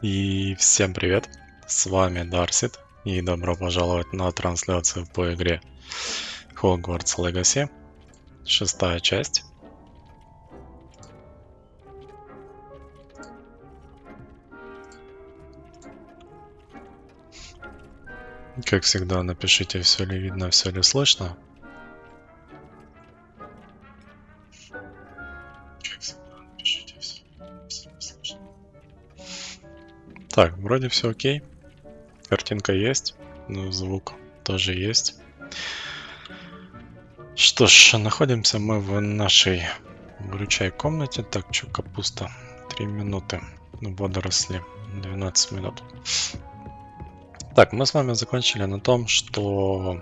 И всем привет, с вами Darseed, и добро пожаловать на трансляцию по игре Hogwarts Legacy, 6-я часть. Как всегда, напишите, все ли видно, все ли слышно. Так, вроде все окей. Картинка есть, но звук тоже есть. Что ж, находимся мы в нашей выручай комнате. Так, что капуста? 3 минуты. Водоросли 12 минут. Так, мы с вами закончили на том, что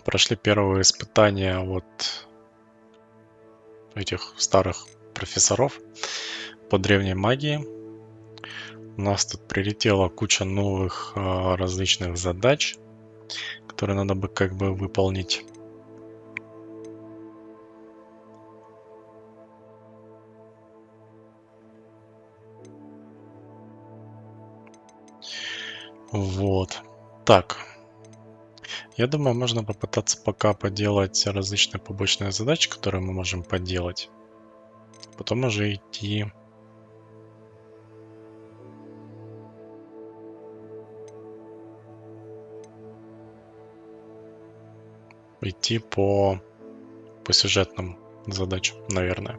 прошли первые испытания от этих старых профессоров по древней магии. У нас тут прилетела куча новых различных задач, которые надо бы как бы выполнить. Вот. Так. Я думаю, можно попытаться пока поделать различные побочные задачи, которые мы можем поделать. Потом уже идти по сюжетным задачам, наверное.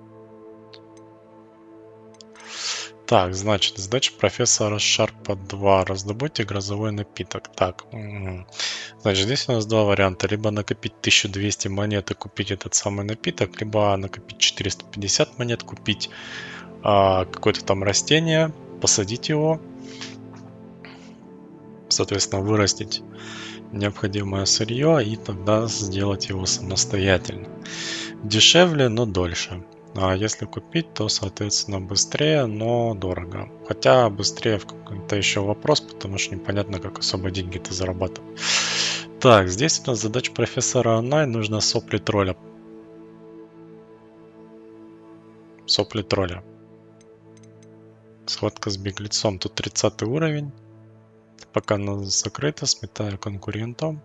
Так, значит, задача профессора Шарпа 2. Раздобудьте грозовой напиток. Так, значит, здесь у нас два варианта. Либо накопить 1200 монет и купить этот самый напиток, либо накопить 450 монет, купить какое-то там растение, посадить его, соответственно, вырастить необходимое сырье и тогда сделать его самостоятельно. Дешевле, но дольше. А если купить, то, соответственно, быстрее, но дорого. Хотя быстрее в каком-то еще вопрос, потому что непонятно, как особо деньги-то зарабатывать. Так, здесь у нас задача профессора онлайн. Нужно сопли тролля. Сопли тролля. Схватка с беглецом. Тут 30 уровень. Пока она закрыта, сметаю конкурентов.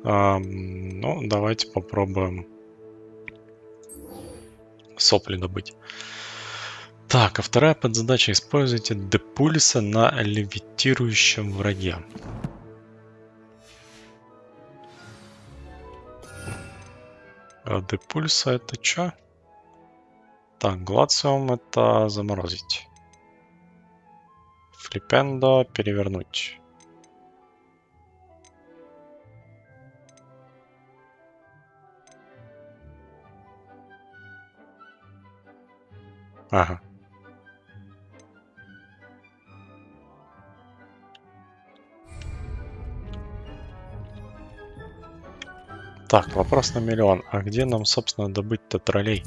Ну, давайте попробуем сопли добыть. Так, а вторая подзадача. Используйте депульса на левитирующем враге. А депульса это что? Так, глациум это заморозить. Флипендо перевернуть. Ага. Так, вопрос на миллион. А где нам, собственно, добыть-то троллей?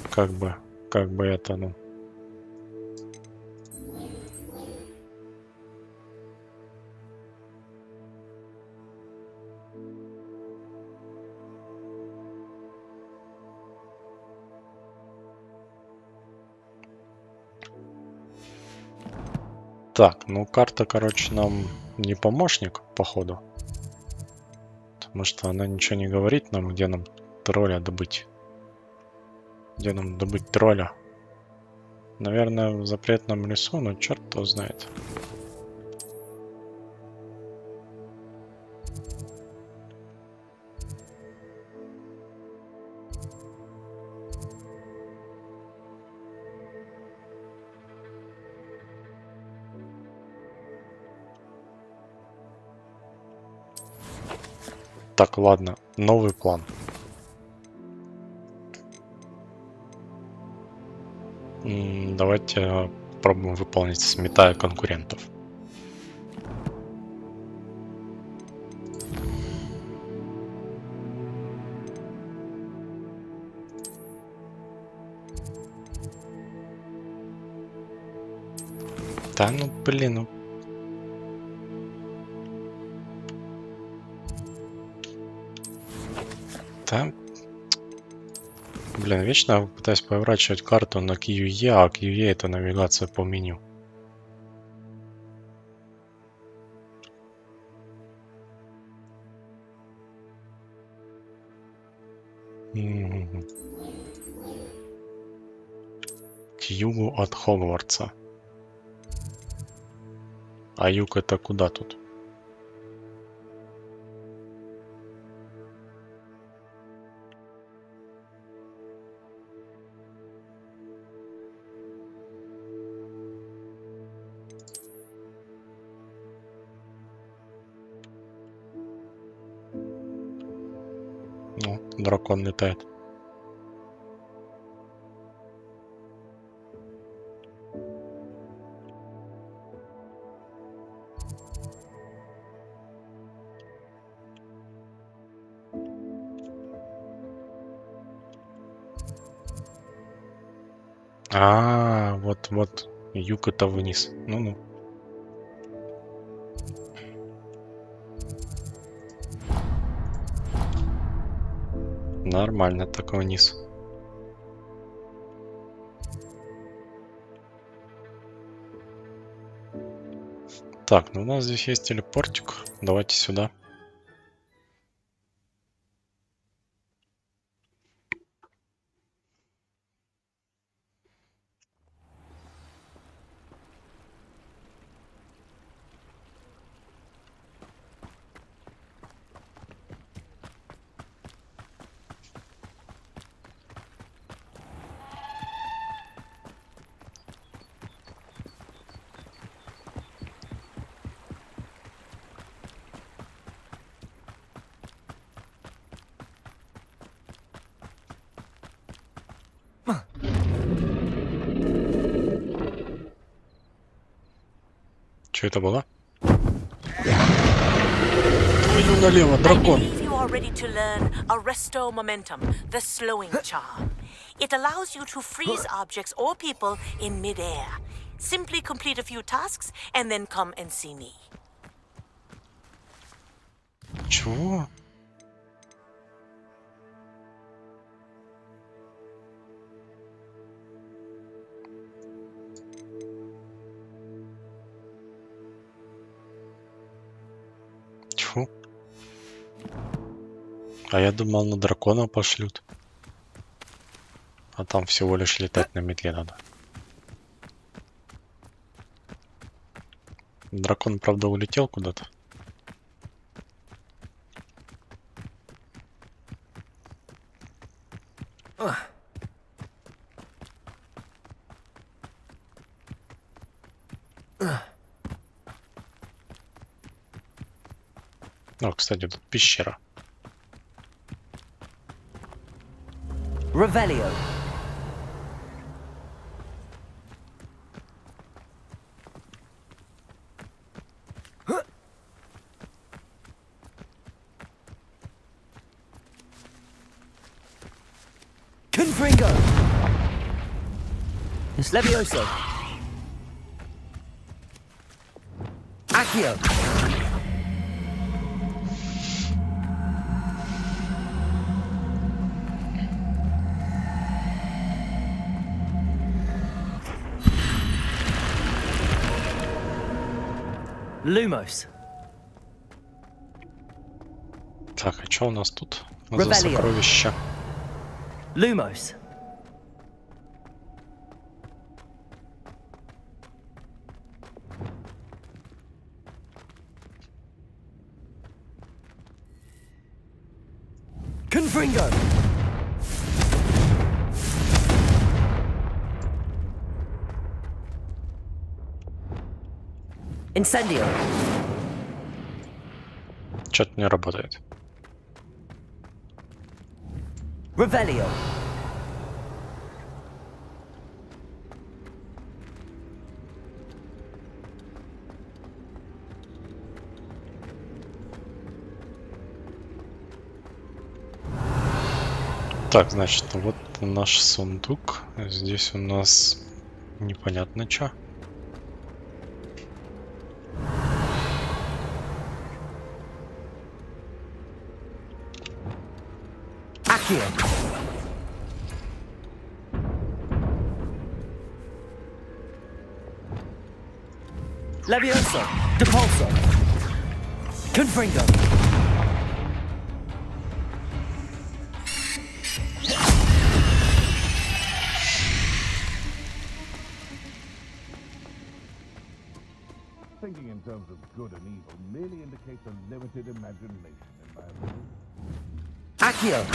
Как бы это, ну... Так, ну карта, короче, нам не помощник, походу. Потому что она ничего не говорит нам, где нам тролля добыть. Где нам добыть тролля? Наверное, в запретном лесу, но черт его знает. Так, ладно, новый план. Давайте попробуем выполнить, сметая конкурентов. Да ну блин, ну... Да... Блин, вечно пытаюсь поворачивать карту на QE, а QE это навигация по меню. К югу от Хогвартса. А юг это куда тут? Ну, дракон летает. Вот юг это вниз. Ну-ну. Нормально, так вниз. Так, ну у нас здесь есть телепортик. Давайте сюда. Что это было? Ой, налево, дракон. Ready to learn Arresto Momentum, the slowing charm. It allows you to freeze objects or people in mid-air. Simply complete a few tasks and then come and see me. Чего? Тьфу. А я думал, на дракона пошлют. А там всего лишь летать на метле надо. Дракон, правда, улетел куда-то. О, кстати, тут пещера. Revelio. Confringo. Levioso. Accio. Lumos. Так, а что у нас тут за сокровища? Lumos. Confringo. Incendio. Что-то не работает. Revelio. Так, значит, вот наш сундук. Здесь у нас непонятно что. Levioso. Depulso. Confringo. Thinking in terms of good and evil merely indicates a limited imagination, in my opinion. Accio.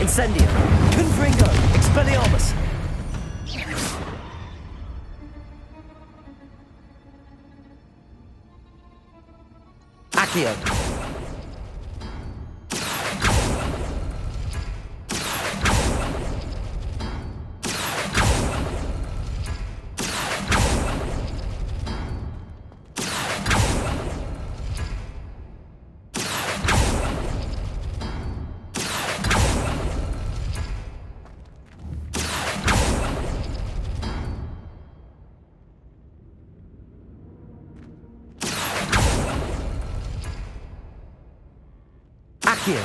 Incendio. Confringo. Expelliarmus. Accio. Accio.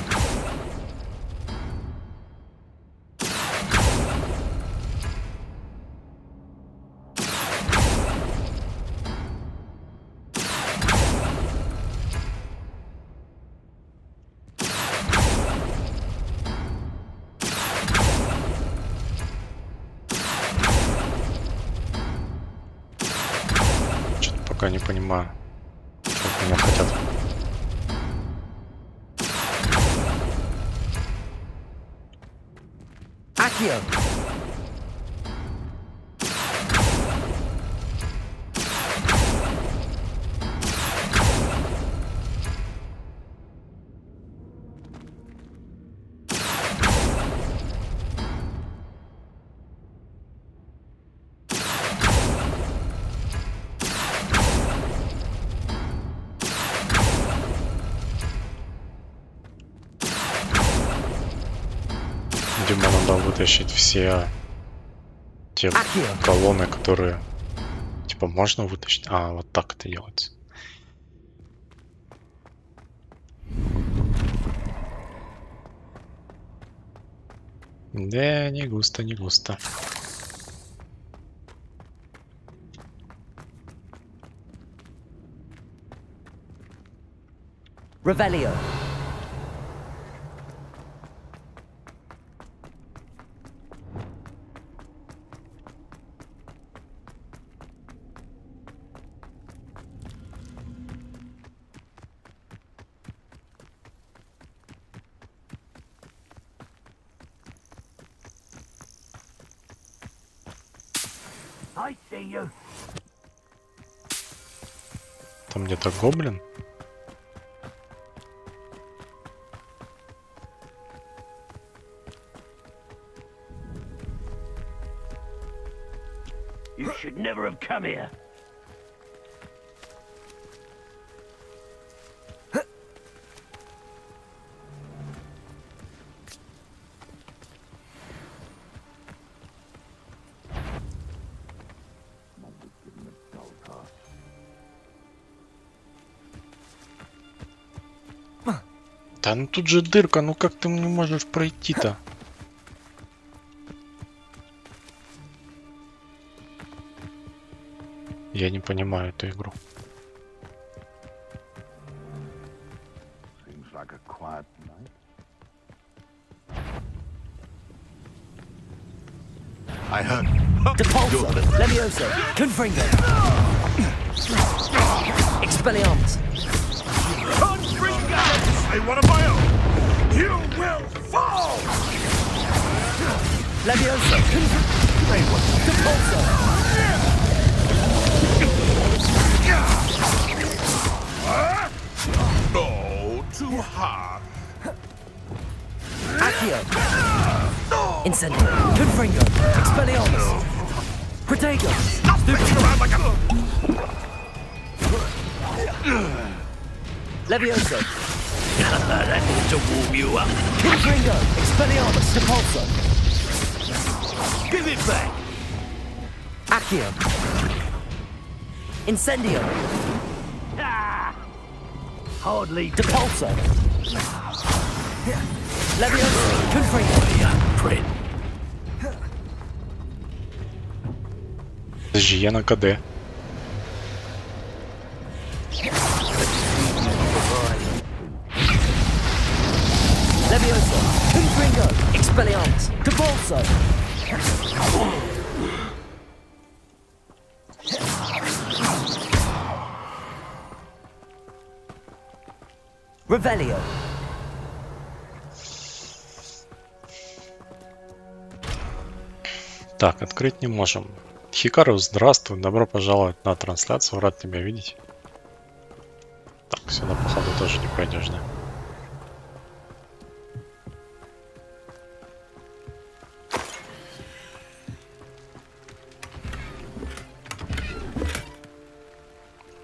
Что-то пока не понимаю, что от меня хотят. Accio. Видимо, надо вытащить все те колонны, которые типа можно вытащить. А, вот так это делается. Да, не густо, не густо. Revelio. I see you. Там где-то гоблин. You should never have come here. Да ну тут же дырка, ну как ты не можешь пройти-то? Я не понимаю эту игру. Seems like a quiet night. I heard. Depulso. Levioso. Confringo. Expelliarmus. I want a bio. You will fall. Levioso. Depulso. No, too hard. Accio. Incendio. Confringo. Expelliarmus. Protego. Around like a... Levioso. That needs to warm you up. Confringo. Expelliarmus. Depulso. Give it back. Accio. Incendio. Hardly. Depulsor. Leviosa. Confringo. Подожди, я на КД. Leviosa. Confringo. Expelliarmus. Depulsor. Revelio. Так, открыть не можем. Хикару, здравствуй, добро пожаловать на трансляцию, рад тебя видеть. Так, сюда походу тоже не пройдешь, да?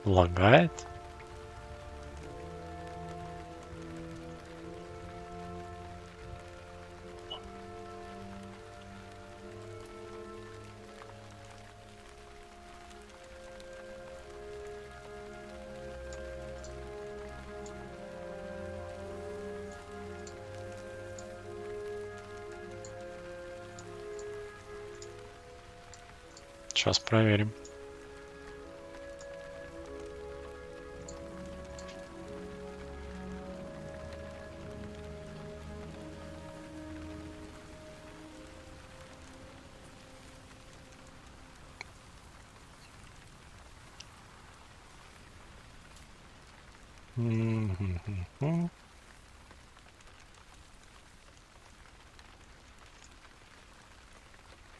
Лагает? Сейчас проверим.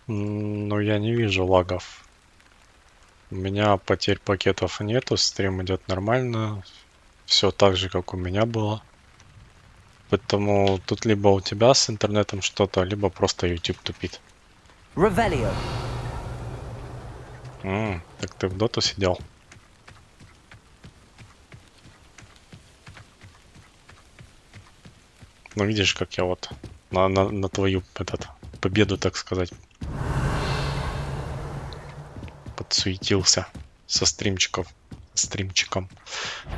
Ну, я не вижу лагов. У меня потерь пакетов нету, стрим идет нормально. Все так же, как у меня было. Поэтому тут либо у тебя с интернетом что-то, либо просто YouTube тупит. Revelio. Так ты в доту сидел? Ну видишь, как я вот на твою победу, так сказать, подсуетился со стримчиком.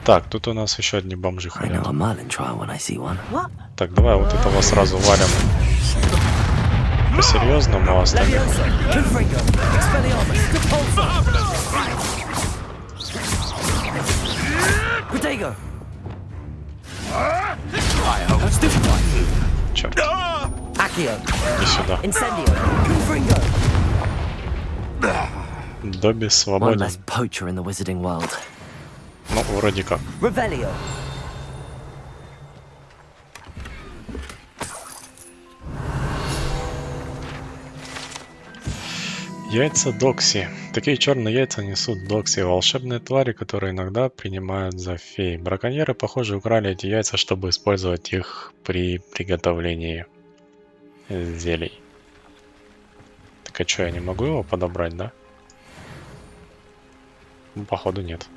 Так, тут у нас еще одни бомжи ходят. Так, давай вот этого сразу валим по-серьезному, а остальных... Черт. Иди сюда. Добби свободен. Ну, вроде как. Яйца Докси. Такие черные яйца несут Докси, волшебные твари, которые иногда принимают за фей. Браконьеры, похоже, украли эти яйца, чтобы использовать их при приготовлении зелий. Так а что, я не могу его подобрать, да? Ну, походу, нет.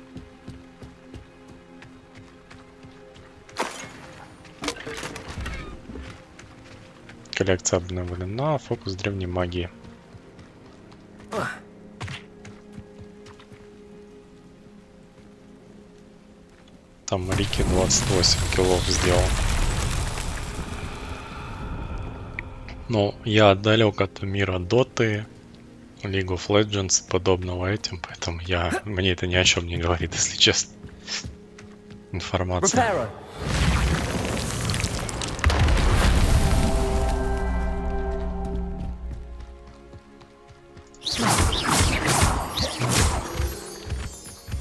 Коллекция обновлена, фокус древней магии. Там Рики 28 килов сделал. Ну, я далек от мира Доты, League of Legends, подобного этим, поэтому мне это ни о чем не говорит, если честно. Информация.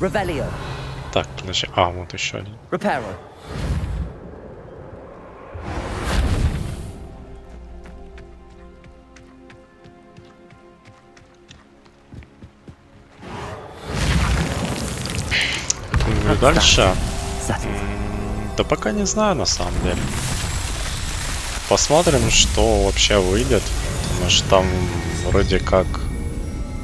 Revelio. Так, подожди. А, вот еще один. Reparo. Дальше. Да пока не знаю, на самом деле. Посмотрим, что вообще выйдет. Потому что там вроде как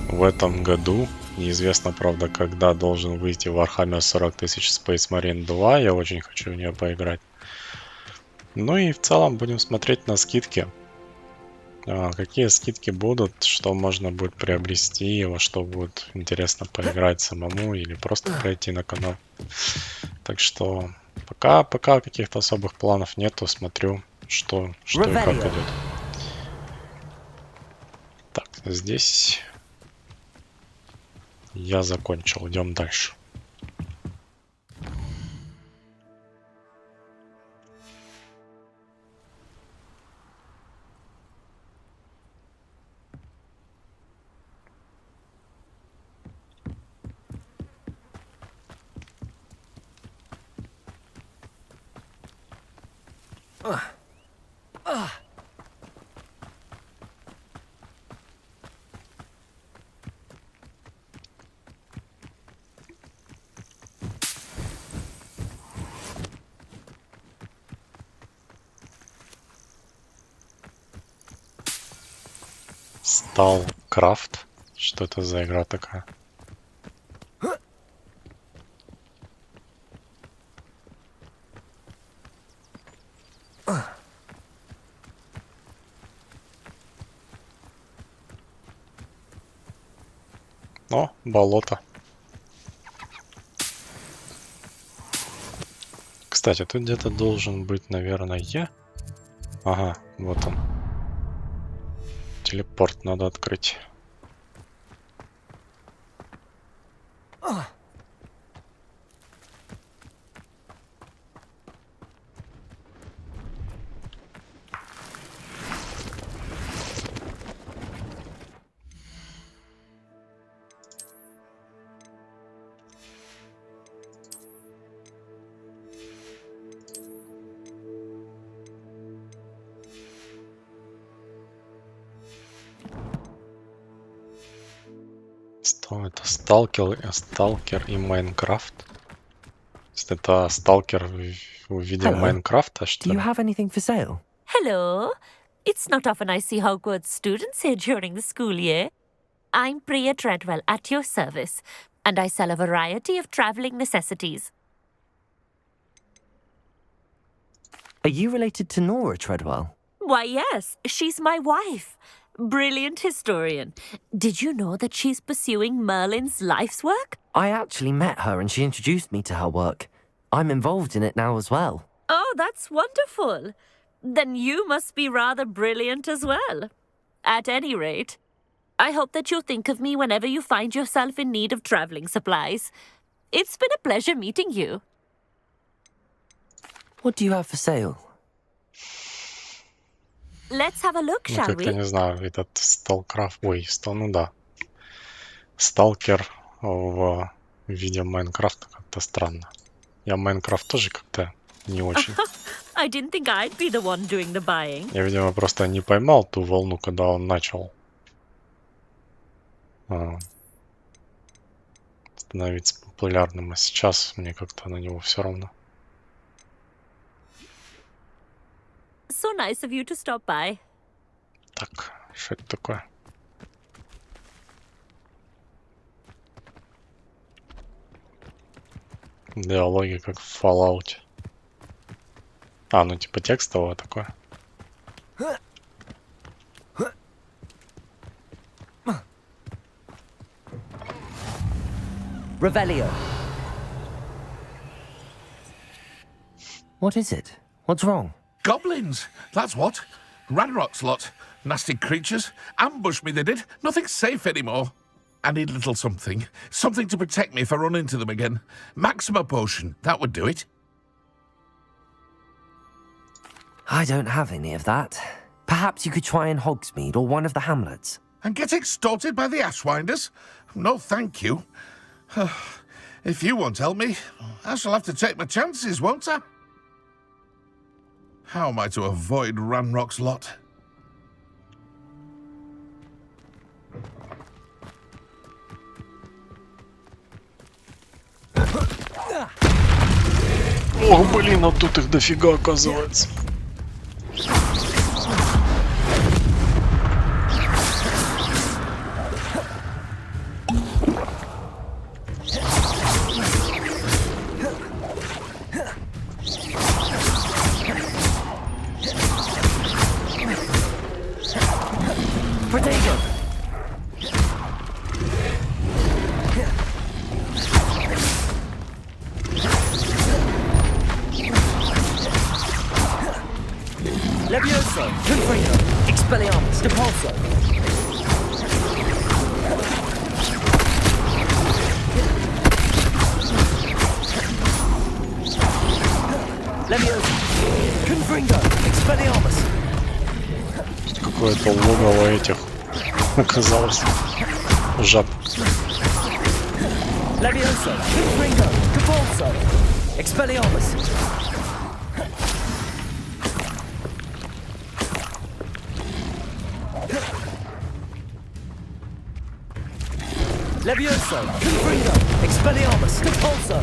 в этом году, неизвестно, правда, когда должен выйти Warhammer 40 000 Space Marine 2. Я очень хочу в нее поиграть. Ну и в целом будем смотреть на скидки. Какие скидки будут, что можно будет приобрести, во что будет интересно поиграть самому или просто пройти на канал. Так что Пока каких-то особых планов нету, смотрю, что и как идет. Так, здесь я закончил, идем дальше. Сталкрафт. Что это за игра такая? О, болото. Кстати, тут где-то должен быть, наверное, Ага, вот он. Телепорт надо открыть. Что это? Сталкер и Майнкрафт? Это сталкер в виде Майнкрафта, что Do ли? you have anything for sale? Hello. It's not often I see Hogwarts students here during the school year. I'm Priya Treadwell at your service, and I sell a variety of traveling necessities. Are you related to Nora Treadwell? Why, yes, she's my wife. Brilliant historian. Did you know that she's pursuing Merlin's life's work? I actually met her and she introduced me to her work. I'm involved in it now as well. Oh, that's wonderful. Then you must be rather brilliant as well. At any rate, I hope that you'll think of me whenever you find yourself in need of traveling supplies. It's been a pleasure meeting you. What do you have for sale? Let's have a look, Ну, shall как-то we? не знаю, этот сталкрафт... Ой, ну да. Сталкер в виде Майнкрафта как-то странно. Я Майнкрафт тоже как-то не очень. I didn't think I'd be the one doing the buying. Я, видимо, просто не поймал ту волну, когда он начал становиться популярным, а сейчас мне как-то на него все равно. So nice of you to stop by. Так, что это такое? Диалоги как в Fallout. А, ну типа текстовое такое. Revelio. What is it? What's wrong? Goblins, that's what. Ranrock's lot. Nasty creatures. Ambush me, they did. Nothing's safe anymore. I need a little something. Something to protect me if I run into them again. Maxima potion, that would do it. I don't have any of that. Perhaps you could try in Hogsmeade or one of the hamlets. And get extorted by the Ashwinders? No, thank you. If you won't help me, I shall have to take my chances, won't I? How am I to avoid Ranrock's lot? Ох, блин, а тут их дофига оказывается. Protego! какое-то логово этих оказалось. Жаб. Levioso, Confringo, Capulso, Expelliarmus. Levioso, Confringo, Expelliarmus, Capulso.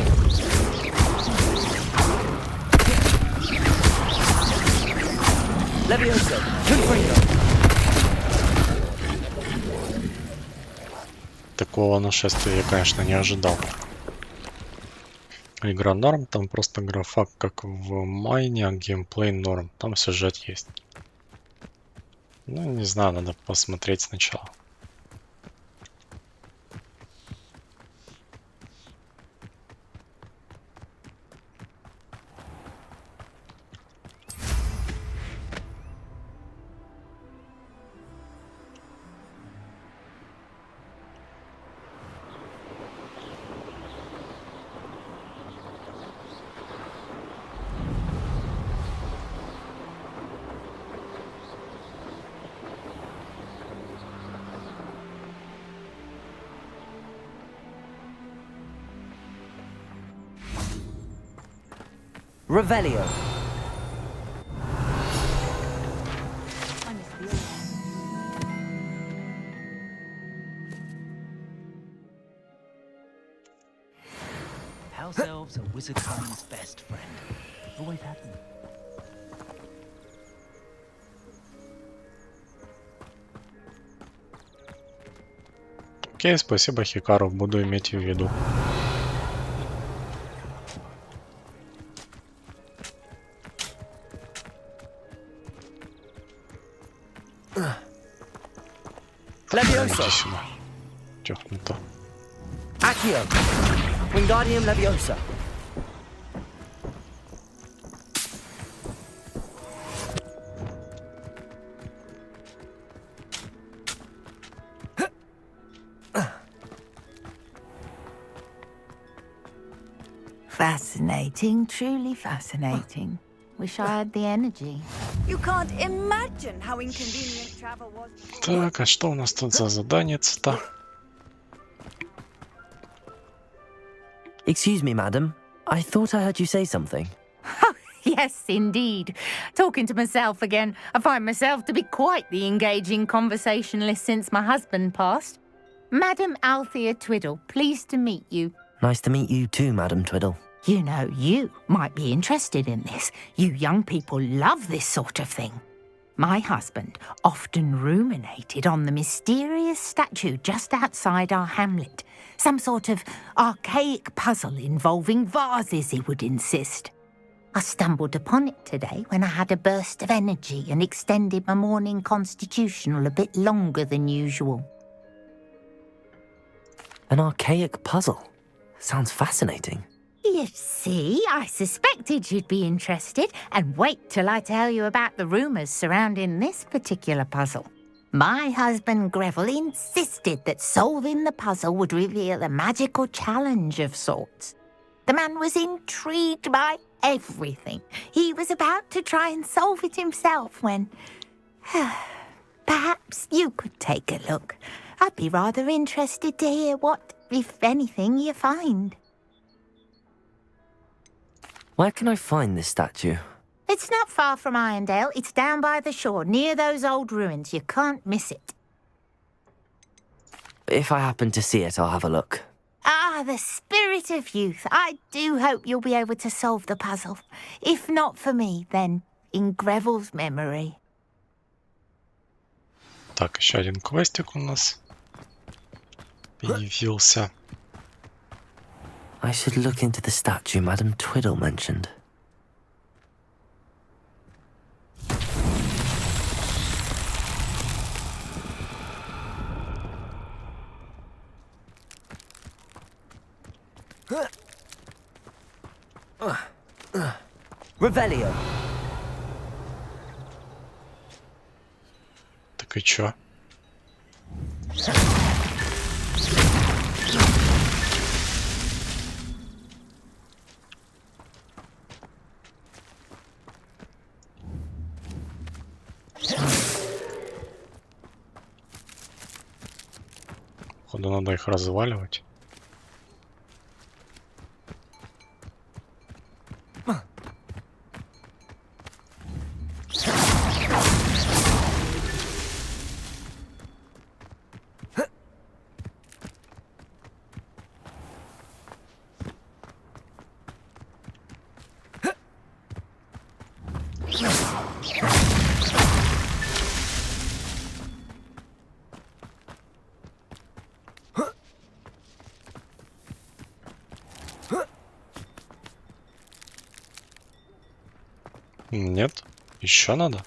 Levioso, Confringo. Такого нашествия я, конечно, не ожидал. Игра норм, там просто графа как в майне, а геймплей норм. Там сюжет есть. Ну, не знаю, надо посмотреть сначала. Revelio. House elves are wizard kind's best friend. Always had them. Окей, спасибо, Хикару, буду иметь в виду. Levioso. Иди сюда. Чё, не то. Accio. Wingardium Leviosa. Fascinating, truly fascinating. Wish I had the energy. You can't imagine how inconvenient travel was. Так, а что у нас тут за задание-то? Excuse me, madam. I thought I heard you say something. Yes, indeed. Talking to myself again. I find myself to be quite the engaging conversationalist since my husband passed. Madam Althea Twiddle, pleased to meet you. Nice to meet you too, Madam Twiddle. You know, you might be interested in this. You young people love this sort of thing. My husband often ruminated on the mysterious statue just outside our hamlet. Some sort of archaic puzzle involving vases, he would insist. I stumbled upon it today when I had a burst of energy and extended my morning constitutional a bit longer than usual. An archaic puzzle. Sounds fascinating. You see, I suspected you'd be interested, and wait till I tell you about the rumours surrounding this particular puzzle. My husband Greville insisted that solving the puzzle would reveal a magical challenge of sorts. The man was intrigued by everything. He was about to try and solve it himself when... Perhaps you could take a look. I'd be rather interested to hear what, if anything, you find. Where can I find this statue? It's not far from Irondale. It's down by the shore, near those old ruins. You can't miss it. If I happen to see it, I'll have a look. Ah, the spirit of youth. I do hope you'll be able to solve the puzzle. If not for me, then in Greville's memory. Так, еще один квестик у нас появился. I should look into the statue Madam Twiddle mentioned. Revelio. Так и чё? Походу надо их разваливать. Нет, еще надо.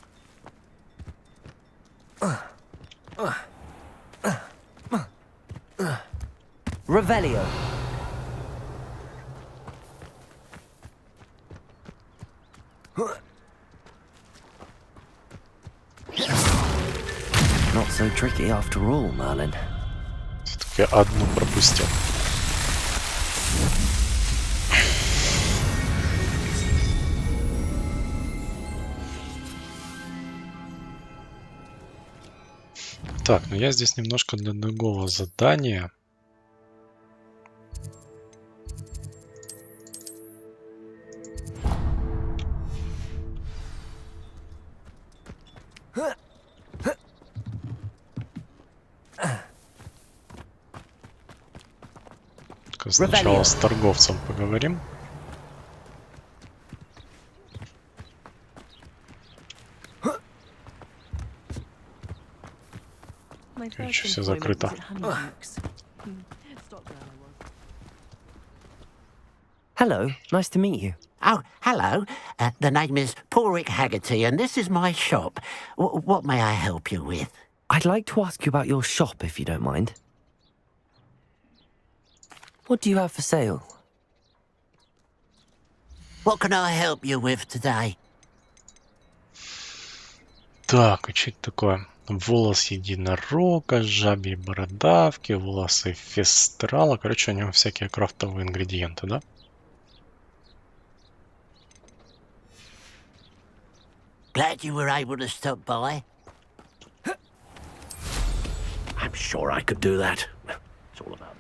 Revelio. Not so tricky after all, Merlin. Все-таки одну пропустил. Так, ну я здесь немножко для другого задания. Только сначала с торговцем поговорим. Еще все закрыто. Hello, nice to meet you. Oh, hello. The name is Porrick Haggerty, and this is my shop. What may I help you with? I'd like to ask you about your shop, if you don't mind. What do you have for sale? What can I help you with today? Так, а что это такое? Волос единорога, жабьи бородавки, волосы фестрала. Короче, у него всякие крафтовые ингредиенты, да? Glad you were able to stop by. I'm sure I could do that. It's all about them.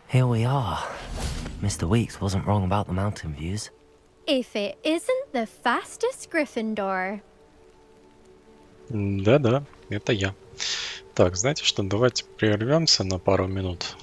Here we are. Mr. Weeks wasn't wrong about the mountain views. If it isn't the fastest Gryffindor. Да-да, это я. Так, знаете что, давайте прервемся на пару минут.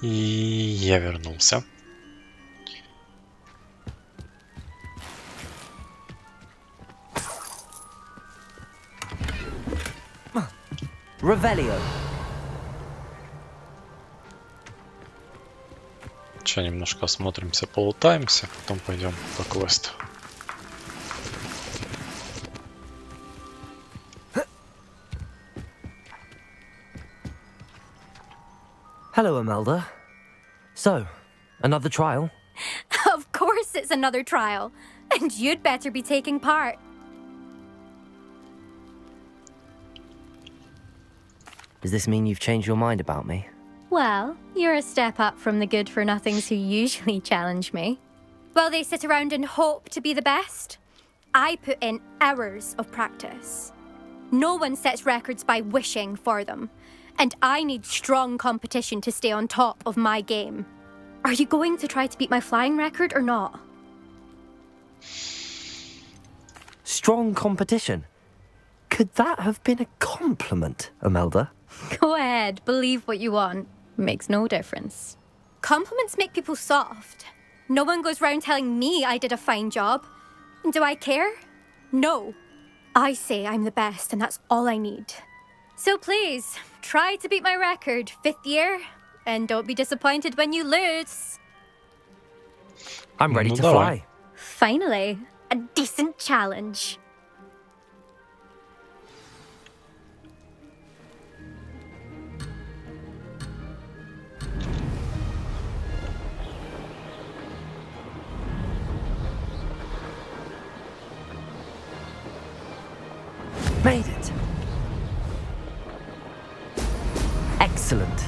И я вернулся. Revelio. Сейчас немножко осмотримся, полутаемся, потом пойдем по квесту. Hello, Imelda. So, another trial? Of course it's another trial. And you'd better be taking part. Does this mean you've changed your mind about me? Well, you're a step up from the good-for-nothings who usually challenge me. While they sit around and hope to be the best, I put in hours of practice. No one sets records by wishing for them. And I need strong competition to stay on top of my game. Are you going to try to beat my flying record or not? Strong competition? Could that have been a compliment, Imelda? Go ahead, believe what you want. Makes no difference. Compliments make people soft. No one goes round telling me I did a fine job. Do I care? No. I say I'm the best and that's all I need. So please, try to beat my record, 5th year, and don't be disappointed when you lose. I'm ready to fly. Finally, a decent challenge. Made it. Excellent.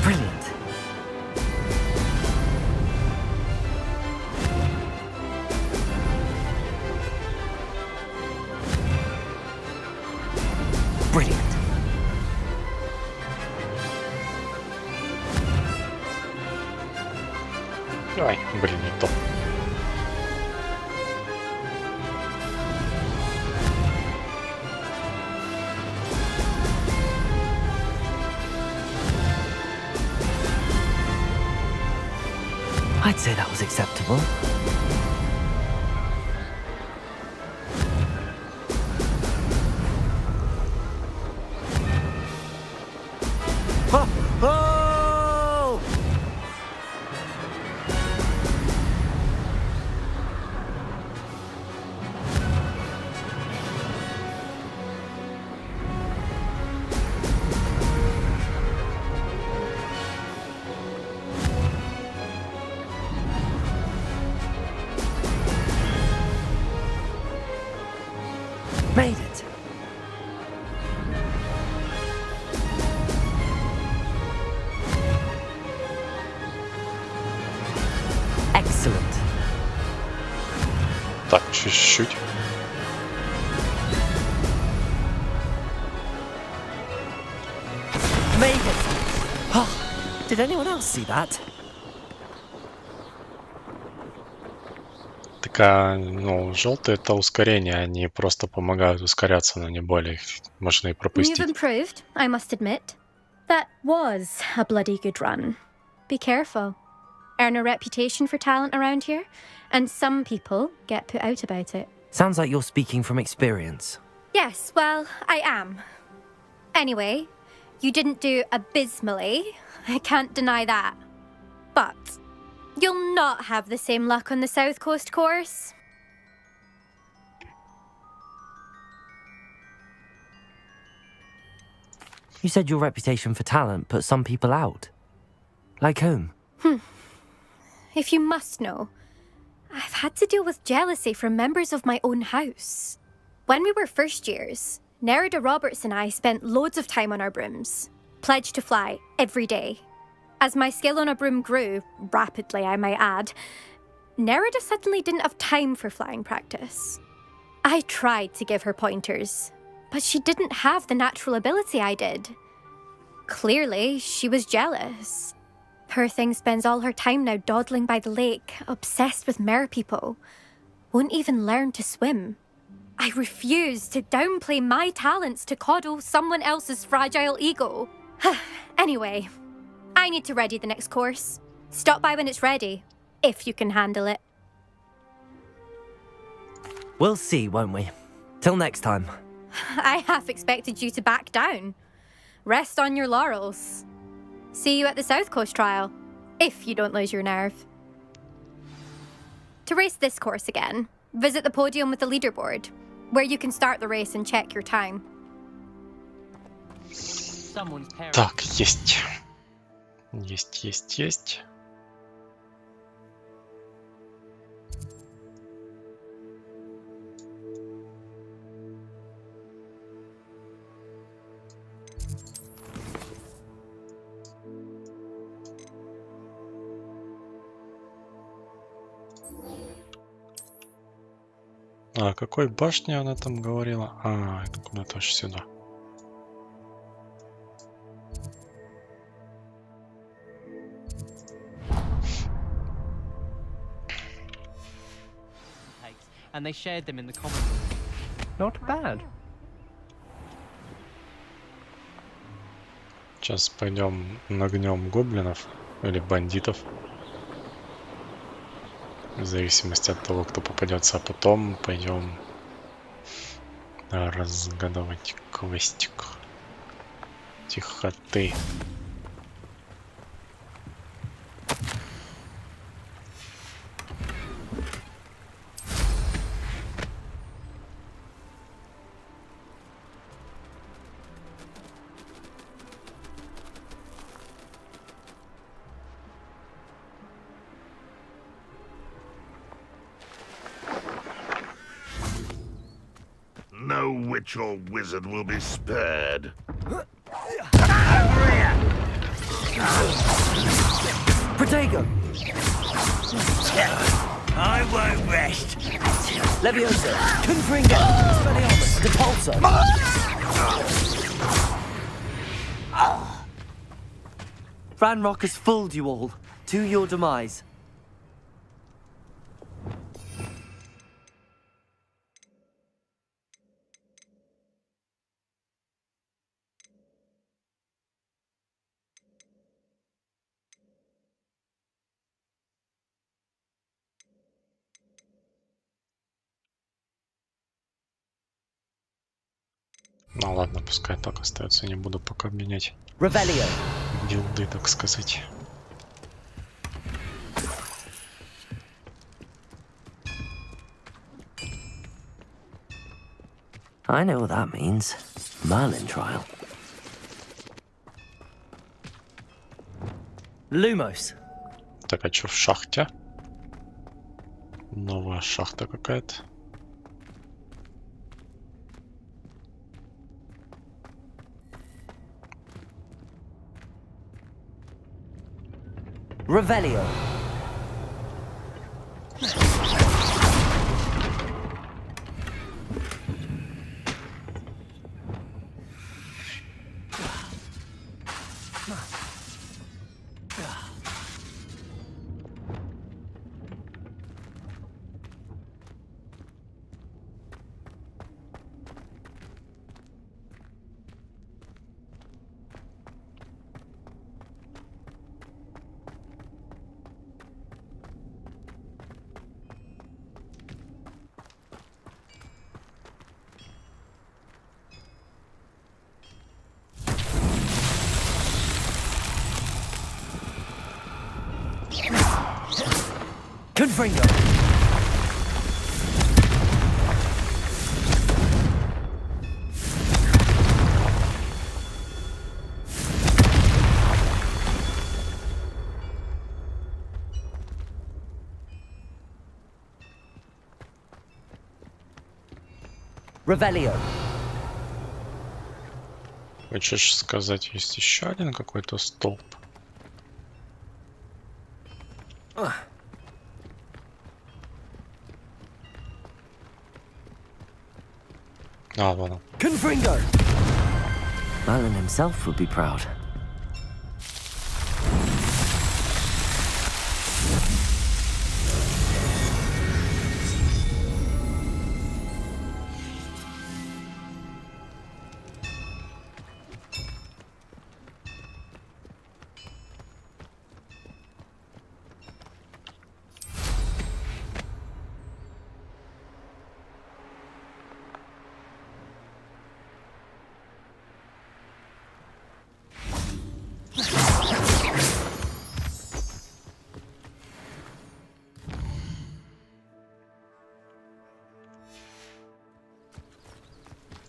Brilliant. Brilliant. Ой, блин, не то. I'd say that was acceptable. Oh! Oh! Made it. Excellent. Так, чуть-чуть. Made it. Oh, did anyone else see that? Так, ну, желтые это ускорение, они просто помогают ускоряться, но не более. Их можно и You've пропустить. improved, I must admit. That was a bloody good run. Be careful. Earn a reputation for talent around here, and some people get put out about it. Sounds like you're speaking from experience. Yes, well, I am. Anyway, you didn't do abysmally. I can't deny that. But you'll not have the same luck on the South Coast course. You said your reputation for talent put some people out. Like whom? If you must know, I've had to deal with jealousy from members of my own house. When we were first years, Nerida Roberts and I spent loads of time on our brooms, pledged to fly every day. As my skill on a broom grew, rapidly I might add, Nerida suddenly didn't have time for flying practice. I tried to give her pointers, but she didn't have the natural ability I did. Clearly, she was jealous. Poor thing spends all her time now dawdling by the lake, obsessed with merpeople. Won't even learn to swim. I refuse to downplay my talents to coddle someone else's fragile ego. Anyway, I need to ready the next course. Stop by when it's ready, if you can handle it. We'll see, won't we? Till next time. I half expected you to back down. Rest on your laurels. See you at the South Coast trial, if you don't lose your nerve. To race this course again, visit the podium with the leaderboard, where you can start the race and check your time. Так, есть. Есть. А, о какой башне она там говорила? А, это куда-то аж сюда. And they shared them in the common room. Not bad. Сейчас пойдем нагнем гоблинов или бандитов. В зависимости от того, кто попадется. А потом пойдем разгадывать квестик. Тихо ты. No witch or wizard will be spared. Protego! I won't rest. Leviosa! Confringo! Spelliarmus! Depulso! Ranrock has fooled you all. To your demise. Ну ладно, пускай так остается, не буду пока менять билды, так сказать. I know what that means. Merlin trial. Lumos. Так, а что в шахте? Новая шахта какая-то. Revelio. Confringo. Revelio. Хочешь сказать, есть еще один какой-то столб? А, вон он. Confringo! Merlin himself would be proud.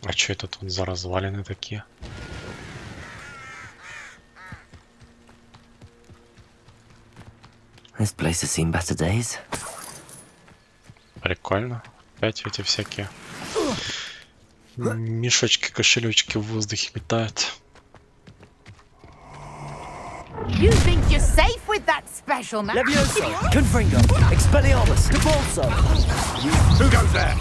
А что это тут за развалины такие? This place has seen better days. Прикольно. Опять эти всякие мешочки, кошелечки в воздухе летают. You think you're safe with that special man? Levioso! Confringo! Expelliarmus! Capulso! Who goes there?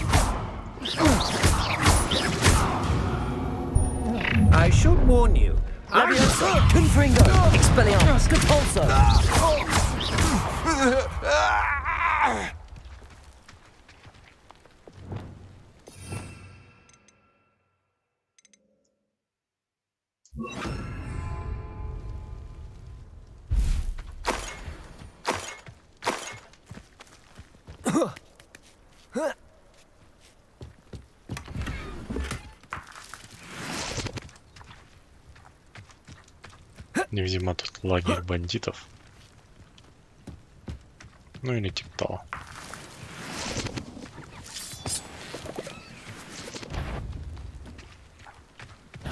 I should warn you. Levioso! Confringo! Expelliarmus! Capulso! Видимо, тут лагерь бандитов. Ну или типа того.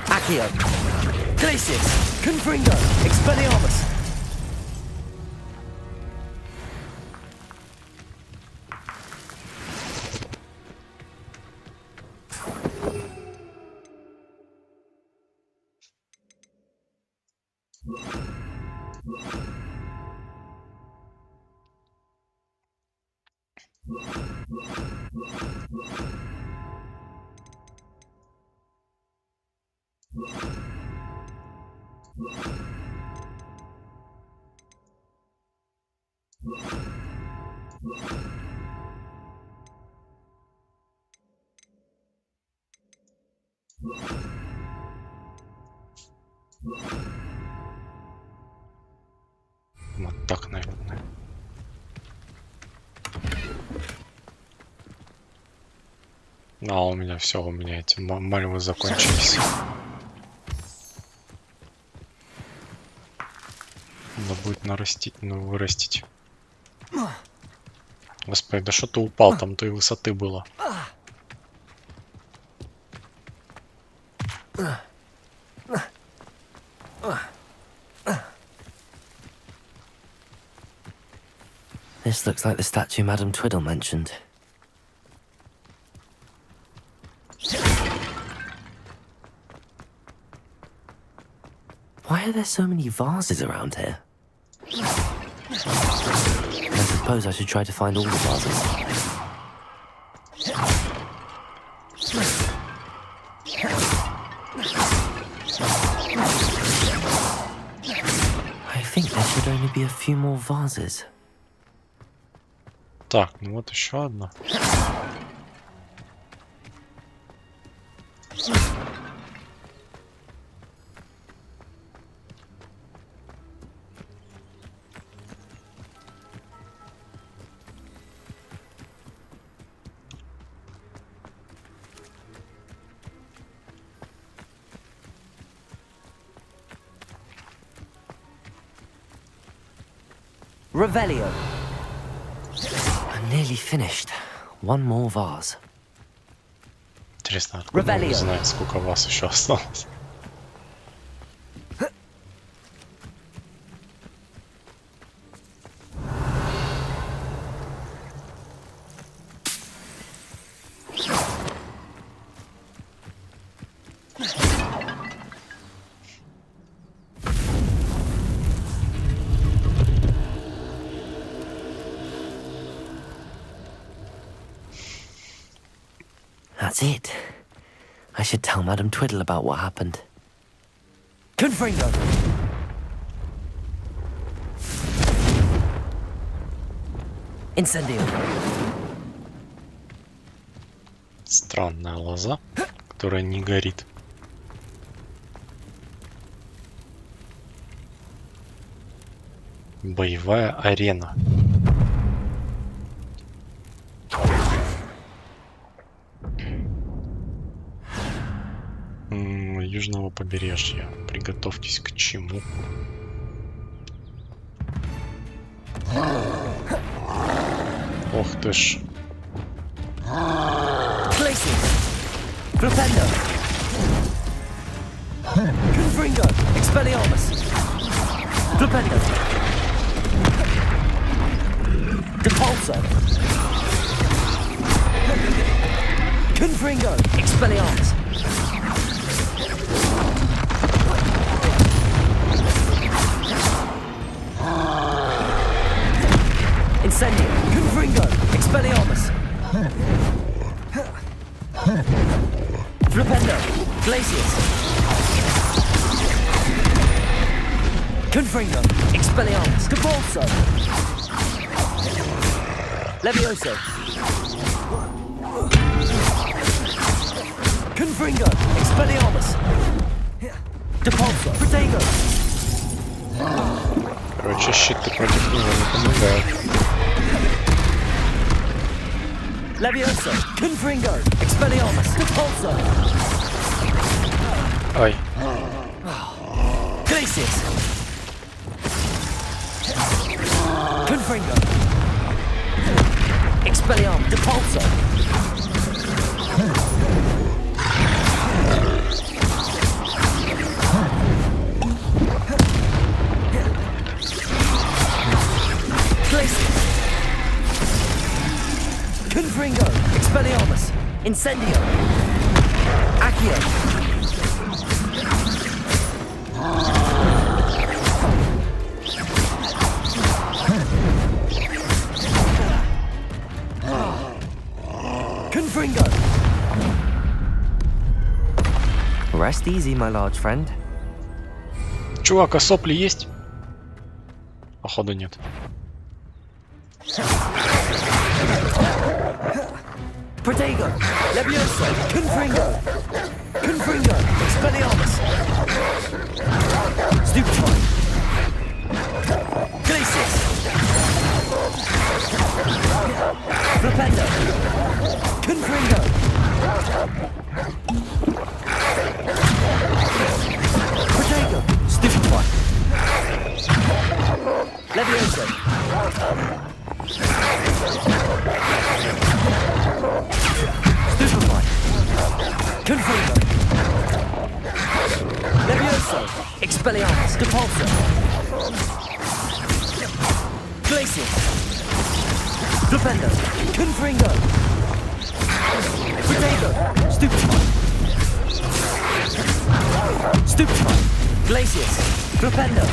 Accio! Glacius! Confringo! Expelliarmus! Вот так, наверное. А у меня все, у меня эти мальвы закончились. Надо будет нарастить, ну вырастить. Господи, да что ты упал, там той высоты было. This looks like the statue Madame Twiddle mentioned. Why are there so many vases around here? I suppose I should try to find all the vases. I think there should only be a few more vases. Так, ну вот еще одна. Revelio. I'm nearly finished. One more vase. Интересно, откуда он знает, сколько вас еще осталось. That's it. I should tell Madame Twiddle about what happened. Confringo! Incendio! Странная лоза, которая не горит. Боевая арена. Южного побережья. Приготовьтесь к чему? Ох ты ж. Confringo! Expelliarmus! Flipendo! Depulso! Confringo! Expelliarmus! Incendio! Confringo! Expelliarmus! Flipendo! Glacius! Confringo! Expelliarmus! Depulso! Levioso! Confringo! Expelliarmus! Depulso! Protego! Короче, щиты против него не помогают. Levioso! Confringo! Expelliarmus! Depulso! Ай. Glacius! Confringo! Expelliarmus! Depulso! Glacius! Confringo! Expelliarmus! Incendio! Accio! Confringo! Rest easy, my large friend. Чувак, а сопли есть? Походу нет. Protego! Levioso! Confringo! Confringo! Expelliarmus! Stupefy! Glacius! Flipendo! Confringo! Protego! Stupefy! Levioso! Stupefy! Confringo! Levioso! Expelliarmus! Depulso! Glacius! Flipendo! Confringo! Protego! Stupefy! Stupefy! Glacius! Flipendo!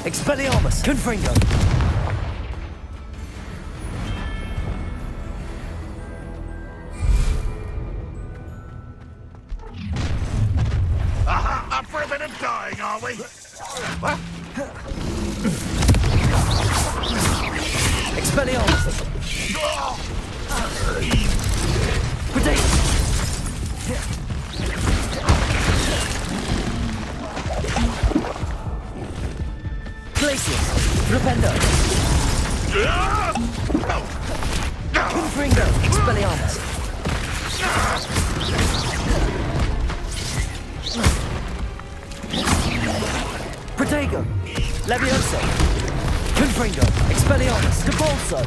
Expelliarmus! Confringo! Up for a bit of dying, are we? What? Expelliarmus! Protego! Glacius! Flipendo! Confringo! Expelliarmus! Protego! Levioso! Confringo! Expelliarmus! Depulso!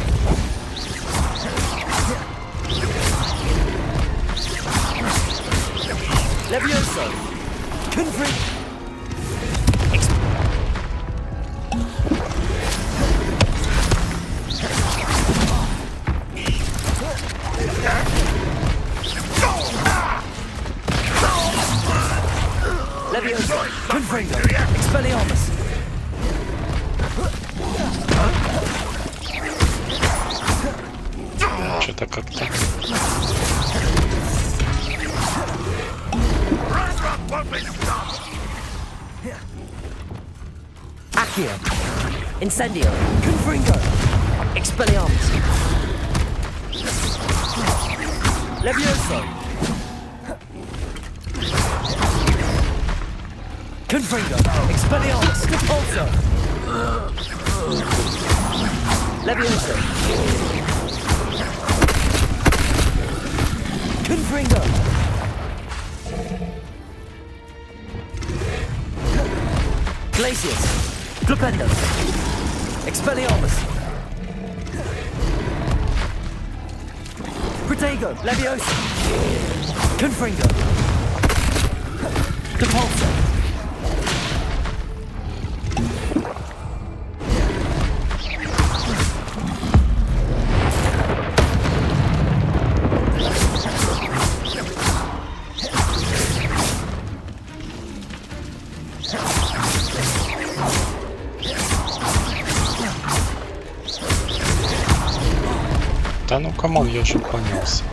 Levioso! Confringo! Levioso! Confringo! Expelliarmus! Что-то как-то. Accio. Incendio. Confringo. Expelliarmus. Levioso. Confringo. Expelliarmus. Repulso. Levioso. Confringo. Glacius. Flipendo. Expelliarmus. Protego. Leviosa. Confringo. Repulso. Да ну камон, я уже понялся.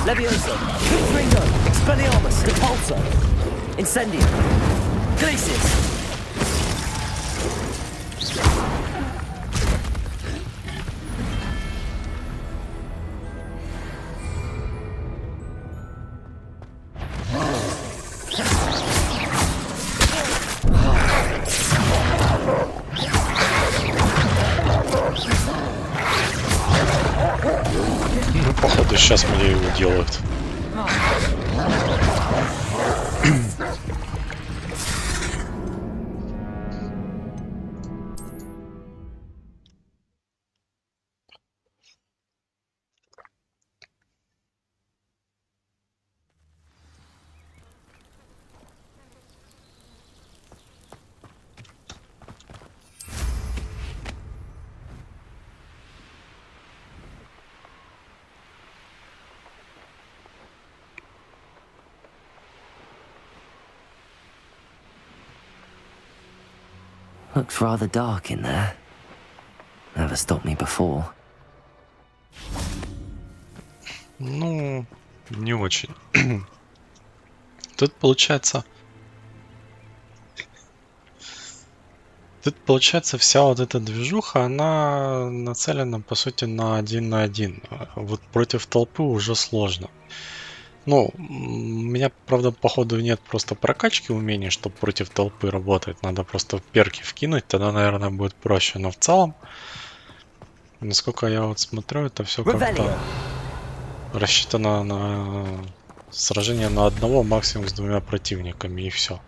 Levioso, Confringo, Expelliarmus, Repulso, Incendio, Glacius. Походу сейчас мне его делают. Looks rather dark in there. Never stopped me before. Ну, не очень. Тут получается... вся вот эта движуха, она нацелена, по сути, на 1 на 1. Вот против толпы уже сложно. Ну, у меня, правда, походу нет просто прокачки умений, чтобы против толпы работать. Надо просто перки вкинуть, тогда, наверное, будет проще. Но в целом, насколько я вот смотрю, это все как-то рассчитано на сражение на одного, максимум с 2 противниками, и все.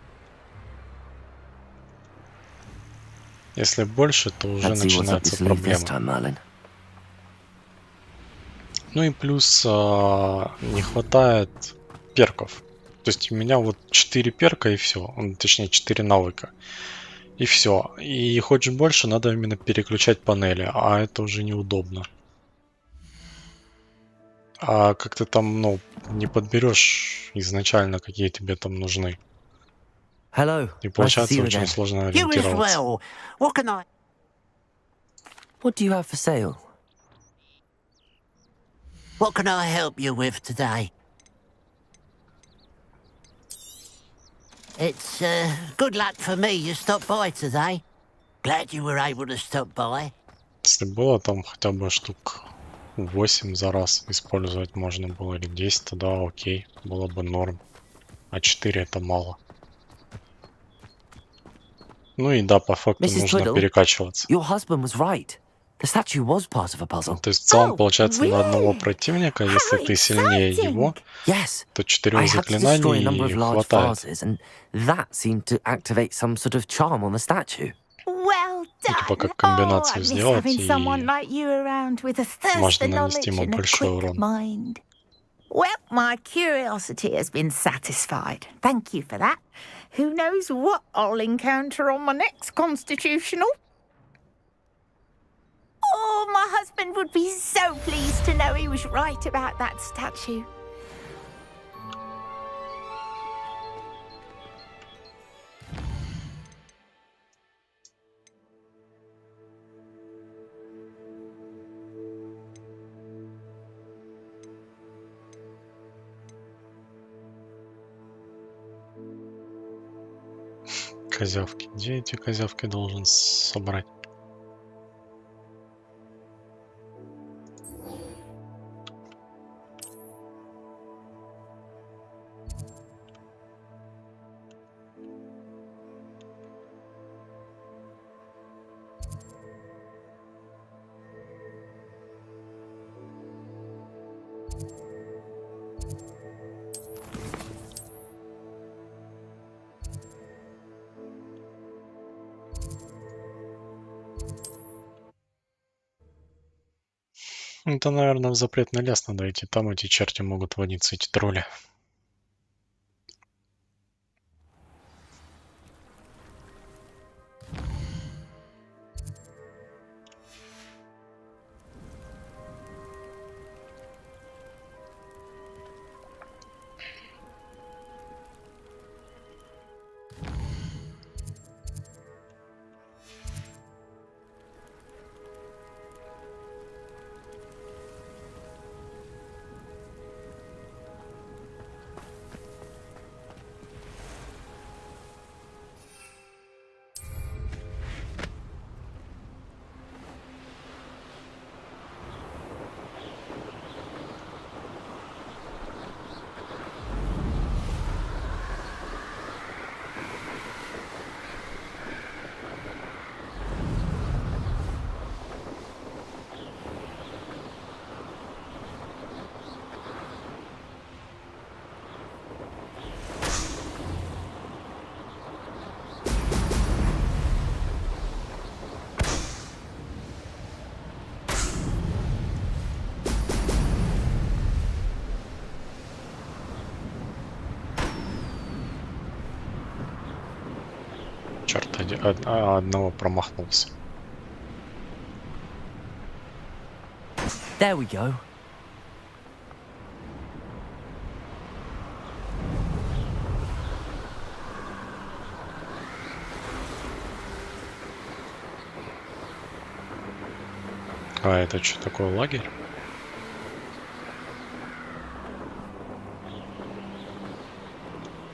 Если больше, то уже начинается проблема. Ну и плюс не хватает перков. То есть у меня вот 4 перка и все. Точнее 4 навыка. И все. И хочешь больше, надо именно переключать панели. А это уже неудобно. А как ты там, ну, не подберешь изначально, какие тебе там нужны. И получается очень сложно ориентироваться. What do you have for sale? What can I help you with today? It's good luck for me you stopped by today. Glad you were able to stop by. Если было там хотя бы штук 8 за раз использовать можно было, или 10, тогда окей, было бы норм. А 4 это мало. Ну и да, по факту нужно перекачиваться. Your husband was right. The statue was part of a puzzle. То есть в целом получается на одного противника, если ты сильнее его, то 4 заклинаний хватает. And that seemed to activate some sort of charm on the statue. Well done. Типа как комбинацию сделать, и можно нанести ему большой урон. Well, my curiosity has been satisfied. Thank you for that. Who knows what I'll encounter on my next constitutional? Oh, my husband would be so pleased to know he was right about that statue. Козявки. Где эти козявки должен собрать? Это, наверное, в запретный лес надо идти. Там эти черти могут водиться, эти тролли. Черт, одного промахнулся. There we go. А это что такое, лагерь?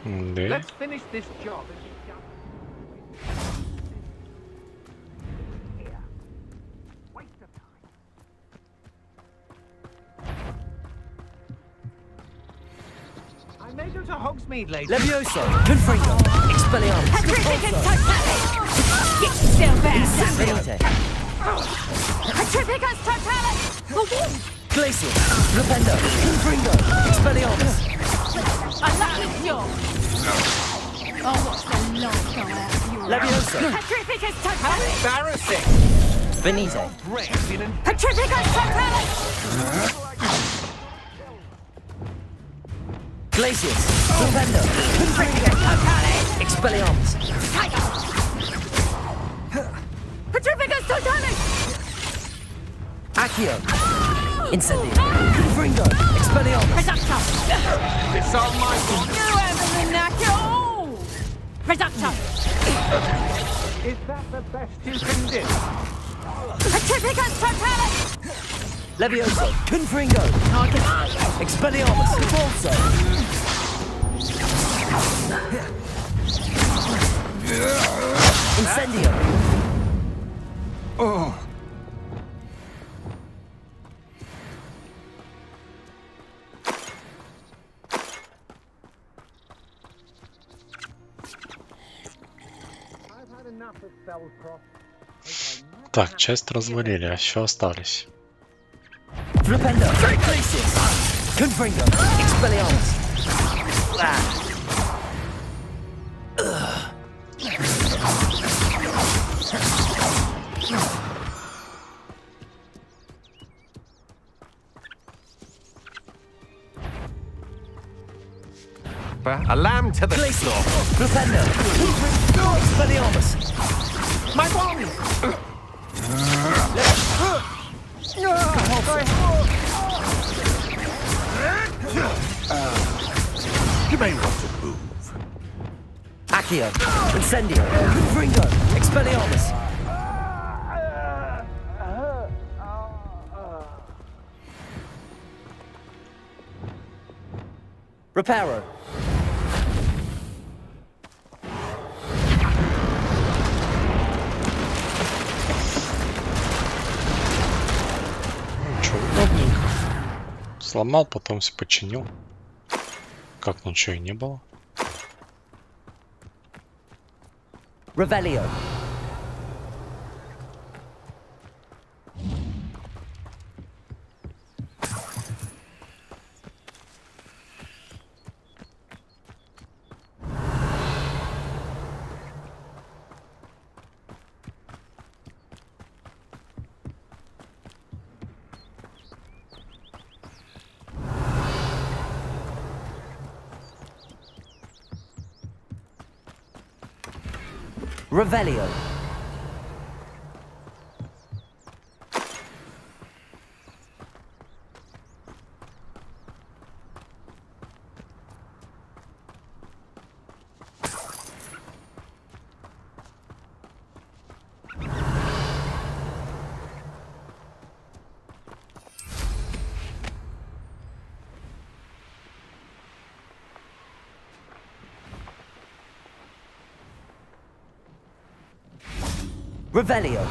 Да. Let's finish this job. I may go to Hogsmeade later. Levioso, Confringo, Expelliarmus, Get still back! Venite, Petrificus Totalis! Glacius, Rependo, Confringo, Expelliarmus. Unlucky Jaw! Oh, what's the last guy out of your Levioso, Petrificus Totalis! Embarrassing. Venite, Petrificus Totalis! Glacius, Rependo, Confringo, Expelliarmus. Petrificus Totalis! Accio, Incendio, Confringo, Expelliarmus. Reducto! It's all my fault. You haven't been knocked out! Reducto! Is that the best you can do? Petrificus Totalis! Levioso, Confringo, Expelliarmus, Convulso. Incendio. Oh. Так, часть развалили, а еще остались. Flipendo, Glacius, Confringo, Expelliarmus. A lamb to the Glacius, Flipendo, Expelliarmus. My wand! You may want to move. Accio, Incendio, Confringo, Expelliarmus. Reparo. Сломал, потом все починил. Как ничего и не было. Revelio. Revelio. Revelio.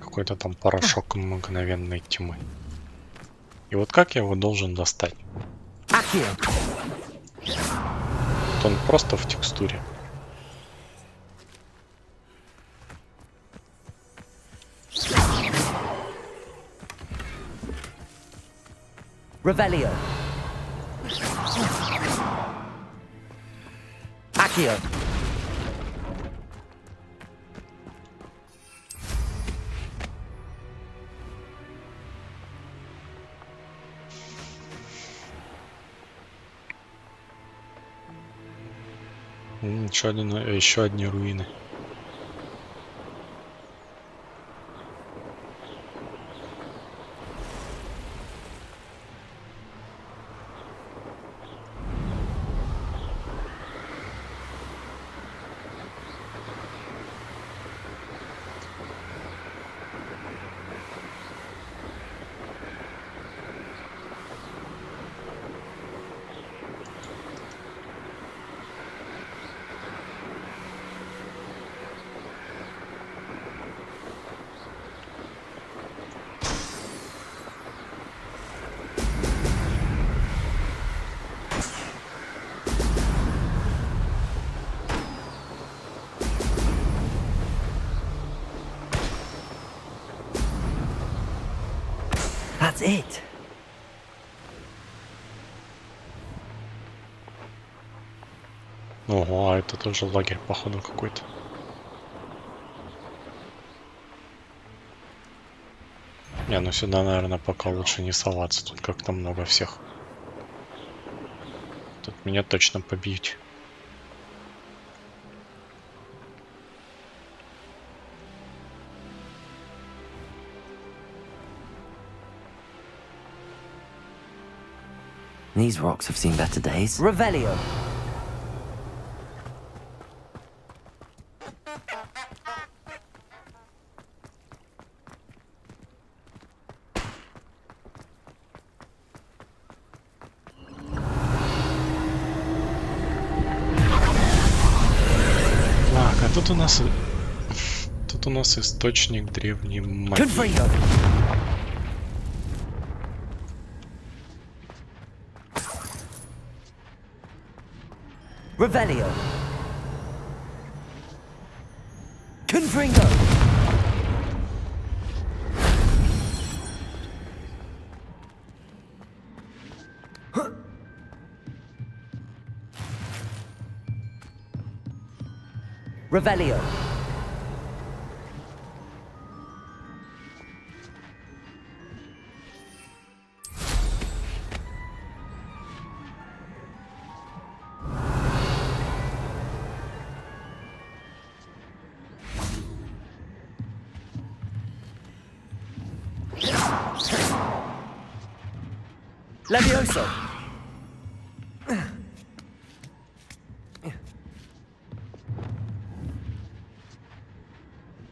Какой-то там порошок мгновенной тьмы. И вот как я его должен достать? Вот он просто в текстуре. Revelio. Accio. Еще одни руины. That's it. Ого, а это тоже лагерь, походу, какой-то. Не, ну сюда, наверное, пока лучше не соваться. Тут как-то много всех. Тут меня точно побьют. These rocks have seen better days. Revelio. Так, а тут у нас источник древней магии. Revelio. Confringo. Revelio. Levioso.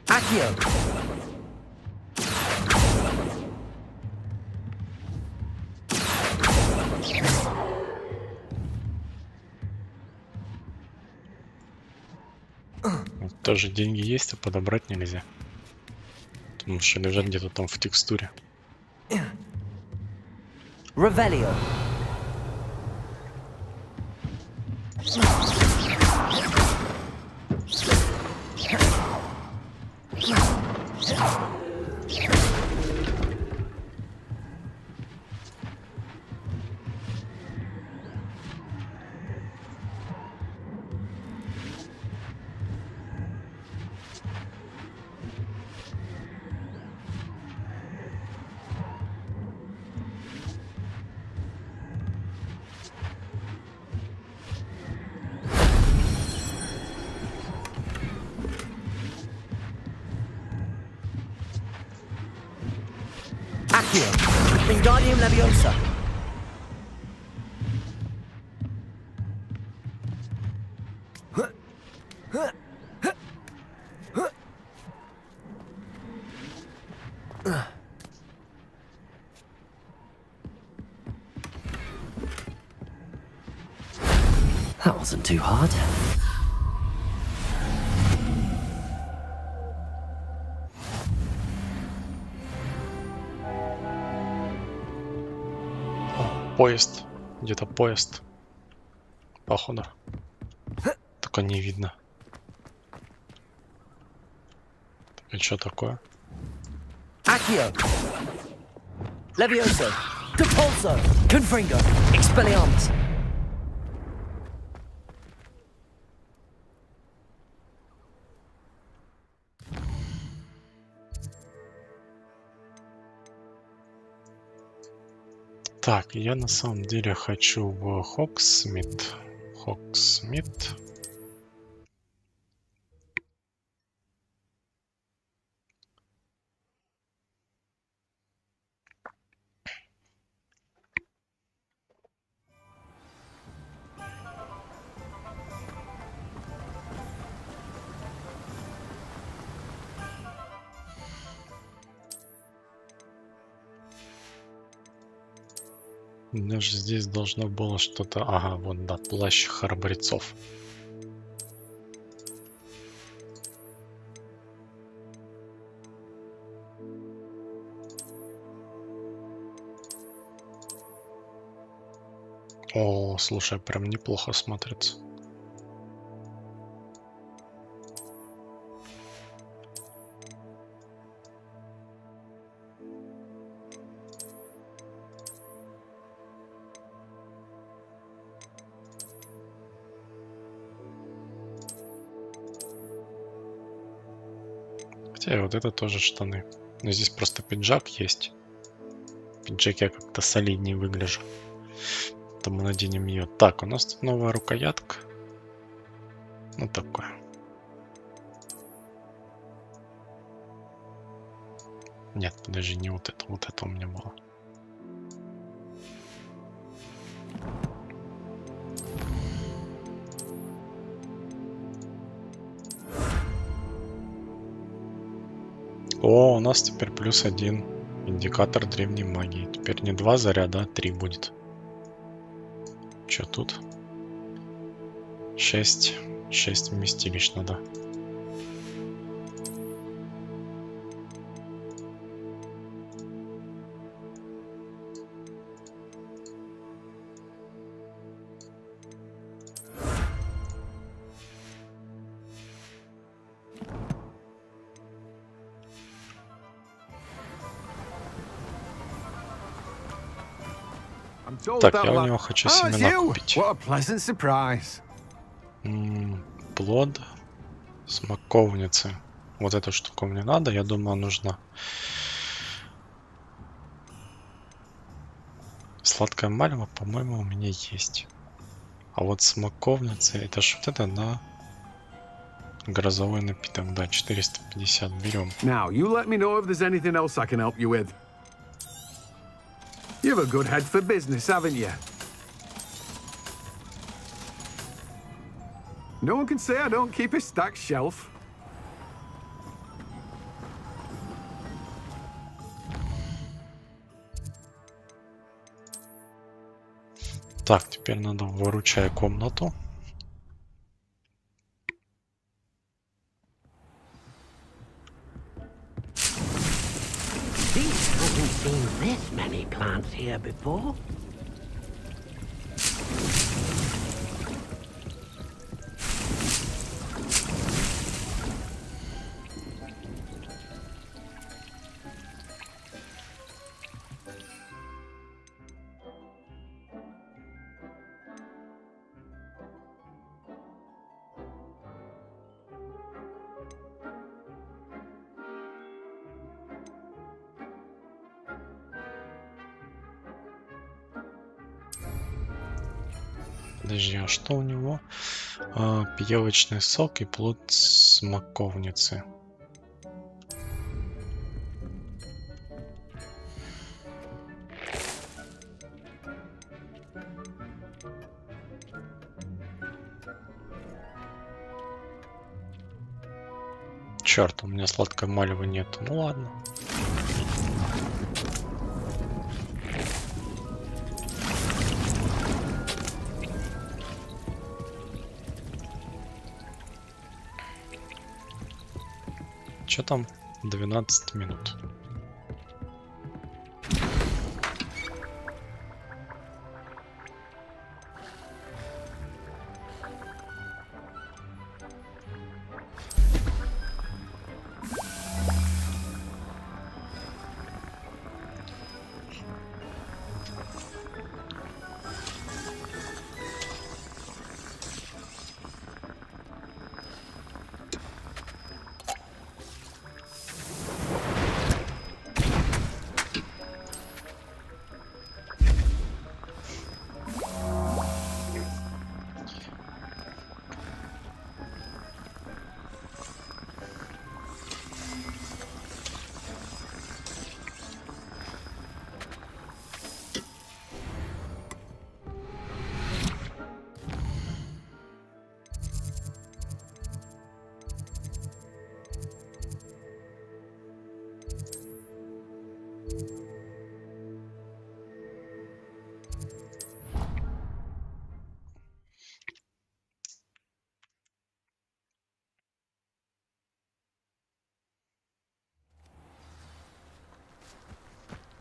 Accio. Тоже деньги есть, а подобрать нельзя. Потому что лежат где-то там в текстуре. Revelio. Accio. Wingardium Leviosa. That wasn't too hard. Поезд. Где-то поезд. Походу. Только не видно. И что такое? Accio. Leviosa. Depulso. Confringo. Expelliarmus. Так, я на самом деле хочу в Hogsmeade. Hogsmeade. У меня же здесь должно было что-то... Ага, вот да, плащ храбрецов. О, слушай, прям неплохо смотрится. Хотя вот это тоже штаны. Но здесь просто пиджак есть. В пиджаке я как-то солиднее выгляжу. То мы наденем ее. Так, у нас тут новая рукоятка. Ну такое. Нет, подожди, не вот это. Вот это у меня было. О, у нас теперь +1 индикатор древней магии. Теперь не 2 заряда, а 3 будет. Что тут? 6 вместилищ надо. Так, я у него хочу семена купить. Плод смоковницы. Вот эту штуку мне надо. Я думаю, нужно. Сладкое марево, по-моему, у меня есть. А вот смоковница, это ж вот это, да? Грозовой напиток, да, 450 берем. Now, you let me know if there's anything else I can help you with. You have a good head for business, haven't you? No one can say I don't keep a stacked shelf. Так, теперь надо выручать комнату. Haven't seen this many plants here before. Подожди, а что у него? Пиявочный сок и плод смоковницы. Черт, у меня сладкой мальвы нет. Ну ладно. Что там? 12 минут.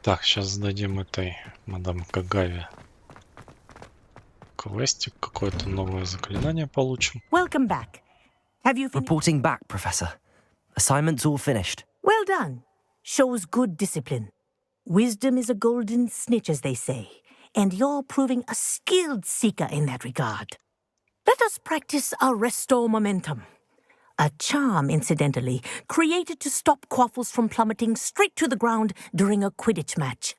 Так, сейчас сдадим этой мадам Кагаве квестик, какое-то новое заклинание получим. Welcome back. Have you Reporting back, Professor. Assignment's all finished. Well done. Shows good discipline. Wisdom is a golden snitch, as they say, and you're proving a skilled seeker in that regard. Let us practice our restore momentum. A charm, incidentally, created to stop quaffles from plummeting straight to the ground during a Quidditch match.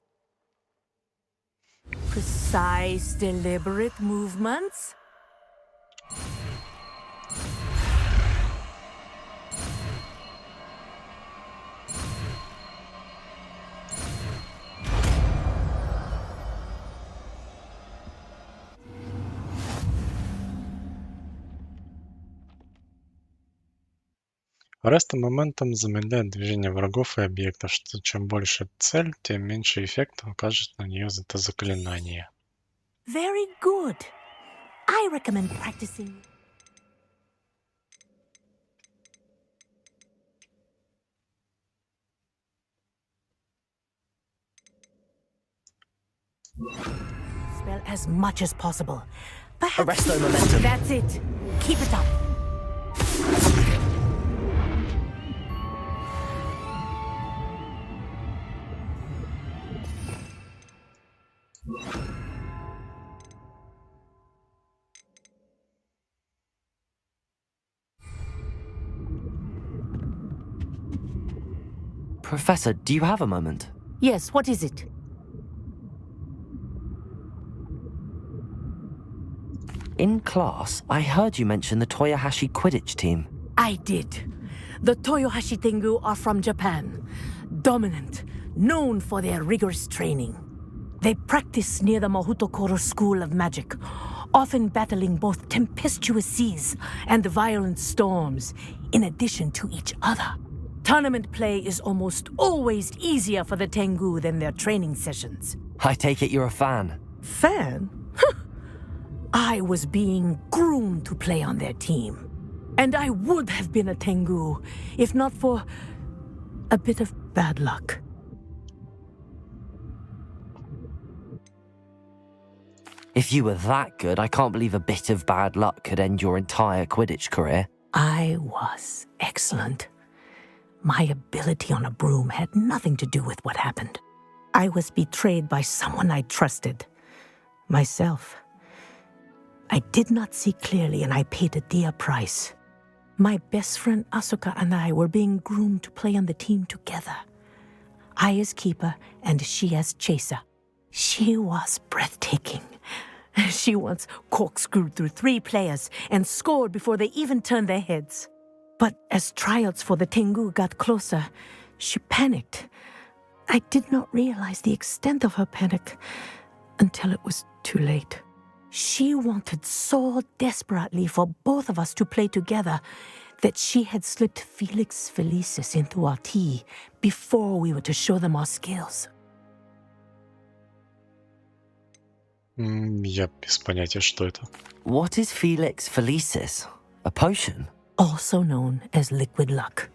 Precise, deliberate movements. Арест моментом замедляет движение врагов и объектов, что чем больше цель, тем меньше эффекта окажет на нее это заклинание. Very good. I recommend practicing. Spell as much as possible. Arrest the momentum. That's it. Keep it up. Professor, do you have a moment? Yes, what is it? In class, I heard you mention the Toyohashi Quidditch team. I did. The Toyohashi Tengu are from Japan. Dominant, known for their rigorous training. They practice near the Mahutokoro School of Magic, often battling both tempestuous seas and violent storms, in addition to each other. Tournament play is almost always easier for the Tengu than their training sessions. I take it you're a fan. Fan? I was being groomed to play on their team. And I would have been a Tengu, if not for a bit of bad luck. If you were that good, I can't believe a bit of bad luck could end your entire Quidditch career. I was excellent. My ability on a broom had nothing to do with what happened. I was betrayed by someone I trusted. Myself. I did not see clearly, and I paid a dear price. My best friend Asuka and I were being groomed to play on the team together. I as keeper, and she as chaser. She was breathtaking. She once corkscrewed through 3 players and scored before they even turned their heads. But as trials for the Tengu got closer, she panicked. I did not realize the extent of her panic until it was too late. She wanted so desperately for both of us to play together that she had slipped Felix Felicis into our tea before we were to show them our skills. Я без понятия, что это. What is Felix Felicis? A potion? Also known as liquid luck.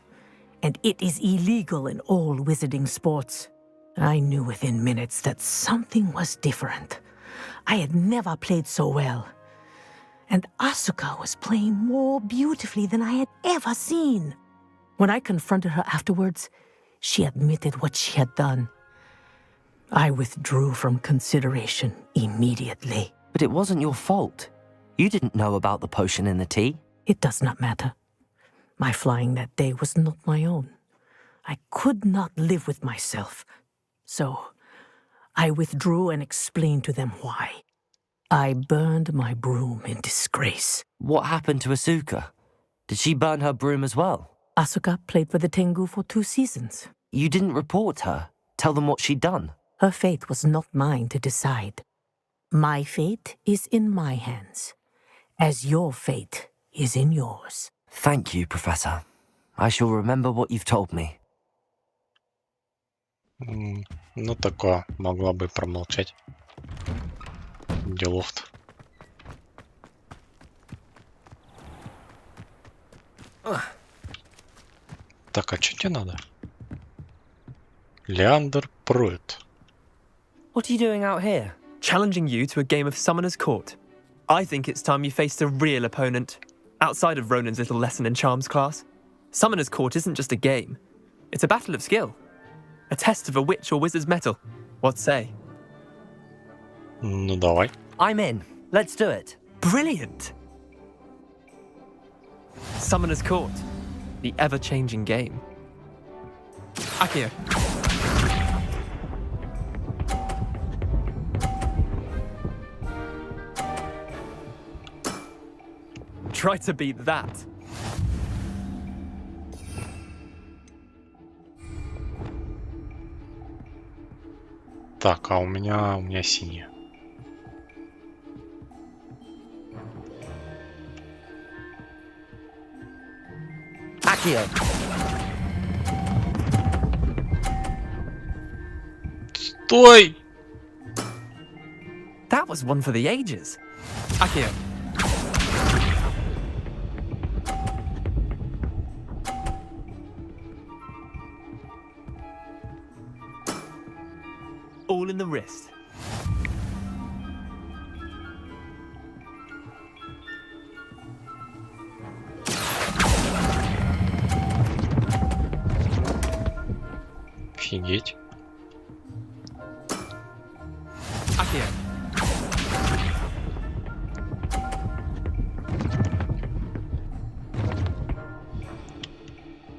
And it is illegal in all wizarding sports. I knew within minutes that something was different. I had never played so well. And Asuka was playing more beautifully than I had ever seen. When I confronted her afterwards, she admitted what she had done. I withdrew from consideration immediately. But it wasn't your fault. You didn't know about the potion in the tea. It does not matter. My flying that day was not my own. I could not live with myself. So I withdrew and explained to them why. I burned my broom in disgrace. What happened to Asuka? Did she burn her broom as well? Asuka played for the Tengu for 2 seasons. You didn't report her. Tell them what she'd done. Her fate was not mine to decide. My fate is in my hands, as your fate is in yours. Thank you, Professor. I shall remember what you've told me. Ну, такое. Могла бы промолчать. Делов-то. Так, а что тебе надо? Леандр Пруит. What are you doing out here? Challenging you to a game of Summoner's Court. I think it's time you faced a real opponent, outside of Ronan's little lesson in charms class. Summoner's Court isn't just a game. It's a battle of skill. A test of a witch or wizard's mettle. What say? Ну, давай. I'm in. Let's do it. Brilliant! Summoner's Court. The ever-changing game. Akio. Try to beat that. Так, а у меня синяя. Akio. Стой! That was one for the ages. Akio. All in the wrist. Офигеть. Akio.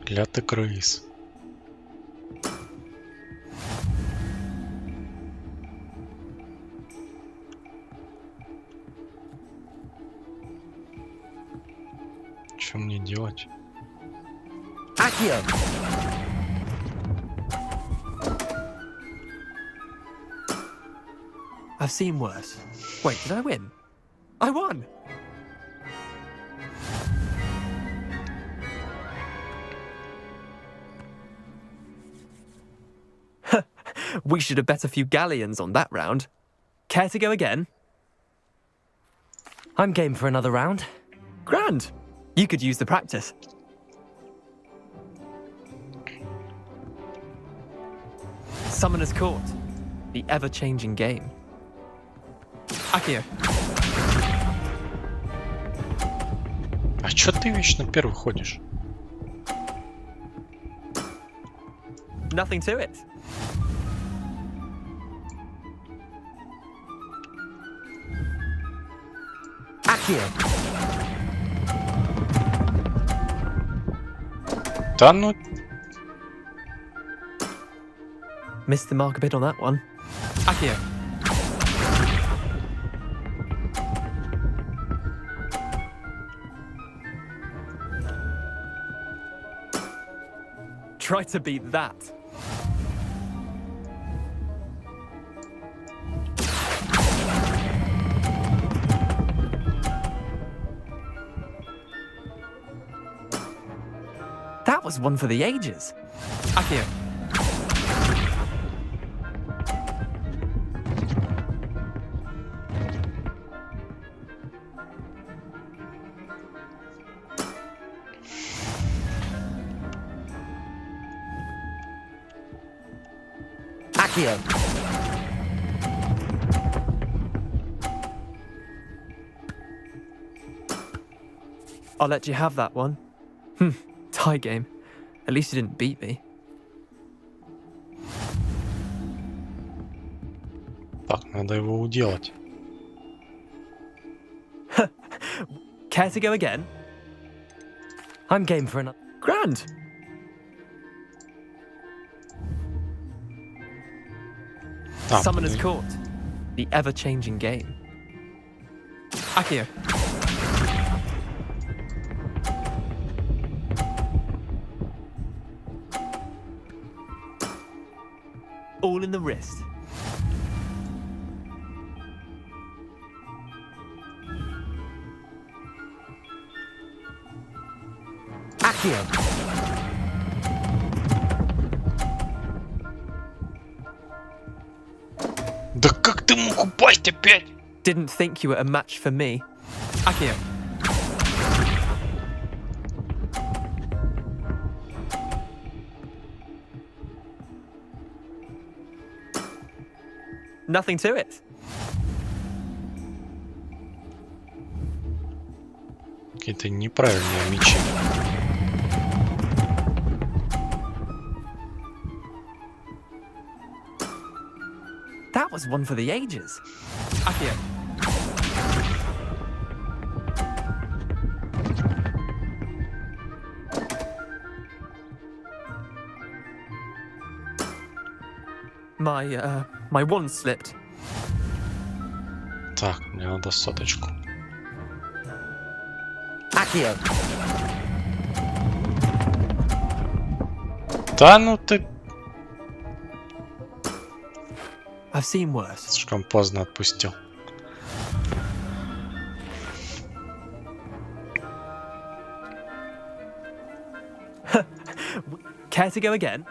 Клятый крыс. Что мне делать? Akio. I've seen worse. Wait, did I win? I won! We should have bet a few galleons on that round. Care to go again? I'm game for another round. Grand! You could use the practice. Summoner's Court. The ever-changing game. Akio. А чё ты вечно первый ходишь? Nothing to it. Akio. Да ну... Missed the mark a bit on that one. Akio. Try to beat that. That was one for the ages. Akio. Akio. I'll let you have that one. Tie game. At least you didn't beat me. Так, надо его уделать. Care to go again? I'm game for another. Grand. Summoner's Court. The ever-changing game. Akio. All in the wrist. Akio. Да как ты мог упасть опять? Didn't think you were a match for me. Akio. Nothing to it. Какие-то неправильные мечи. That was one for the ages. Akio. My wand slipped. Так, мне надо соточку. Akio. Да ну ты... I've seen worse. Слишком поздно отпустил. Care to go again?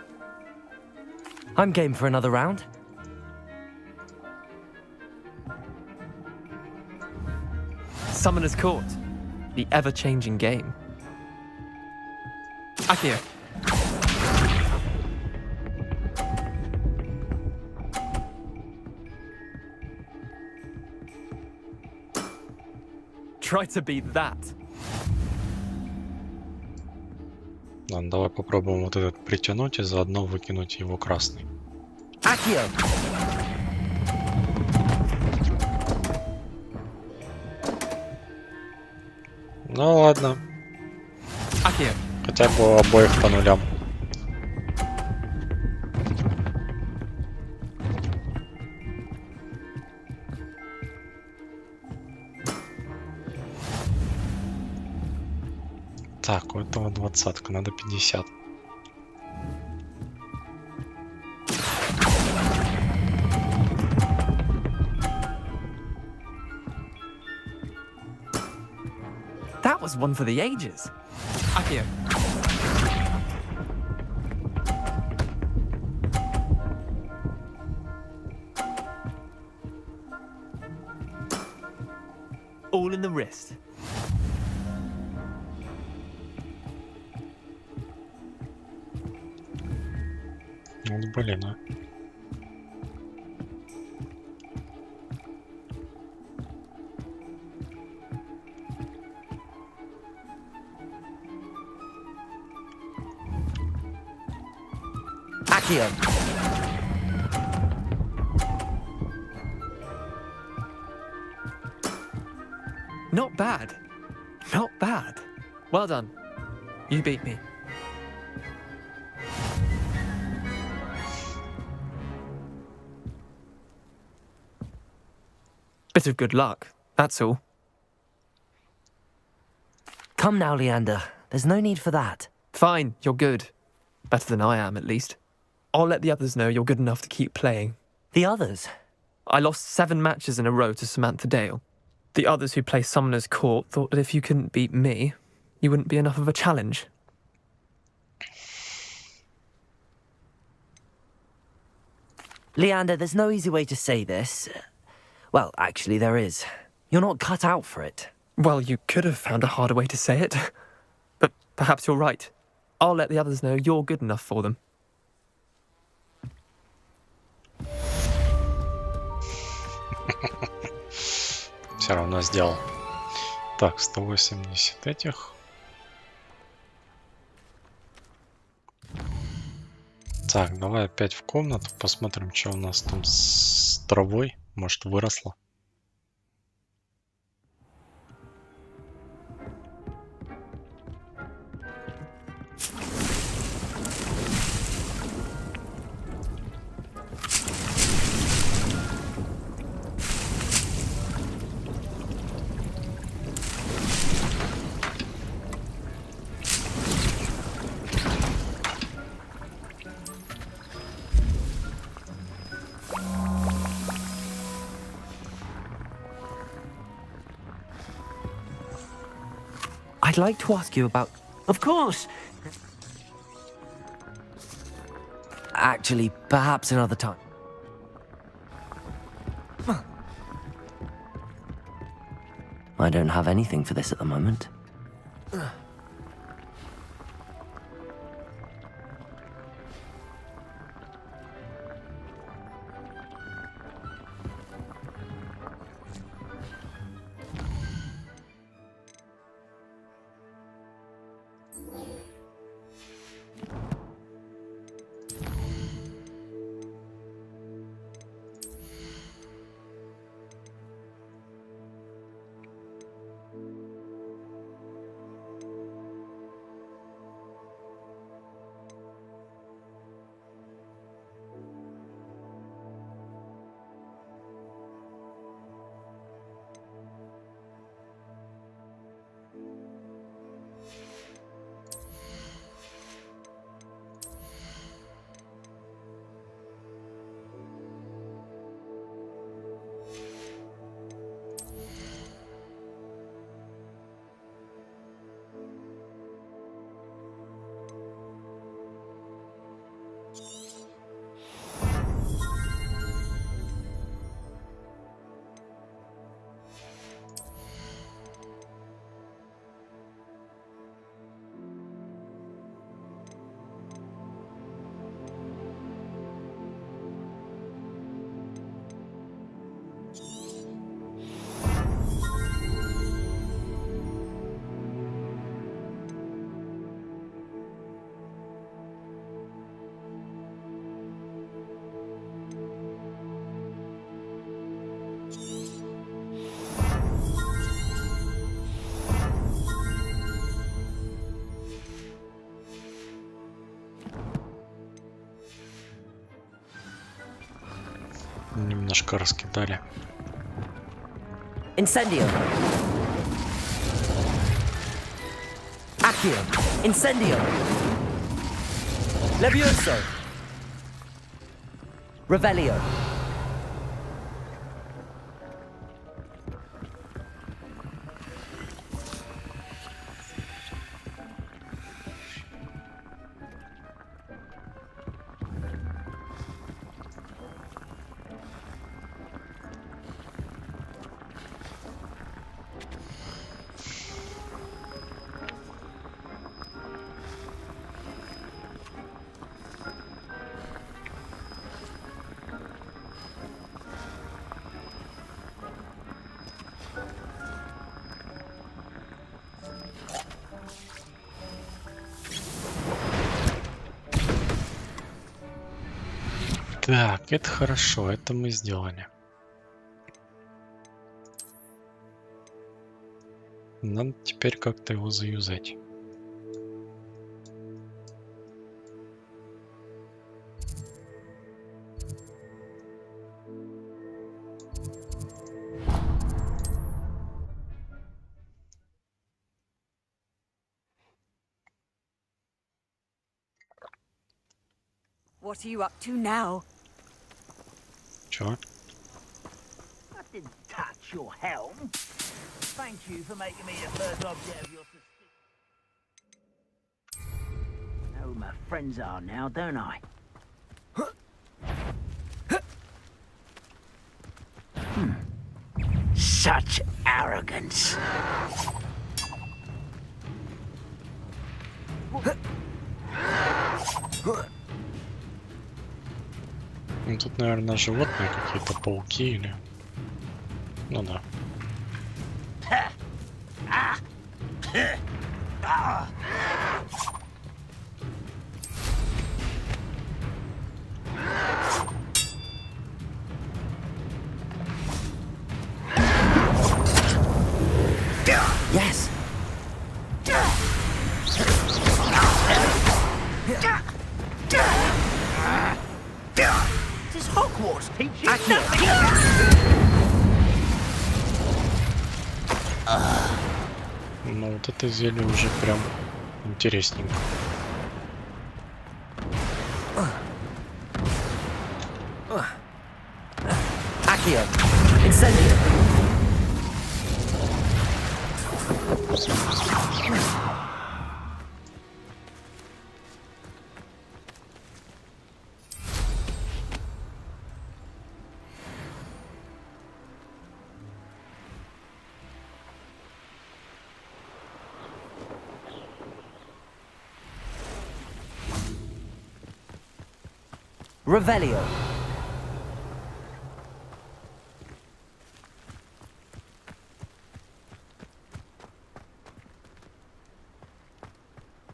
I'm game for another round. Summoner's Court. The ever-changing game. Akio. Try to beat that. Ладно, давай попробуем вот этот притянуть и заодно выкинуть его красный. Akio. Ну ладно. Akio. Хотя бы у обоих по нулям. Так, у этого 20-ка, надо 50. That was one for the ages. Akio. All in the wrist. Ну, блин, а. Accio. Not bad. Not bad. Well done. You beat me. Bit of good luck, that's all. Come now, Leander. There's no need for that. Fine, you're good. Better than I am, at least. I'll let the others know you're good enough to keep playing. The others? I lost 7 matches in a row to Samantha Dale. The others who play Summoner's Court thought that if you couldn't beat me, you wouldn't be enough of a challenge. Leander, there's no easy way to say this. Well, actually, there is. You're not cut out for it. Well, you could have found a harder way to say it. But perhaps you're right. I'll let the others know you're good enough for them. Все равно сделал. Так, 180 этих. Так, давай опять в комнату, посмотрим, что у нас там с травой. Может, выросло. I'd like to ask you about... Of course. Actually, perhaps another time. I don't have anything for this at the moment. Немножко раскидали. Incendio. Accio. Incendio. Levioso. Revelio. Так, это хорошо, это мы сделали. Надо теперь как-то его заюзать. What are you up to now? Чё? I didn't touch your helm. Thank you for making me the first object of your suspicion. Know who my friends are now, don't I? Such arrogance. Ну, тут, наверное, животные какие-то, пауки или... Ну да. Yes. Does Hogwarts teach you nothing? Ну, вот это зелье уже прям интересненько. Accio. Incendio. Revelio.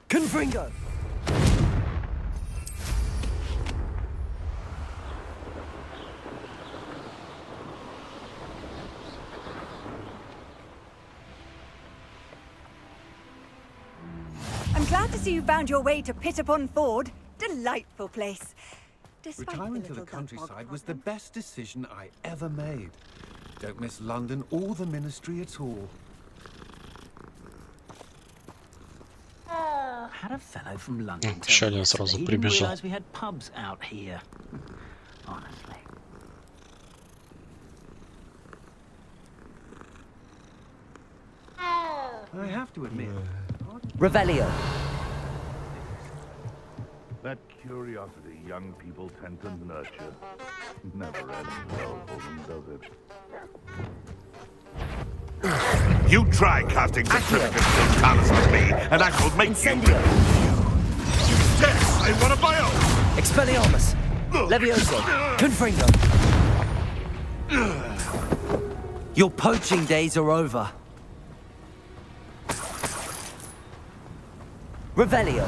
Confringo. I'm glad to see you found your way to Pitt-upon-Ford. Delightful place. Despite Retiring to the countryside was the best decision I ever made. Don't miss London or the ministry at all. Had a fellow from London Еще tell me один сразу yesterday he didn't прибежал. realise we had pubs out here. Honestly. I have to admit. Revelio. That curiosity young people tend to nurture never ends well for them, does it? You try casting centrifugal talents on me, and I shall make Incendio. you dead. I want a bio. Expelliarmus. Levioso. Confringo. Your poaching days are over. Revelio.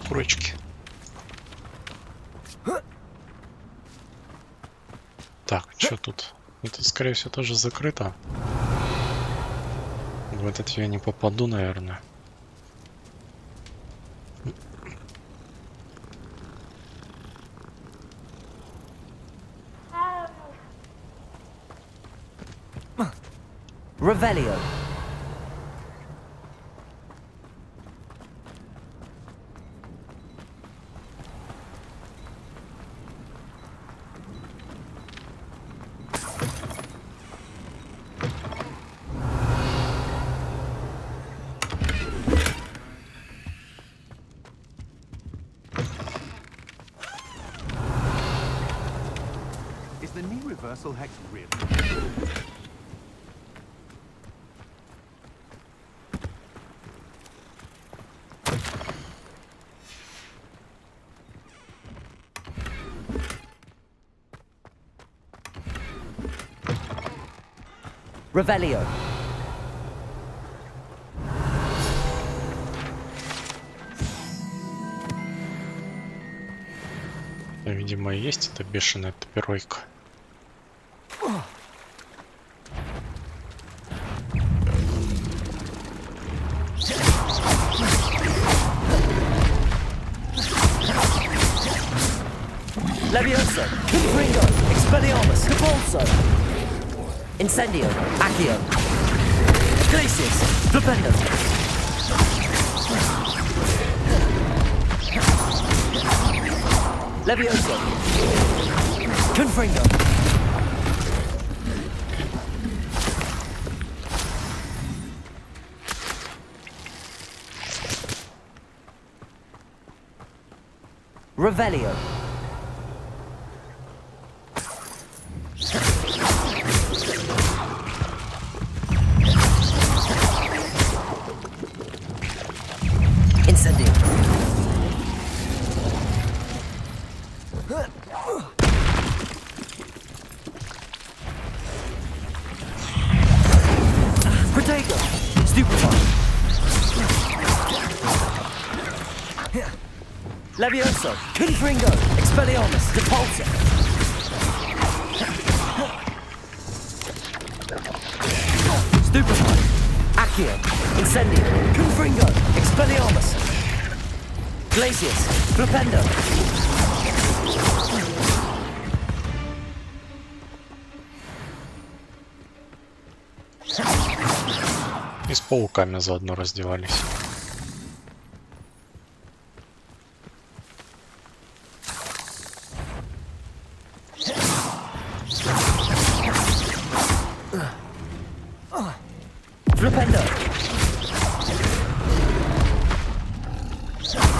Курочки. Так, что тут? Это, скорее всего, тоже закрыто. В этот я не попаду, наверное. Revelio. Is the new reversal hex real? Revelio. видимо, и есть эта бешеная топиройка. Levioso, Confringo, Expelliarmus, Capulso, Incendio, Accio, Glacius, Flipendo. Levioso, Confringo. Revelio. Incendio. Protego. Stupefy. Levioso. Confringo. Expelliarmus. Depulso. Stupefy. Accio. Incendio. Confringo. Expelliarmus. Glacius. Flipendo. И с пауками заодно раздевались. Flipendo.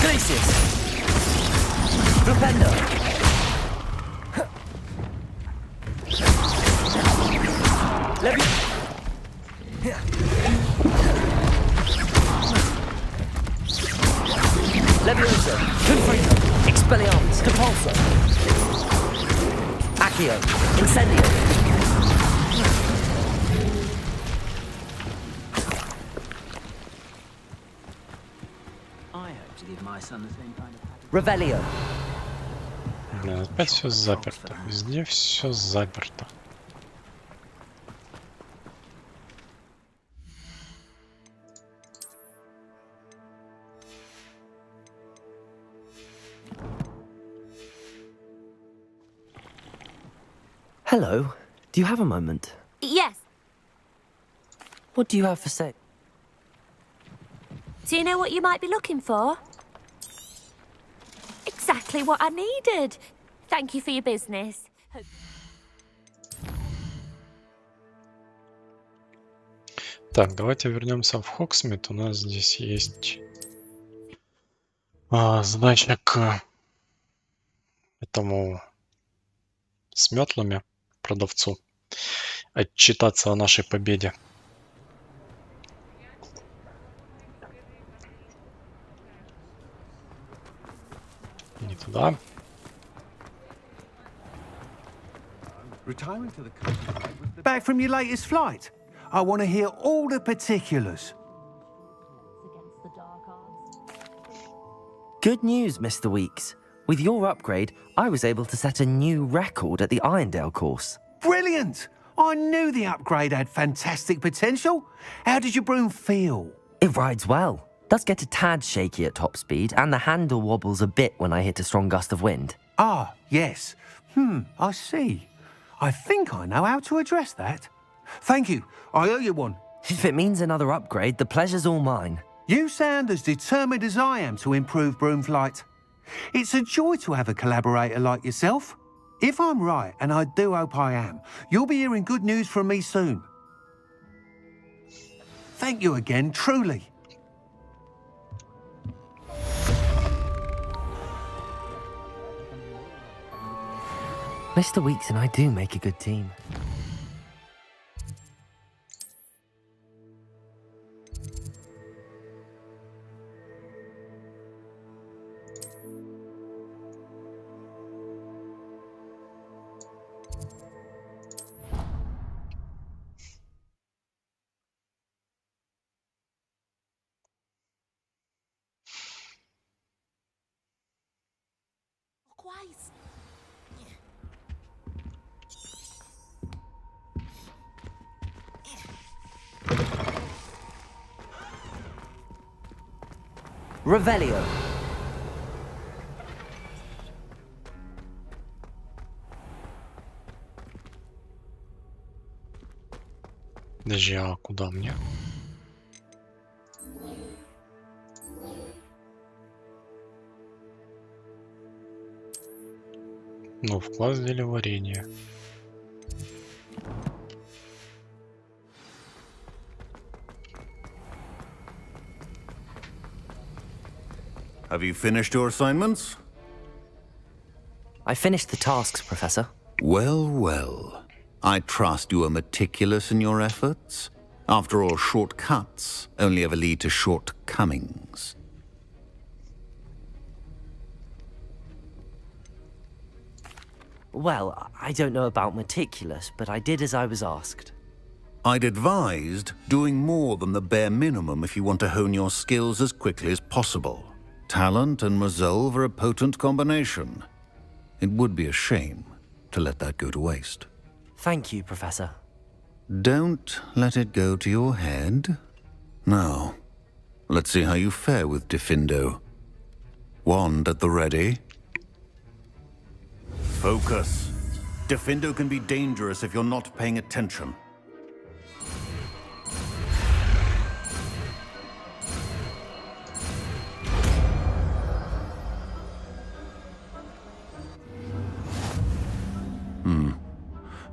Glacius. Flipendo. Levi. Levioso. Confringo. Expelliarmus. Depulso. Accio. Incendio. Revelio. Блин, опять все заперто. Везде все заперто. Hello. Do you have a moment? Yes. What do you have for sale? Do you know what you might be looking for? Exactly what I needed. Thank you for your business. Так, давайте вернемся в Хоксмит. У нас здесь есть задача к этому с метлами продавцу отчитаться о нашей победе. Не туда. Back from your latest flight. I want to hear all the particulars. Good news, Mr. Weeks. With your upgrade, I was able to set a new record at the Irondale course. Brilliant! I knew the upgrade had fantastic potential. How did your broom feel? It rides well. Does get a tad shaky at top speed, and the handle wobbles a bit when I hit a strong gust of wind. Ah, yes. I see. I think I know how to address that. Thank you. I owe you one. If it means another upgrade, the pleasure's all mine. You sound as determined as I am to improve broom flight. It's a joy to have a collaborator like yourself. If I'm right, and I do hope I am, you'll be hearing good news from me soon. Thank you again, truly. Mr. Weeks and I do make a good team. Revelio. Подожди, а куда мне? Ну, в класс деливарения. Have you finished your assignments? I finished the tasks, Professor. Well, well. I trust you are meticulous in your efforts. After all, shortcuts only ever lead to shortcomings. Well, I don't know about meticulous, but I did as I was asked. I'd advised doing more than the bare minimum if you want to hone your skills as quickly as possible. Talent and resolve are a potent combination. It would be a shame to let that go to waste. Thank you, Professor. Don't let it go to your head. Now, let's see how you fare with Defindo. Wand at the ready. Focus. Defindo can be dangerous if you're not paying attention.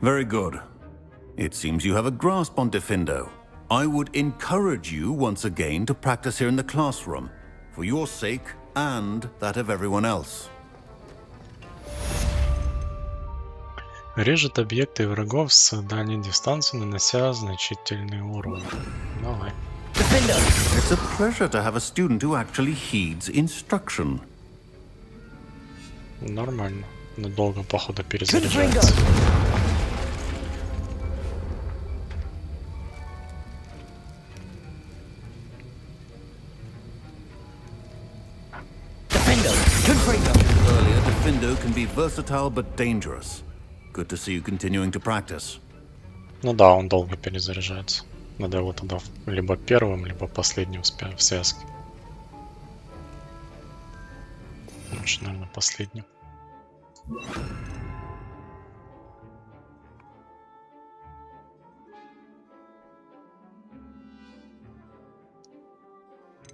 Very good. It seems you have a grasp on Defindo. I would encourage you once again to practice here in the classroom, for your sake and that of everyone else. Режет объекты врагов с дальней дистанции, нанося значительный урон. Давай. It's a pleasure to have a student who actually heeds instruction. Нормально. Но долго, походу, перезаряжается. Earlier, Defindo can be versatile but dangerous. Good to see you continuing to practice. Ну да, он долго перезаряжается. Надо его тогда либо первым, либо последним в связке. Лучше, наверное, последним.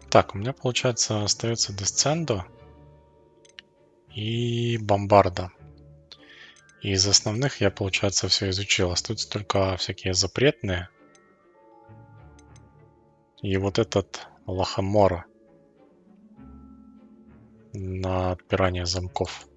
Так, у меня, получается, остается Десцендо и Бомбарда. И из основных я, получается, все изучил. Остаются только всякие запретные. И вот этот Лохомора на отпирание замков.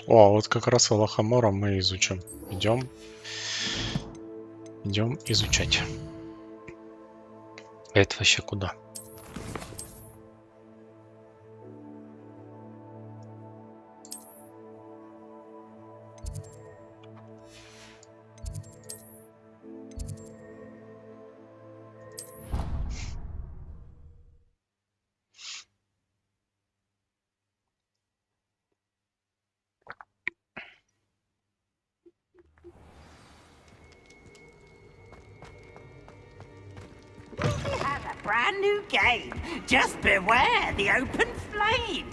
О, вот как раз и Лохомора мы изучим. Идем изучать. Это вообще куда? Brand new game. Just beware the open flame.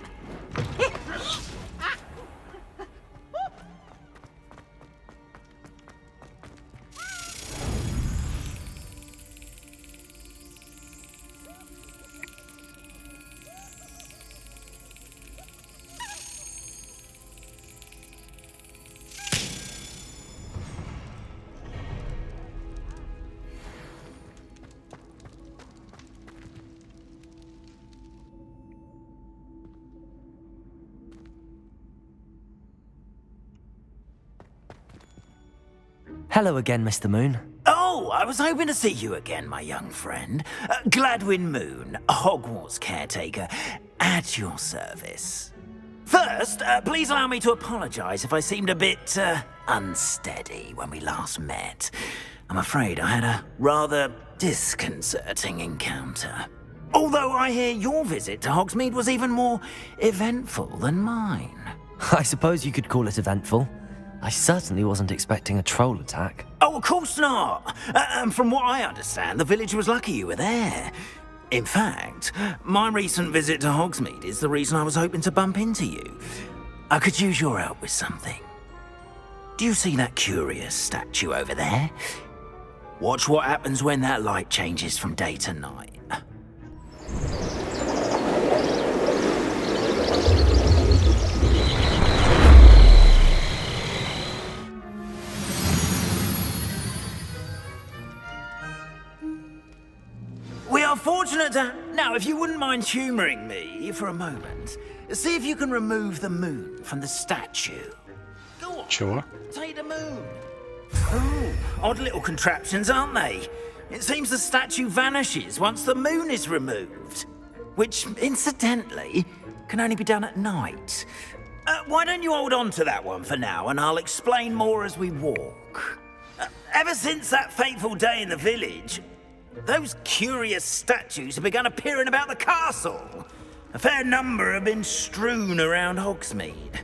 Hello again, Mr. Moon. Oh, I was hoping to see you again, my young friend. Gladwin Moon, Hogwarts caretaker, at your service. First, First, please allow me to apologize if I seemed a bit unsteady when we last met. I'm afraid I had a rather disconcerting encounter. Although I hear your visit to Hogsmeade was even more eventful than mine. I suppose you could call it eventful. I certainly wasn't expecting a troll attack. Oh, of course not. And from what I understand, the village was lucky you were there. In fact, my recent visit to Hogsmeade is the reason I was hoping to bump into you. I could use your help with something. Do you see that curious statue over there? Watch what happens when that light changes from day to night. We are fortunate to... Now, if you wouldn't mind humouring me for a moment, see if you can remove the moon from the statue. Go on. Чего? Take the moon. Oh, odd little contraptions, aren't they? It seems the statue vanishes once the moon is removed. Which, incidentally, can only be done at night. Why don't you hold on to that one for now, and I'll explain more as we walk. Ever since that fateful day in the village, those curious statues have begun appearing about the castle. A fair number have been strewn around Hogsmeade.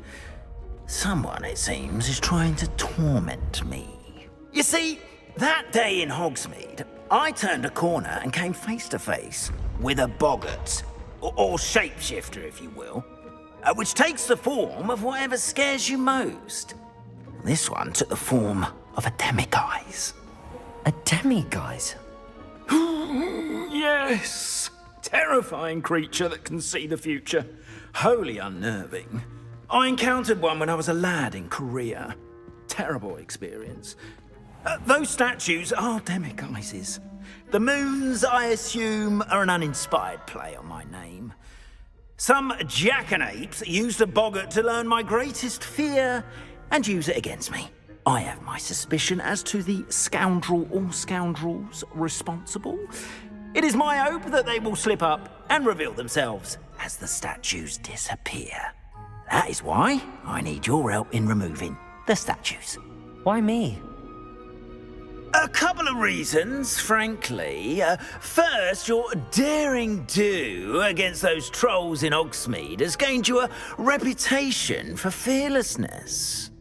Someone, it seems, is trying to torment me. You see, that day in Hogsmeade, I turned a corner and came face to face with a boggart, or shapeshifter, if you will, which takes the form of whatever scares you most. This one took the form of a demiguise. A demiguise? Yes! Terrifying creature that can see the future. Wholly unnerving. I encountered one when I was a lad in Korea. Terrible experience. Those statues are demiguises. The moons, I assume, are an uninspired play on my name. Some jackanapes used a boggart to learn my greatest fear and use it against me. I have my suspicion as to the scoundrel or scoundrels responsible. It is my hope that they will slip up and reveal themselves as the statues disappear. That is why I need your help in removing the statues. Why me? A couple of reasons, frankly. First, your daring do against those trolls in Hogsmeade has gained you a reputation for fearlessness.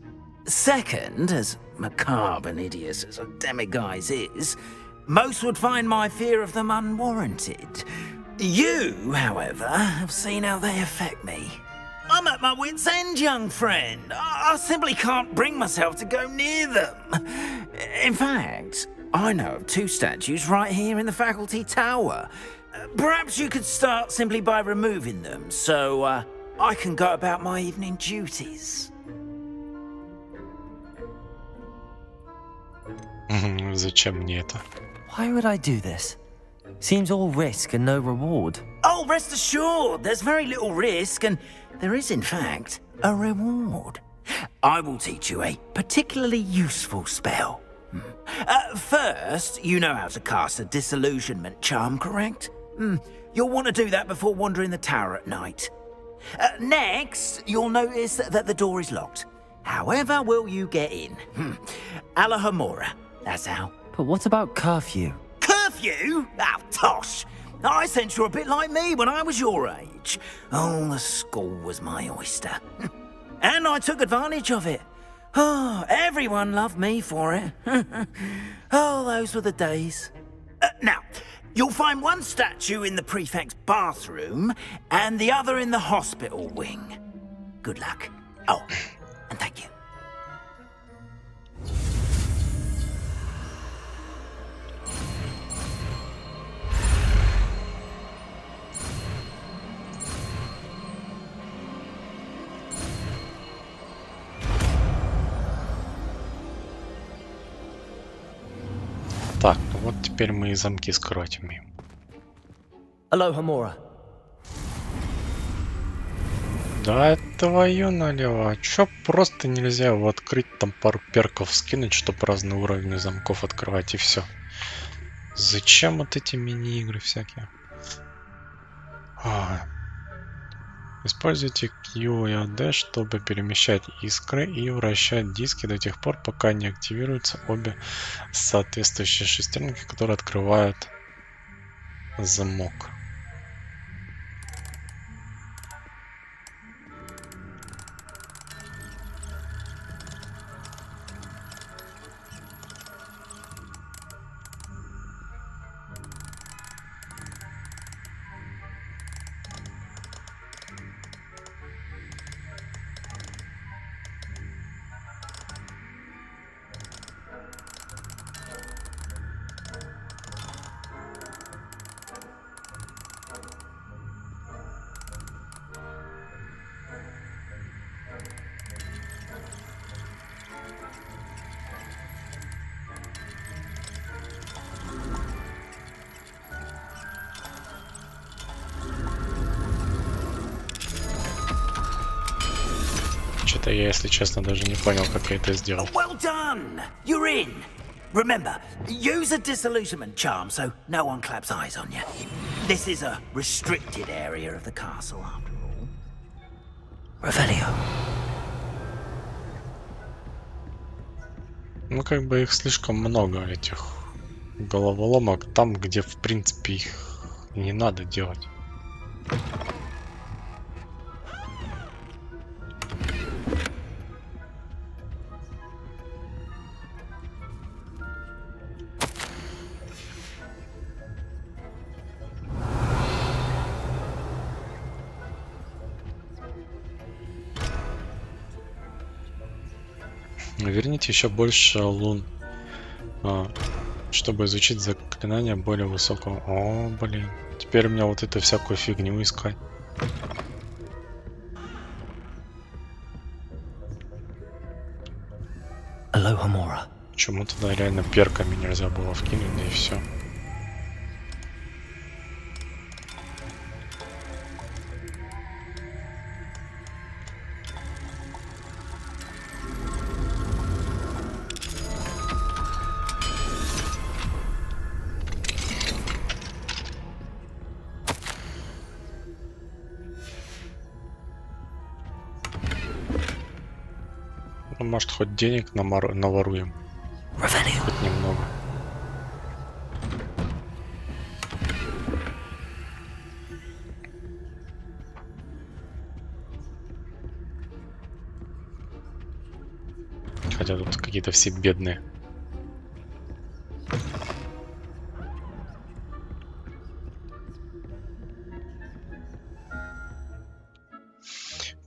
Second, as macabre and hideous as a demiguise is, most would find my fear of them unwarranted. You, however, have seen how they affect me. I'm at my wit's end, young friend. I simply can't bring myself to go near them. In fact, I know of two statues right here in the faculty tower. Perhaps you could start simply by removing them, so I can go about my evening duties. Зачем мне это? Why would I do this? Seems all risk and no reward. Oh, rest assured, there's very little risk, and there is, in fact, a reward. I will teach you a particularly useful spell. First, you know how to cast a disillusionment charm, correct? You'll want to do that before wandering the tower at night. Next, you'll notice that the door is locked. However will you get in? Alahomora, that's how. But what about curfew? Curfew? Oh, tosh! I sense you're a bit like me when I was your age. Oh, the school was my oyster. And I took advantage of it. Oh, everyone loved me for it. Oh, those were the days. Now, you'll find one statue in the prefect's bathroom and the other in the hospital wing. Good luck. Oh, and thank you. Так, ну вот теперь мы и замки скрывать умеем. Aloha, Mora. Да, твою налево. А чё просто нельзя его открыть, там пару перков скинуть, чтобы разные уровни замков открывать, и все. Зачем вот эти мини-игры всякие? Используйте Q и AD, чтобы перемещать искры и вращать диски до тех пор, пока не активируются обе соответствующие шестеренки, которые открывают замок. Что-то я, если честно, даже не понял, как я это сделал. Well done! You're in. Remember, use a disillusionment charm so no one claps eyes on you. This is a restricted area of the castle, after all. Revelio. Ну, как бы их слишком много, этих головоломок, там, где, в принципе, их не надо делать. Верните еще больше лун, чтобы изучить заклинания более высокого. О, блин. Теперь мне вот эту всякую фигню искать. Почему тогда реально перками нельзя было вкинуть, да и все. Может, хоть денег наворуем. Хоть немного. Хотя тут какие-то все бедные.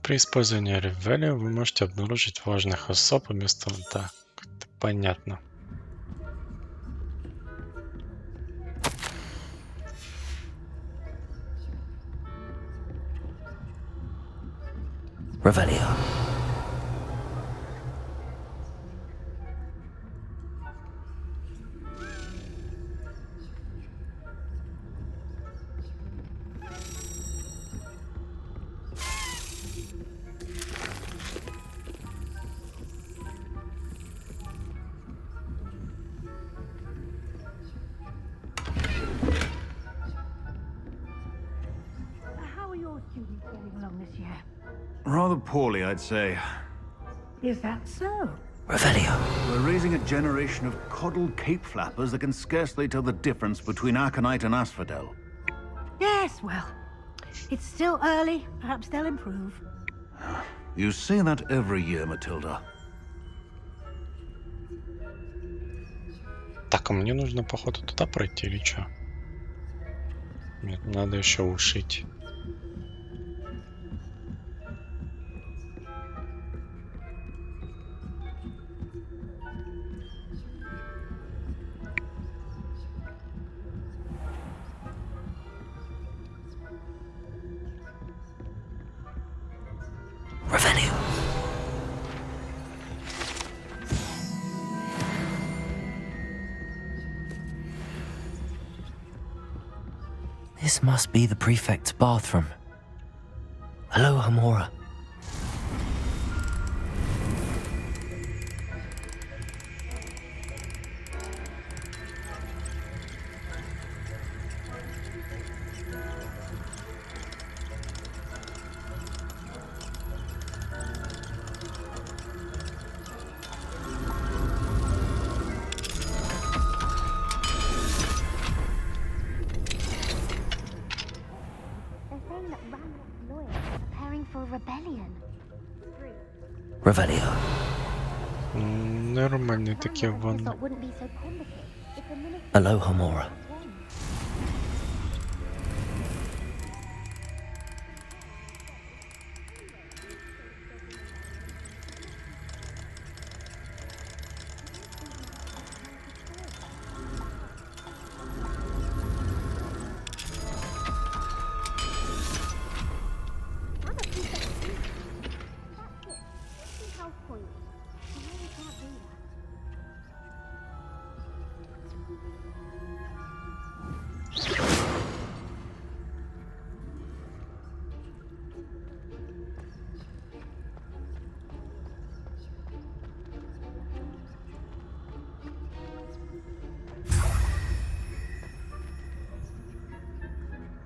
При использовании Revelio вы можете обнаружить важных особ вместо... Так, это понятно. Revelio. Rather poorly, I'd say. Is that so? Revelio. We're raising a generation of coddled cape flappers that can scarcely tell the difference between Aconite and Asphodel. Yes, well, it's still early. Perhaps they'll improve. You say that every year, Matilda. Так, а мне нужно, походу, туда пройти или что? Нет, надо еще ушить. Revelio. This must be the prefect's bathroom. Hello, Hamora. Revelio. Нормальные такие ванны. Aloha Mora.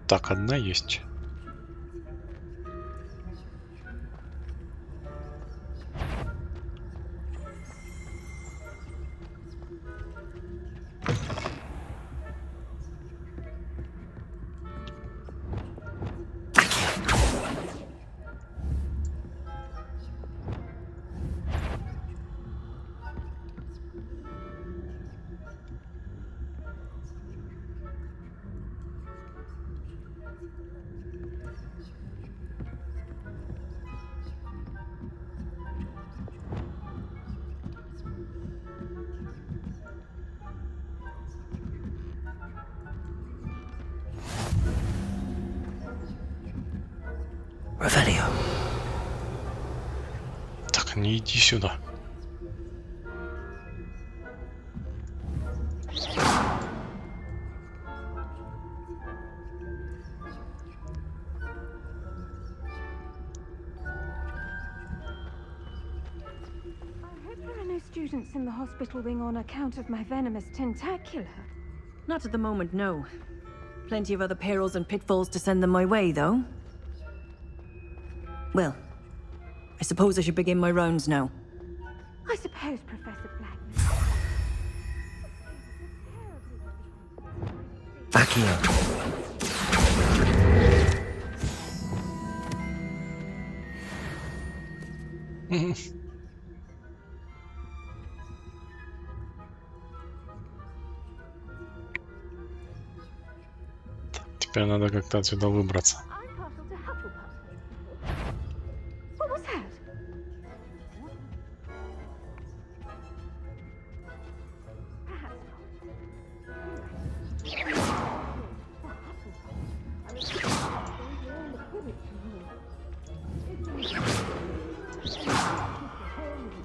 Так, одна есть. Revelio. Так, не иди сюда. Students in the hospital wing on account of my venomous tentacular. Not at the moment, no. Plenty of other perils and pitfalls to send them my way, though. Well, I suppose I should begin my rounds now. I suppose Professor Black... Теперь надо как-то отсюда выбраться. What was that?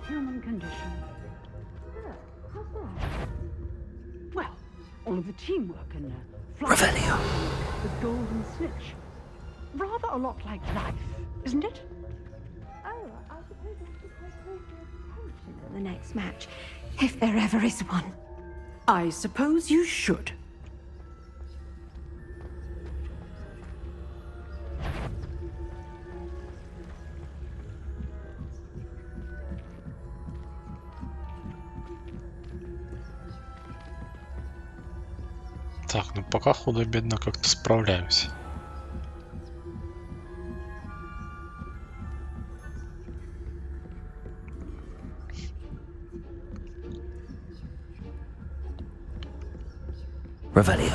Human condition. Well, all of the teamwork and Revelio. The golden snitch. Rather a lot like life, isn't it? Oh, I suppose I should take closer attention at the next match, if there ever is one. I suppose you should. Так, ну пока худо-бедно как-то справляемся. Revelio.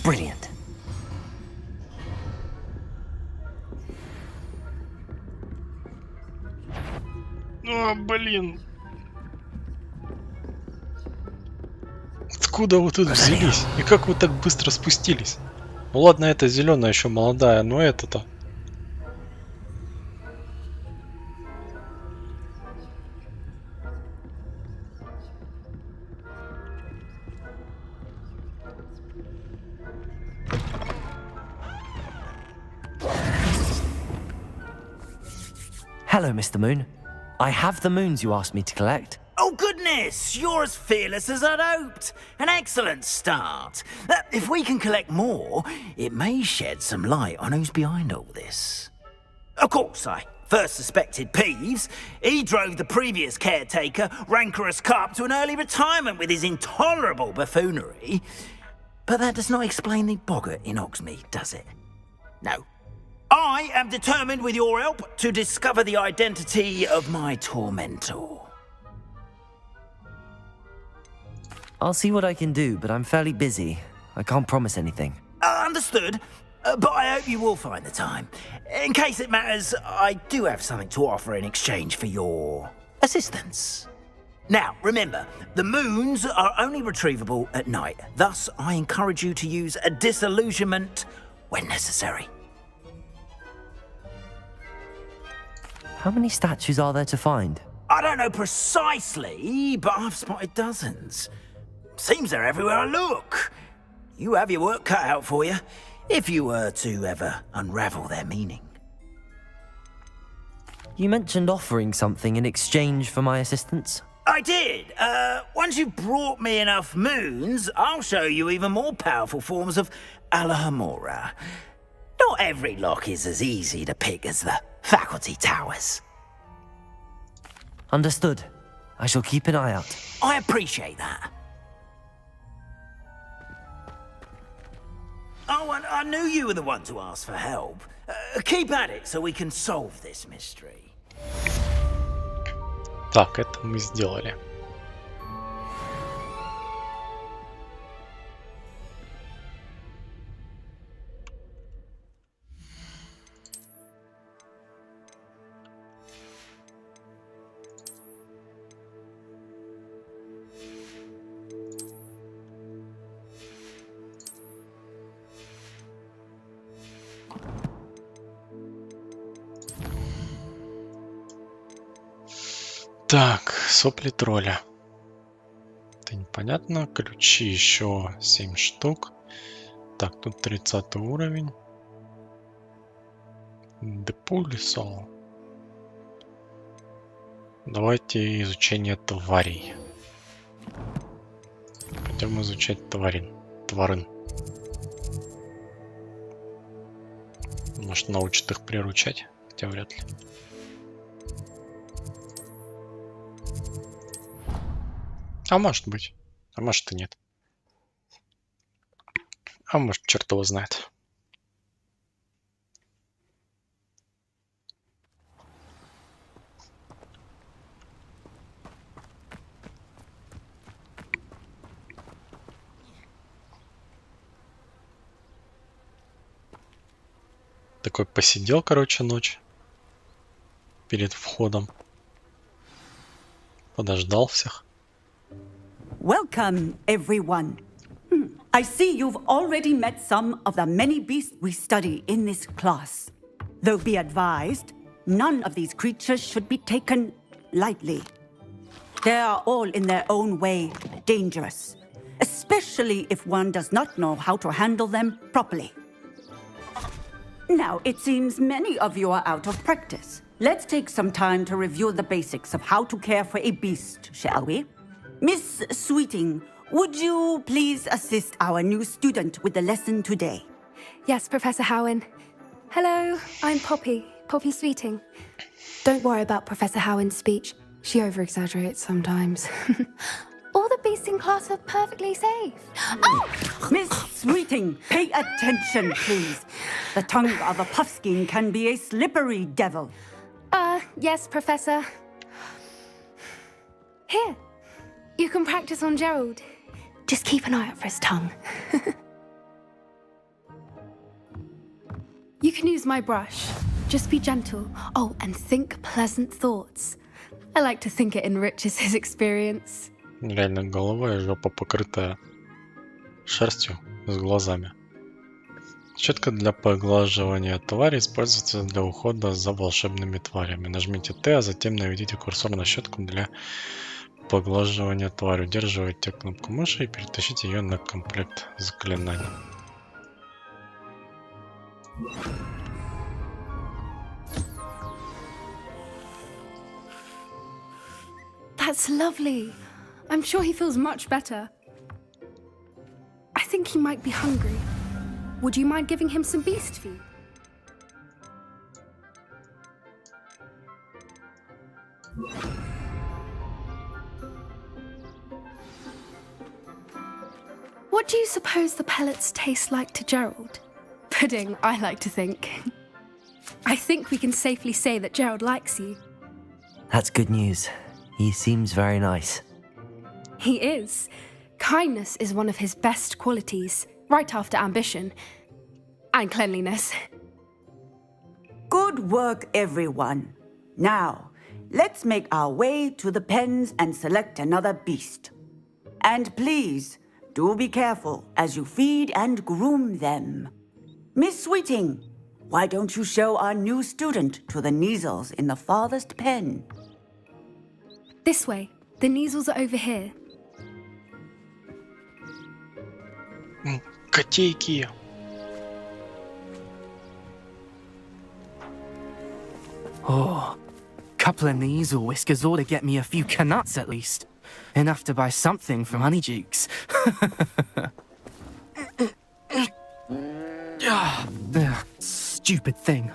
Brilliant. О, блин. Откуда вы тут взялись? И как вы так быстро спустились? Ну ладно, эта зеленая еще молодая, но это-то. Hello, Mr. Moon. I have the moons you asked me to collect. Oh, goodness! You're as fearless as I'd hoped. An excellent start. If we can collect more, it may shed some light on who's behind all this. Of course, I first suspected Peeves. He drove the previous caretaker, Rancorous Carp, to an early retirement with his intolerable buffoonery. But that does not explain the boggart in Hogsmeade, does it? No. I am determined, with your help, to discover the identity of my tormentor. I'll see what I can do, but I'm fairly busy. I can't promise anything. Understood. But I hope you will find the time. In case it matters, I do have something to offer in exchange for your assistance. Now, remember, the moons are only retrievable at night. Thus, I encourage you to use a disillusionment when necessary. How many statues are there to find? I don't know precisely, but I've spotted dozens. Seems they're everywhere I look. You have your work cut out for you, if you were to ever unravel their meaning. You mentioned offering something in exchange for my assistance? I did. Once you've brought me enough moons, I'll show you even more powerful forms of Alohomora. Not every lock is as easy to pick as the faculty towers. Understood. I shall keep an eye out. I appreciate that. Oh, and I knew you were the one to ask for help. Keep at it so we can solve this mystery. Так, это мы сделали. Так, сопли тролля. Это непонятно. Ключи еще 7 штук. Так, тут 30 уровень. Депульсо. Давайте изучение тварей. Пойдем изучать тварин. Может, научит их приручать? Хотя вряд ли. А может быть. А может и нет. А может, черт его знает. Такой посидел, короче, ночь. Перед входом. Подождал всех. Welcome, everyone. I see you've already met some of the many beasts we study in this class. Though be advised, none of these creatures should be taken lightly. They are all in their own way dangerous, especially if one does not know how to handle them properly. Now, it seems many of you are out of practice. Let's take some time to review the basics of how to care for a beast, shall we? Miss Sweeting, would you please assist our new student with the lesson today? Yes, Professor Howen. Hello, I'm Poppy Sweeting. Don't worry about Professor Howen's speech. She over-exaggerates sometimes. All the beasts in class are perfectly safe. Oh! Miss Sweeting, pay attention, please. The tongue of a puffskein can be a slippery devil. Yes, Professor. Here. You can practice on Gerald. Just keep an eye out for his tongue. You can use my brush. Just be gentle. Oh, and think pleasant thoughts. I like to think it enriches his experience. Реально голова и жопа покрытая шерстью с глазами. Щетка для поглаживания твари используется для ухода за волшебными тварями. Нажмите Т, а затем наведите курсор на щетку для поглаживания твари. Удерживайте кнопку мыши и перетащите ее на комплект заклинаний. That's lovely. I'm sure he feels much better. I think he might be hungry. Would you mind giving him some beast feed? What do you suppose the pellets taste like to Gerald? Pudding, I like to think. I think we can safely say that Gerald likes you. That's good news. He seems very nice. He is. Kindness is one of his best qualities, right after ambition. And cleanliness. Good work, everyone. Now, let's make our way to the pens and select another beast. And please, do be careful as you feed and groom them. Miss Sweeting, why don't you show our new student to the Neasels in the farthest pen? This way. The Neasels are over here. Котейки. Oh, couple of Neasel whiskers ought to get me a few canuts at least. Enough to buy something from Honeydukes. Stupid thing.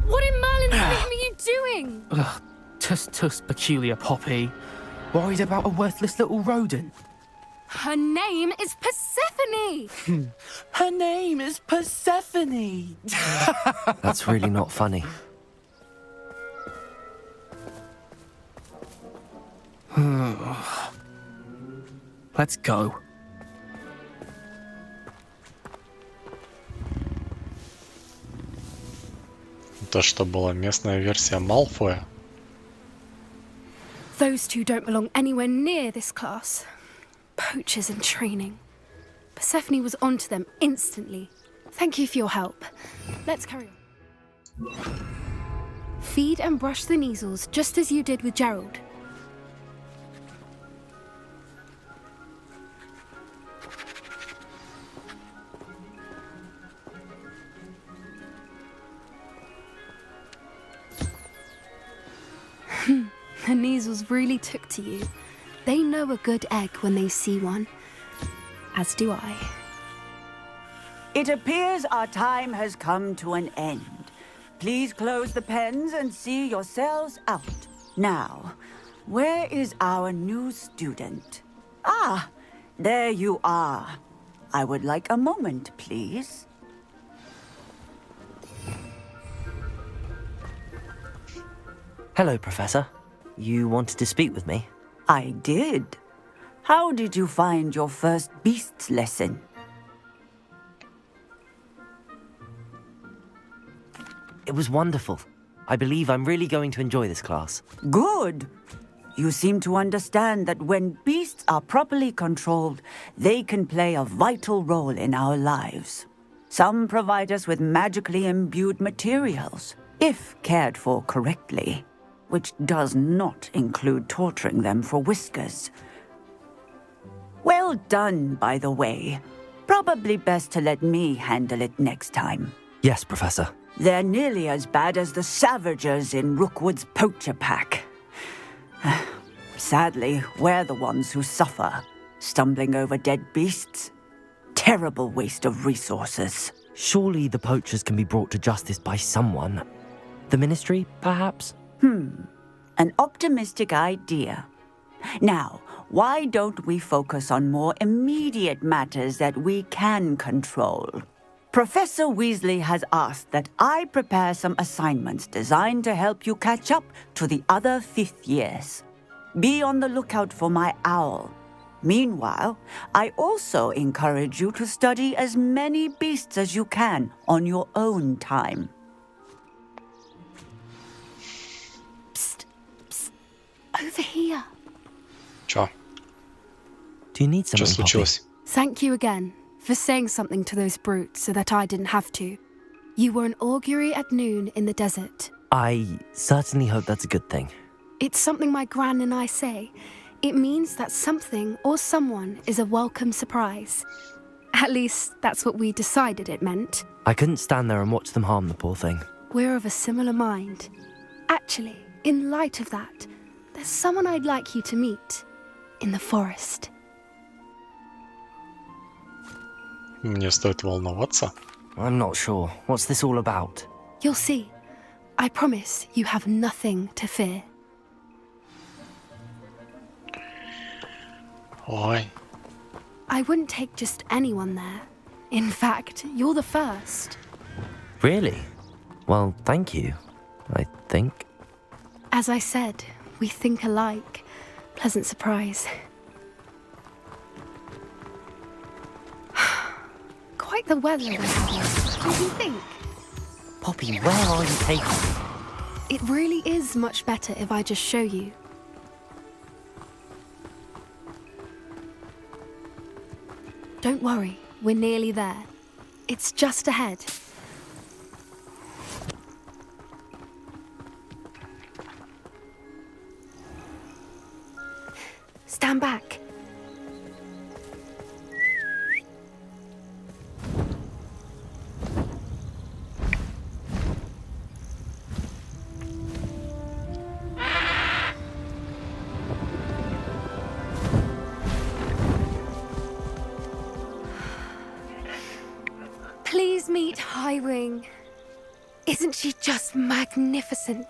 What in Merlin's name are you doing? Tuss, peculiar Poppy. Worried about a worthless little rodent. Her name is Persephone! Her name is Persephone! That's really not funny. Let's go. То, что была местная версия Малфоя. Those two don't belong anywhere near this class. Poachers in training. Persephone was onto them instantly. Thank you for your help. Let's carry on. Feed and brush the Neasels just as you did with Gerald. The Neasels really took to you. They know a good egg when they see one. As do I. It appears our time has come to an end. Please close the pens and see yourselves out. Now, where is our new student? Ah, there you are. I would like a moment, please. Hello, Professor. You wanted to speak with me? I did. How did you find your first beasts lesson? It was wonderful. I believe I'm really going to enjoy this class. Good. You seem to understand that when beasts are properly controlled, they can play a vital role in our lives. Some provide us with magically imbued materials, if cared for correctly, which does not include torturing them for whiskers. Well done, by the way. Probably best to let me handle it next time. Yes, Professor. They're nearly as bad as the Savagers in Rookwood's poacher pack. Sadly, we're the ones who suffer, stumbling over dead beasts. Terrible waste of resources. Surely the poachers can be brought to justice by someone. The Ministry, perhaps? An optimistic idea. Now, why don't we focus on more immediate matters that we can control? Professor Weasley has asked that I prepare some assignments designed to help you catch up to the other 5th years. Be on the lookout for my owl. Meanwhile, I also encourage you to study as many beasts as you can on your own time. Over here. Чё? Do you need something, Что случилось? Thank you again for saying something to those brutes so that I didn't have to. You were an augury at noon in the desert. I certainly hope that's a good thing. It's something my gran and I say. It means that something or someone is a welcome surprise. At least, that's what we decided it meant. I couldn't stand there and watch them harm the poor thing. we're of a similar mind. Actually, in light of that, there's someone I'd like you to meet in the forest. Мне стоит волноваться? I'm not sure. What's this all about? You'll see. I promise you have nothing to fear. Ой. I wouldn't take just anyone there. In fact, you're the first. Really? Well, thank you, I think. As I said, we think alike. Pleasant surprise. Quite the weather we're having, don't you think? Poppy, where are you taking me? It really is much better if I just show you. Don't worry, we're nearly there. It's just ahead. Stand back. Please meet Highwing. Isn't she just magnificent?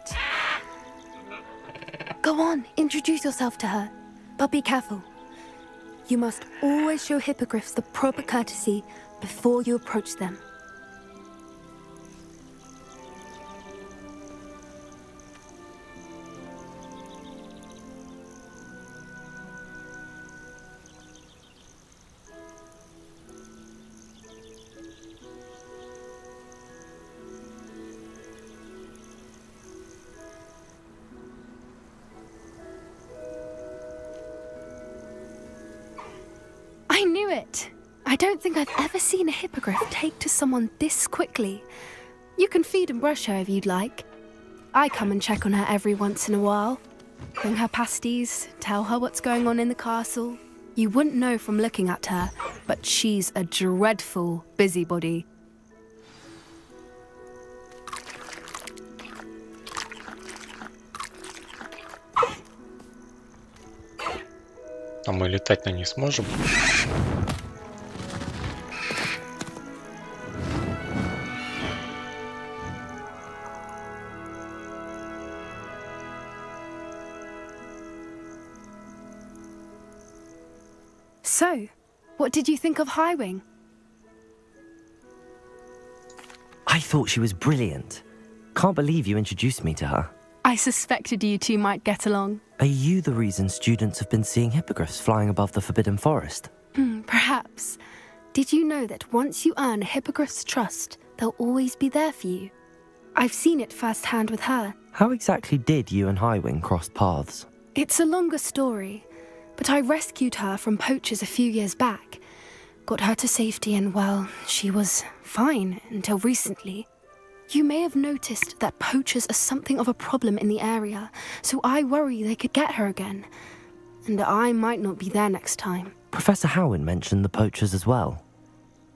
Go on, introduce yourself to her. But be careful. You must always show hippogriffs the proper courtesy before you approach them. I knew it! I don't think I've ever seen a hippogriff take to someone this quickly. You can feed and brush her if you'd like. I come and check on her every once in a while. Bring her pasties, tell her what's going on in the castle. You wouldn't know from looking at her, but she's a dreadful busybody. А мы летать на ней сможем? So, what did you think of Highwing? I thought she was brilliant. Can't believe you introduced me to her. I suspected you two might get along. Are you the reason students have been seeing hippogriffs flying above the Forbidden Forest? Perhaps. Did you know that once you earn a hippogriff's trust, they'll always be there for you? I've seen it firsthand with her. How exactly did you and Highwing cross paths? It's a longer story, but I rescued her from poachers a few years back. Got her to safety and, well, she was fine until recently. You may have noticed that poachers are something of a problem in the area, so I worry they could get her again. And I might not be there next time. Professor Howin mentioned the poachers as well.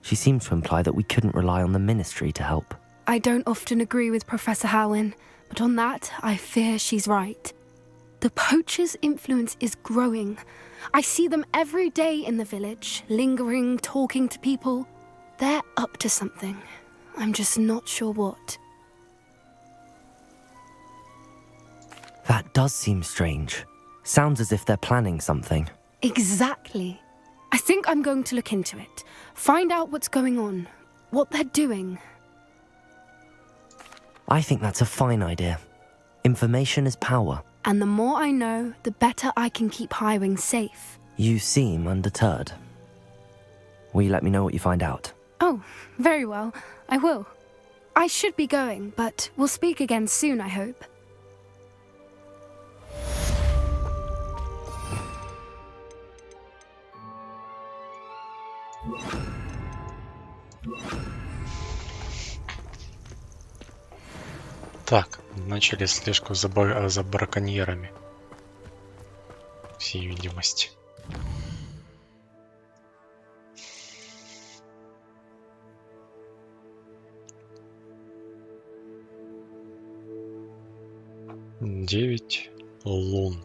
She seemed to imply that we couldn't rely on the Ministry to help. I don't often agree with Professor Howin, but on that, I fear she's right. The poachers' influence is growing. I see them every day in the village, lingering, talking to people. They're up to something. I'm just not sure what. That does seem strange. Sounds as if they're planning something. Exactly. I think I'm going to look into it. Find out what's going on. What they're doing. I think that's a fine idea. Information is power. And the more I know, the better I can keep Highwing safe. You seem undeterred. Will you let me know what you find out? Oh, very well. I will. I should be going, but we'll speak again soon, I hope. Так, начали слежку за браконьерами. Всей видимости. 9 лун.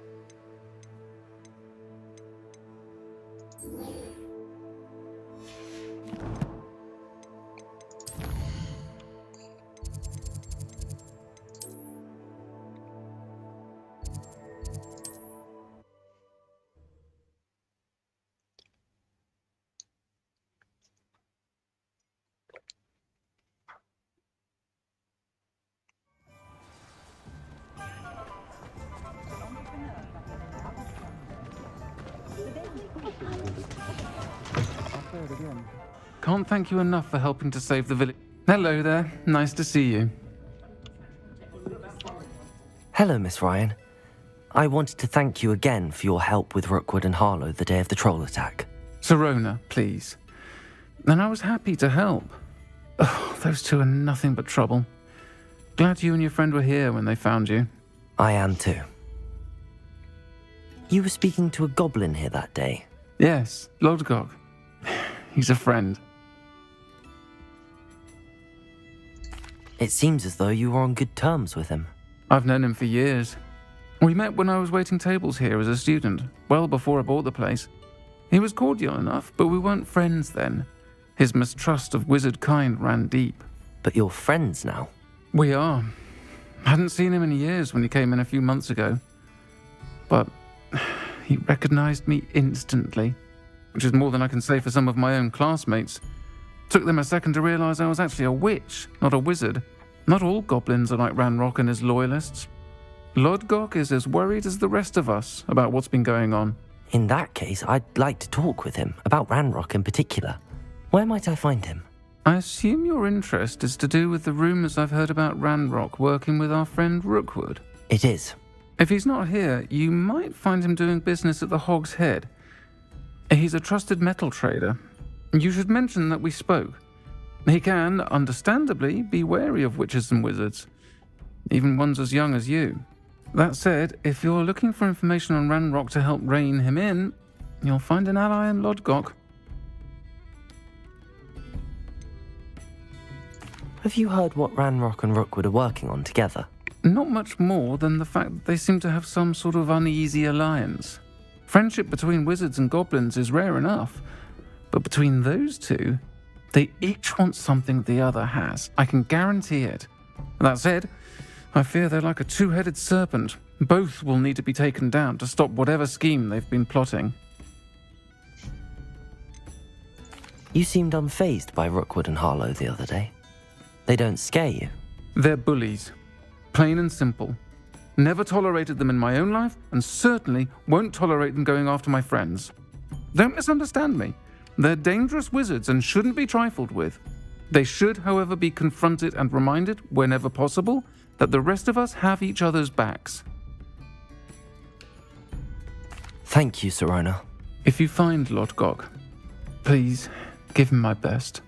Can't thank you enough for helping to save the village. Hello there. Nice to see you. Hello, Miss Ryan. I wanted to thank you again for your help with Rookwood and Harlow the day of the troll attack. Sirona, please. And I was happy to help. Oh, those two are nothing but trouble. Glad you and your friend were here when they found you. I am too. You were speaking to a goblin here that day. Yes, Lodgok. He's a friend. It seems as though you were on good terms with him. I've known him for years. We met when I was waiting tables here as a student, well before I bought the place. He was cordial enough, but we weren't friends then. His mistrust of wizard kind ran deep. But you're friends now? We are. Hadn't seen him in years when he came in a few months ago. But he recognized me instantly, which is more than I can say for some of my own classmates. Took them a second to realize I was actually a witch, not a wizard. Not all goblins are like Ranrock and his loyalists. Lodgok is as worried as the rest of us about what's been going on. In that case, I'd like to talk with him, about Ranrock in particular. Where might I find him? I assume your interest is to do with the rumors I've heard about Ranrock working with our friend Rookwood. It is. If he's not here, you might find him doing business at the Hog's Head. He's a trusted metal trader. You should mention that we spoke. He can, understandably, be wary of witches and wizards, even ones as young as you. That said, if you're looking for information on Ranrock to help rein him in, you'll find an ally in Lodgok. Have you heard what Ranrock and Rookwood are working on together? Not much more than the fact that they seem to have some sort of uneasy alliance. Friendship between wizards and goblins is rare enough, but between those two, they each want something the other has. I can guarantee it. That said, I fear they're like a two-headed serpent. Both will need to be taken down to stop whatever scheme they've been plotting. You seemed unfazed by Rookwood and Harlow the other day. They don't scare you. They're bullies. Plain and simple. Never tolerated them in my own life, and certainly won't tolerate them going after my friends. Don't misunderstand me. They're dangerous wizards and shouldn't be trifled with. They should, however, be confronted and reminded, whenever possible, that the rest of us have each other's backs. Thank you, Sirona. If you find Lodgok, please give him my best.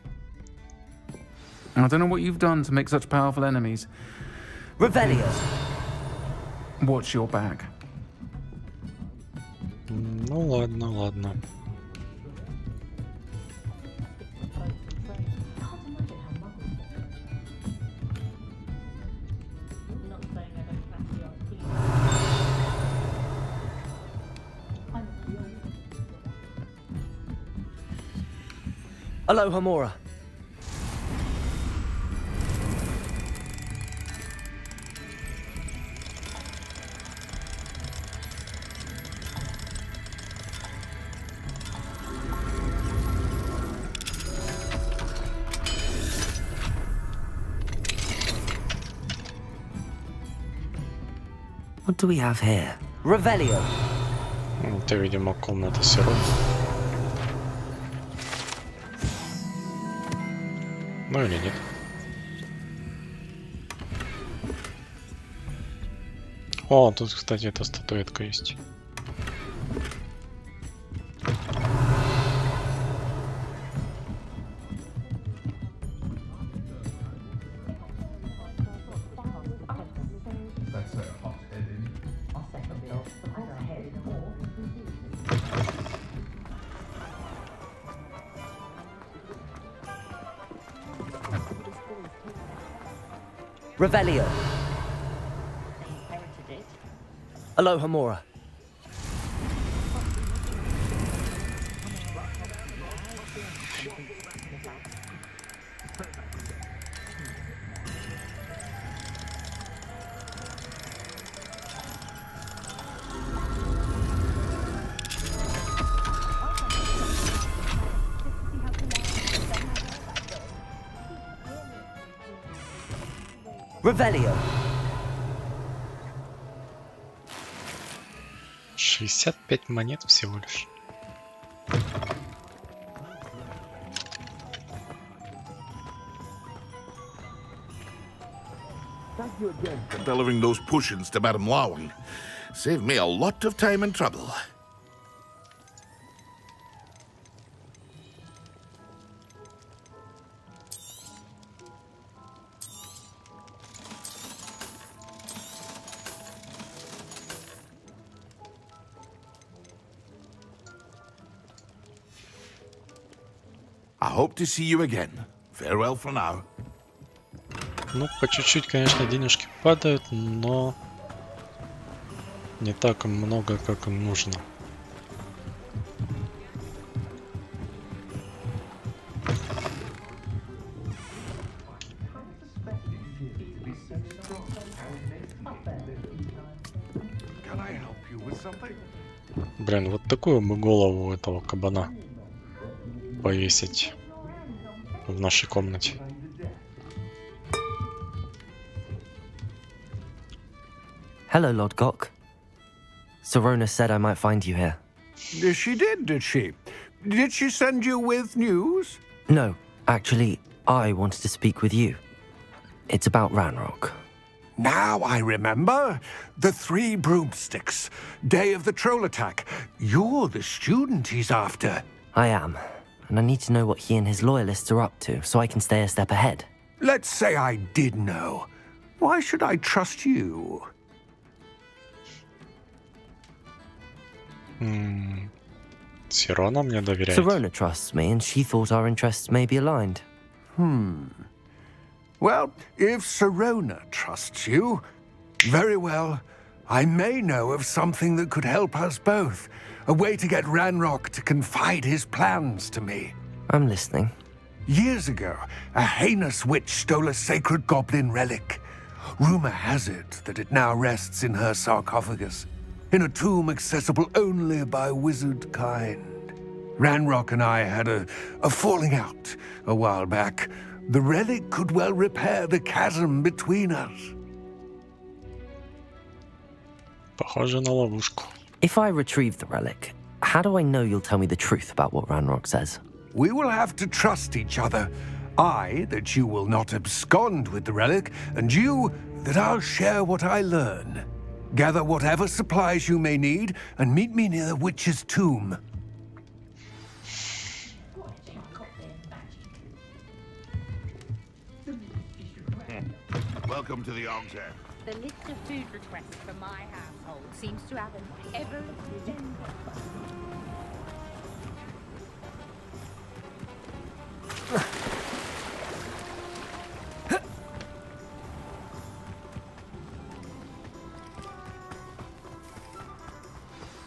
I don't know what you've done to make such powerful enemies. Revelio. Watch your back. Ну ладно, ладно. Aloha Mora. What do we have here? Revelio. Это, видимо, комната сироп. Ну или нет. О, тут, кстати, эта статуэтка есть. Revelio. Aloha Mora. Revelio. 65 монет всего лишь. Thank you again for delivering those potions to Madame Lawing. Saved me a lot of time and trouble. I hope to see you again. Farewell for now. Ну, по чуть-чуть, конечно, денежки падают, но не так много, как им нужно. Блин, вот такую бы голову этого кабана повесить в нашей комнате. Hello, Lord Gok. Sorona said I might find you here. She did, did she? Did she send you with news? No, actually, I wanted to speak with you. It's about Ranrock. Now I remember. The 3 broomsticks. Day of the troll attack. You're the student he's after. I am. And I need to know what he and his loyalists are up to, so I can stay a step ahead. Let's say I did know. Why should I trust you? Сирона мне доверяет. Sorona trusts me, and she thought our interests may be aligned. Well, if Sorona trusts you, very well. I may know of something that could help us both. A way to get Ranrock to confide his plans to me. I'm listening. Years ago, a heinous witch stole a sacred goblin relic. Rumor has it that it now rests in her sarcophagus, in a tomb accessible only by wizard kind. Ranrock and I had a falling out a while back. The relic could well repair the chasm between us. Похоже на ловушку. If I retrieve the relic, how do I know you'll tell me the truth about what Ranrock says? We will have to trust each other. I, that you will not abscond with the relic, and you, that I'll share what I learn. Gather whatever supplies you may need, and meet me near the witch's tomb. Welcome to the Og's Head. The list of food requests for my household seems to have an ever-extending.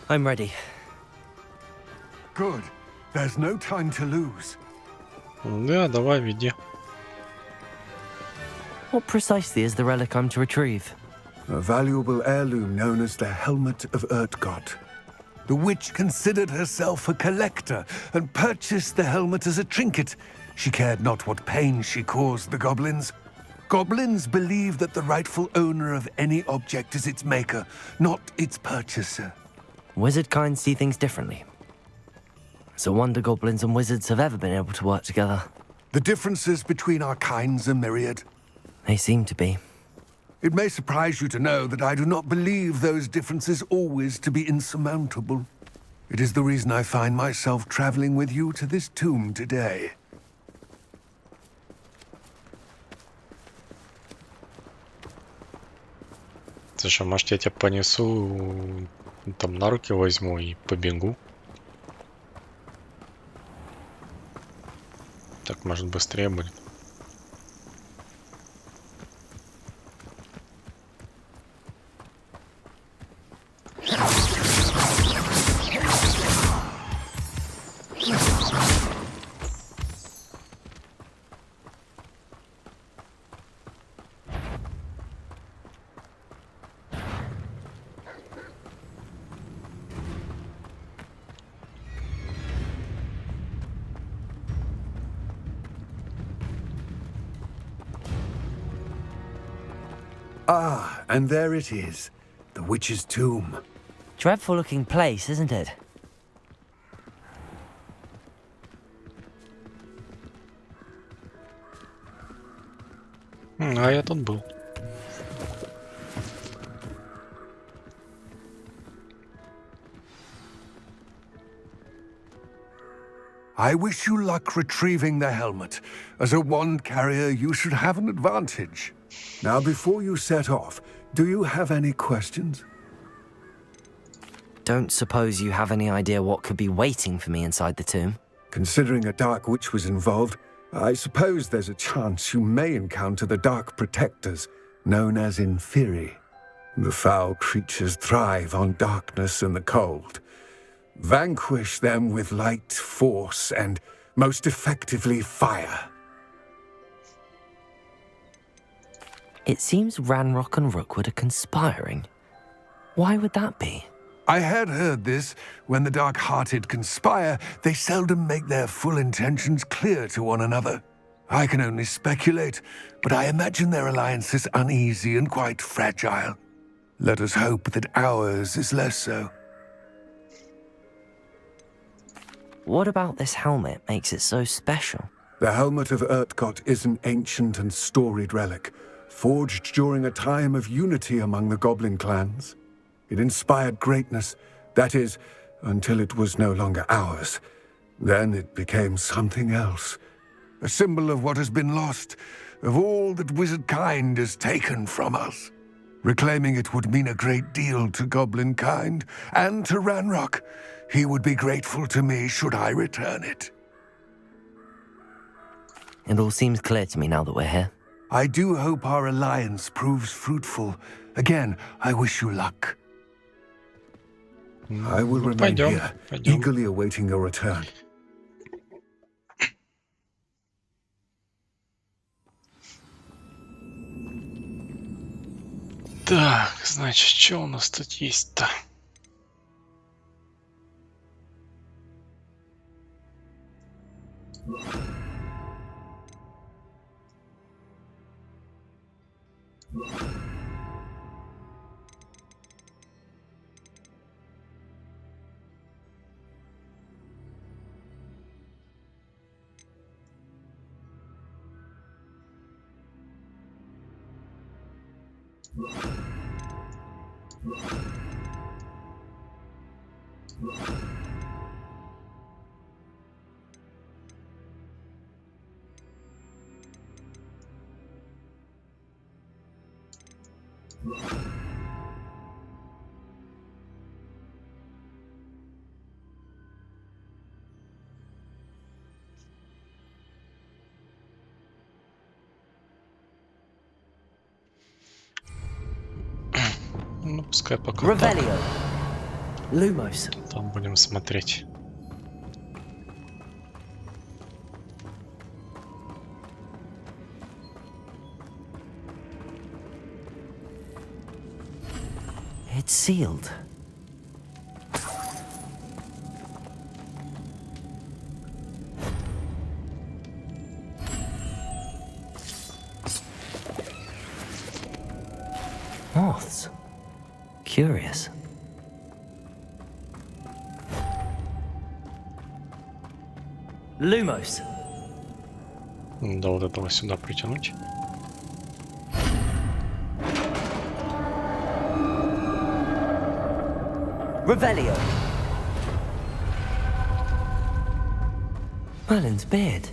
I'm ready. Good. There's no time to lose. Да, давай, веди. What precisely is the relic I'm to retrieve? A valuable heirloom known as the Helmet of Urtgott. The witch considered herself a collector and purchased the helmet as a trinket. She cared not what pain she caused the goblins. Goblins believe that the rightful owner of any object is its maker, not its purchaser. Wizard kind see things differently. It's a wonder goblins and wizards have ever been able to work together. The differences between our kinds are myriad. They seem to be. It may surprise you to know that I do not believe those differences always to be insurmountable. It is the reason I find myself traveling with you to this tomb today. Слушай, может, я тебя понесу, там на руки возьму и побегу. Так, может, быстрее будет. Ah, and there it is. The witch's tomb. Dreadful looking place, isn't it? А я тут был. I wish you luck retrieving the helmet. As a wand carrier, you should have an advantage. Now, before you set off, do you have any questions? Don't suppose you have any idea what could be waiting for me inside the tomb? Considering a Dark Witch was involved, I suppose there's a chance you may encounter the Dark Protectors, known as Inferi. The foul creatures thrive on darkness and the cold. Vanquish them with light, force, and, most effectively, fire. It seems Ranrock and Rookwood are conspiring. Why would that be? I had heard this. When the dark-hearted conspire, they seldom make their full intentions clear to one another. I can only speculate, but I imagine their alliance is uneasy and quite fragile. Let us hope that ours is less so. What about this helmet makes it so special? The helmet of Urtkot is an ancient and storied relic, forged during a time of unity among the goblin clans. It inspired greatness, that is, until it was no longer ours. Then it became something else. A symbol of what has been lost, of all that wizard kind has taken from us. Reclaiming it would mean a great deal to goblin kind, and to Ranrock. He would be grateful to me should I return it. It all seems clear to me now that we're here. I do hope our alliance proves fruitful. Again, I wish you luck. I will remain here, eagerly awaiting your return. Так, значит, что у нас тут есть-то? Ну, пускай пока так. Lumos. Там будем смотреть. It's sealed. Moths. Curious. Lumos. До вот этого сюда притянуть. Revelio. Merlin's beard.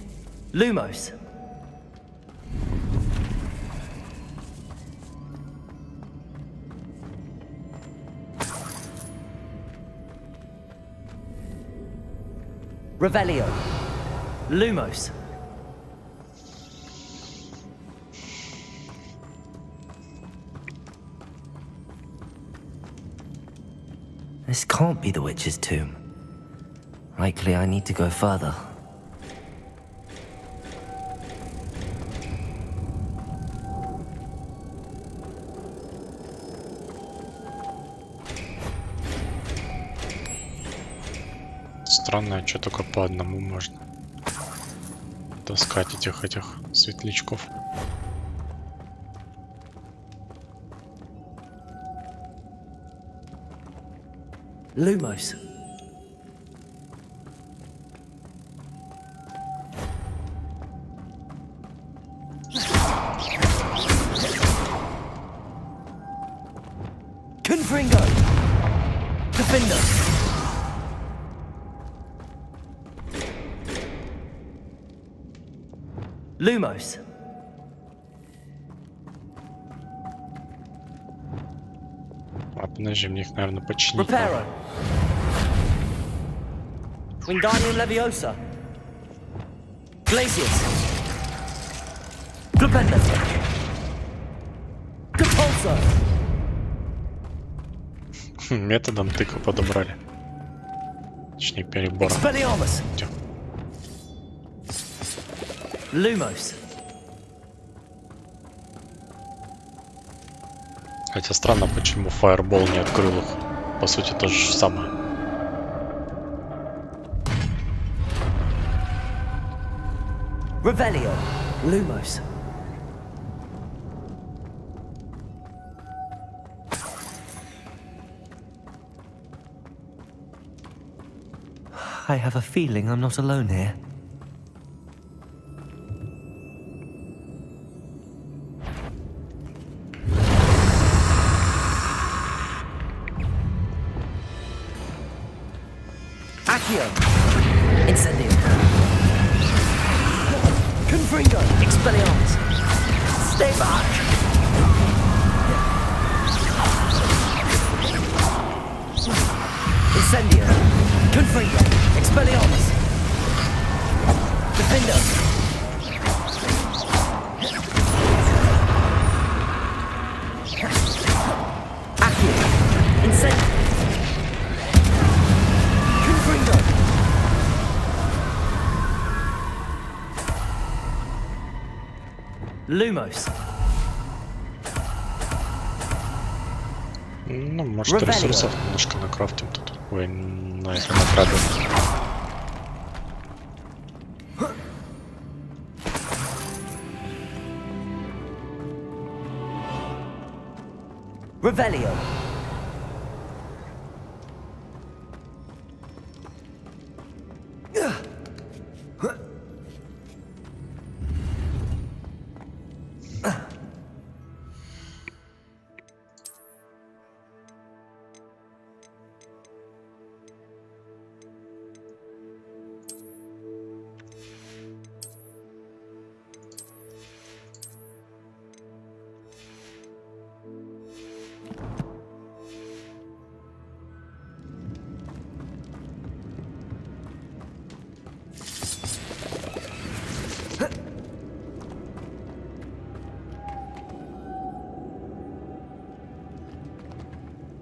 Lumos. Revelio. Lumos. This can't be the witch's tomb. Likely I need to go further. Странно, что только по одному можно таскать этих светлячков. Lumos. Confringo. Defender. Lumos. А подожди, мне их, наверное, починить. Reparo. Wingardium Leviosa. Glacius. Glupenda. Compulsor. Методом тыка подобрали. Точнее, перебором. Expelliarmus. Lumos. Хотя странно, почему Fireball не открыл их. По сути, то же самое. Revelio. Lumos. I have a feeling I'm not alone here. Accio. Incendio. Confringo. Expelliarmus. Stay back. Incendio. Confringo. Expelliarmus. Defender. Accio. Incendio. Confringo. Lumos. Ну, может, ресурсов немножко накрафтим тут. Ой, на этом награду. Revelio.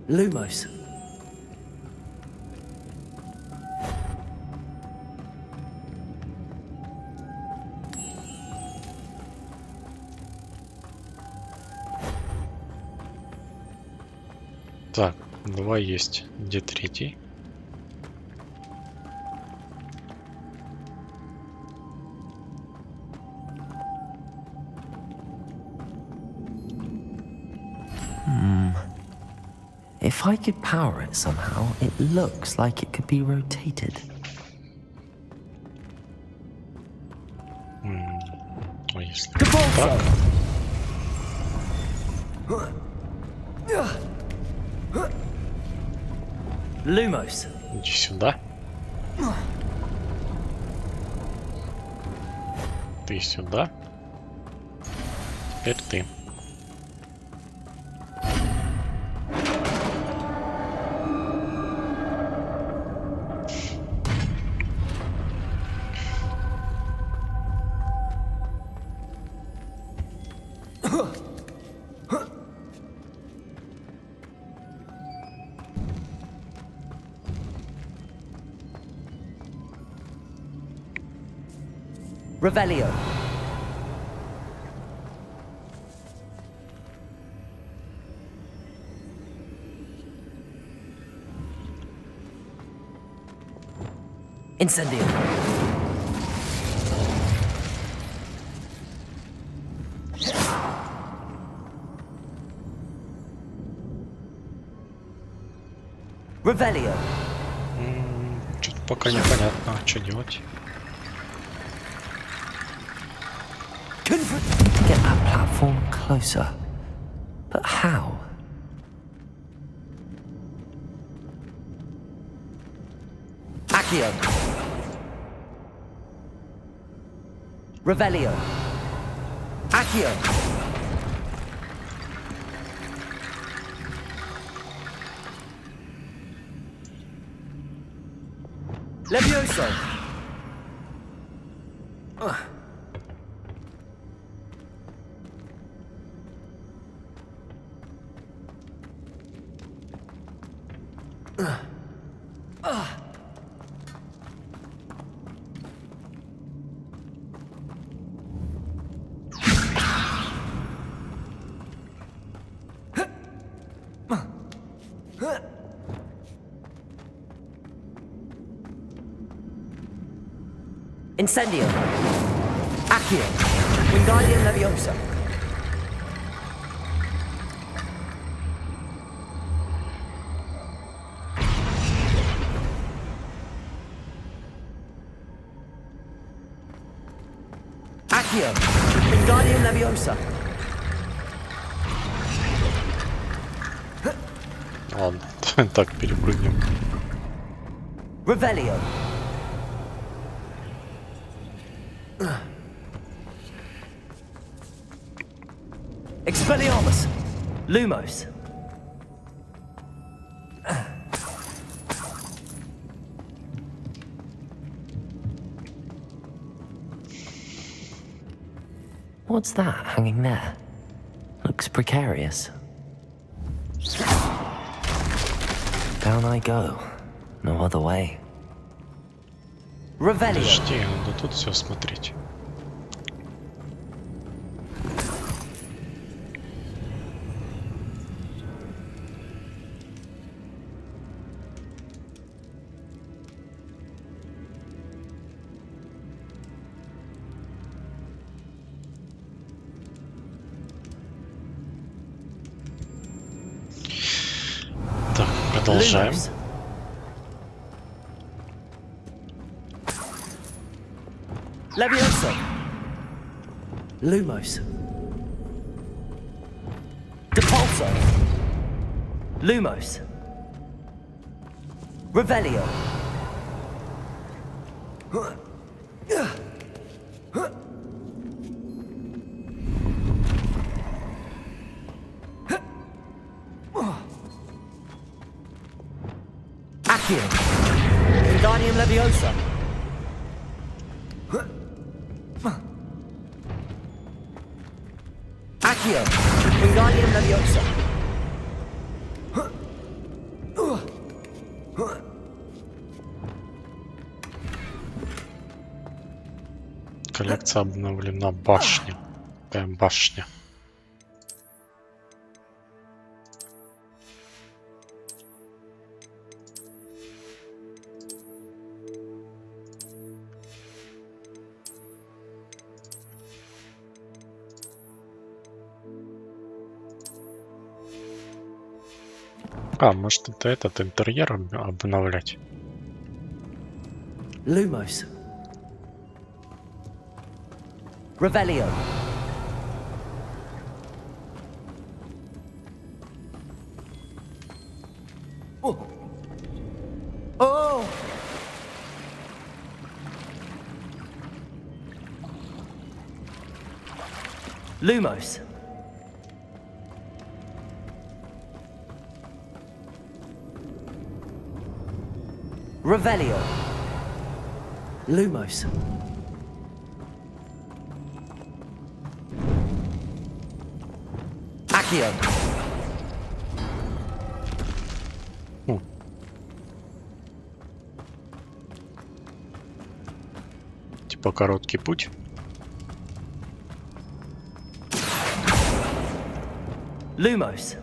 Lumos. Так, два есть. Где третий? If I could power it somehow, it looks like it could be rotated. А если так? Lumos. Иди сюда. Ты сюда. Теперь ты. Revelio. Incendio. Revelio. Что-то пока непонятно, что делать. Get that platform closer. But how? Accio. Revelio. Accio. Levioso. Incendio. Accio. Wingardium Leviosa. Accio. Wingardium Leviosa. Ладно, так перепрыгнем. Revelio. Expelliarmus. Lumos. What's that hanging there? Looks precarious. Down I go. No other way. Revelio. Подожди, надо тут все смотреть. Так, продолжаем. Levioso. Lumos. Depulso. Lumos. Revelio. Accio. Wingardium Leviosa. Accio. Wingardium Leviosa. Коллекция обновлена. Башня. Какая башня? А, может это этот интерьер обновлять? Lumos. Revelio. Oh. Oh. Lumos. Revelio. Lumos. Accio. Типа короткий путь. Lumos.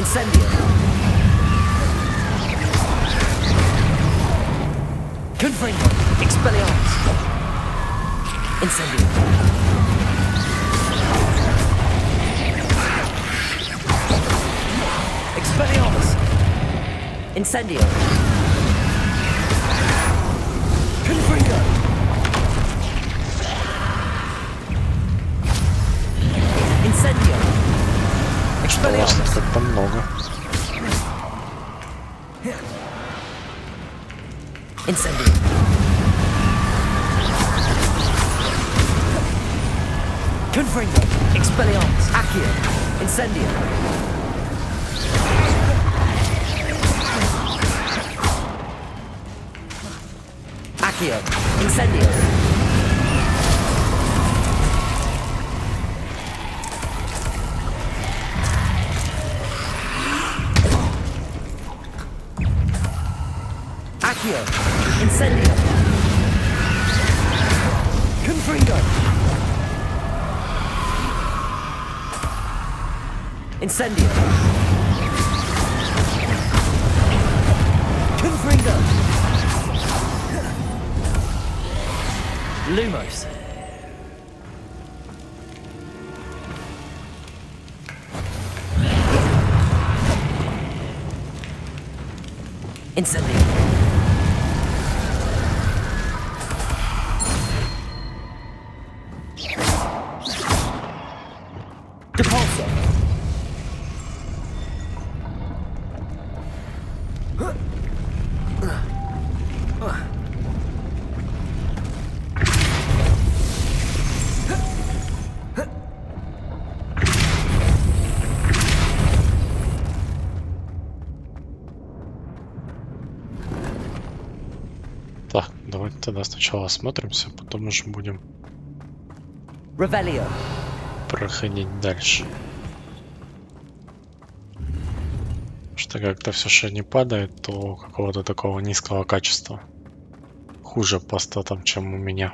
Incendio. Confringo. Expelliarmus. Incendio. Expelliarmus. Incendio. Confringo. Incendio. Expelliarmus. Как-то много. Incendio. Confringo. Expelliarmus. Accio. Incendio. Accio. Incendio. Accio. Incendio. Confringo. Incendio. Confringo. Lumos. Incendio. Depulso. Так, давайте тогда сначала осмотримся, потом уже будем Revelio. проходить дальше. Что как-то все, что не падает, то какого-то такого низкого качества. Хуже по статам, чем у меня.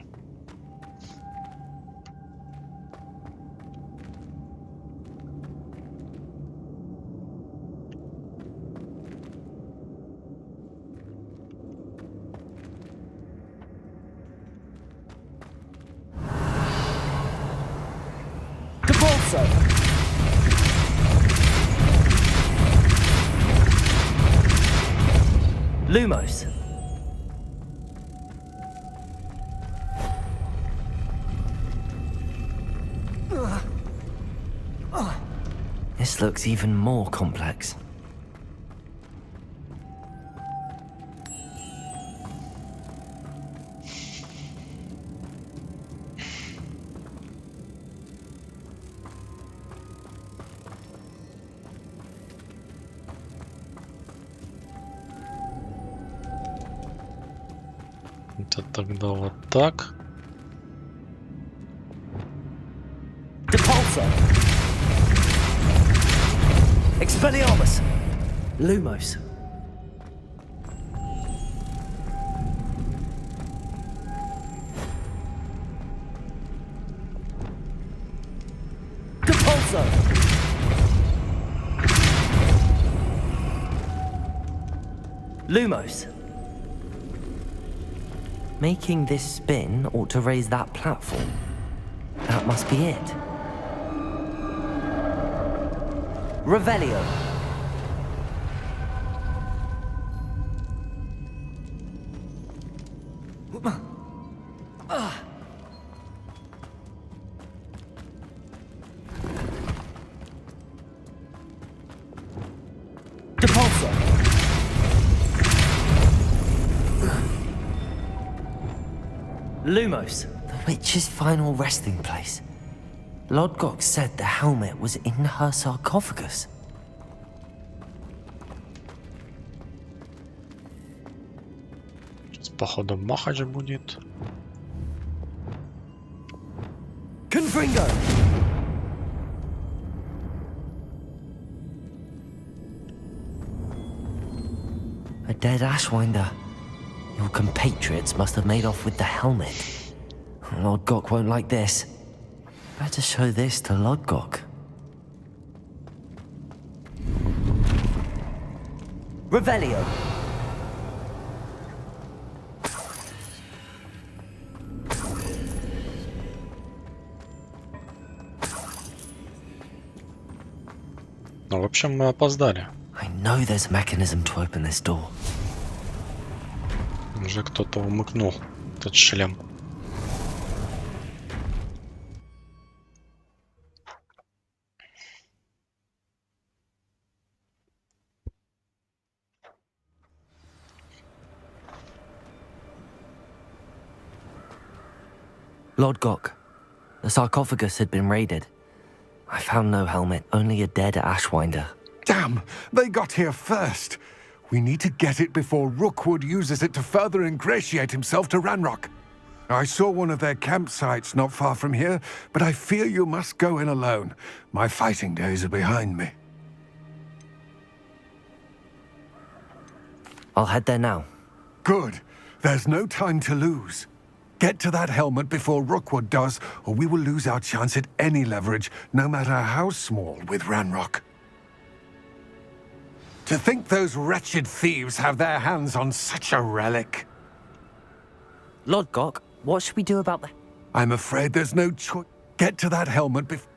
Depulso. Lumos. This looks even more complex. Это тогда вот так. Depulso. Expelliarmus. Lumos. Depulso. Lumos. Making this spin ought to raise that platform. That must be it. Revelio. Depulso. Lumos. The witch's final resting place. Lodgok said the helmet was in her sarcophagus. Сейчас, походу, махач будет. Confringo. A dead Ashwinder. Your compatriots must have made off with the helmet. Lodgok won't like this. Better show this to Lodgok. Revelio. Ну, в общем, мы опоздали. I know there's a mechanism to open this door. Уже кто-то умыкнул этот шлем. Lord Gok, the sarcophagus had been raided. I found no helmet, only a dead Ashwinder. Damn! They got here first! We need to get it before Rookwood uses it to further ingratiate himself to Ranrock. I saw one of their campsites not far from here, but I fear you must go in alone. My fighting days are behind me. I'll head there now. Good. There's no time to lose. Get to that helmet before Rookwood does, or we will lose our chance at any leverage, no matter how small, with Ranrock. To think those wretched thieves have their hands on such a relic. Lord Gok, what should we do about that? I'm afraid there's no choice. Get to that helmet before...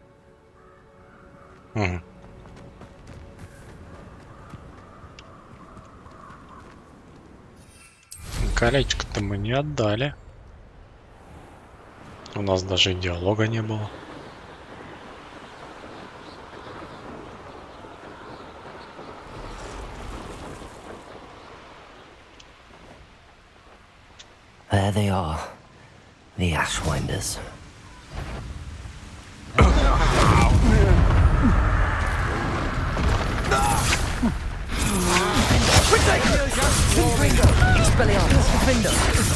Колечко-то мы не отдали. У нас даже диалога не было. There they are, the Ashwinders.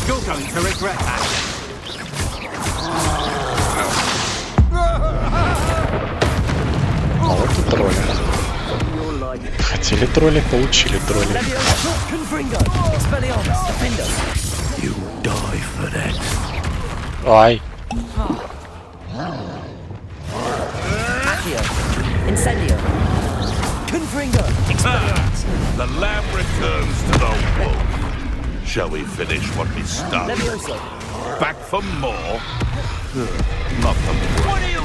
You're going to regret that. А вот и тролли. Хотели тролли, получили тролли. Ай. The lamb returns to the wolf. Shall we finish what we started? Back for more? Not the more. What are you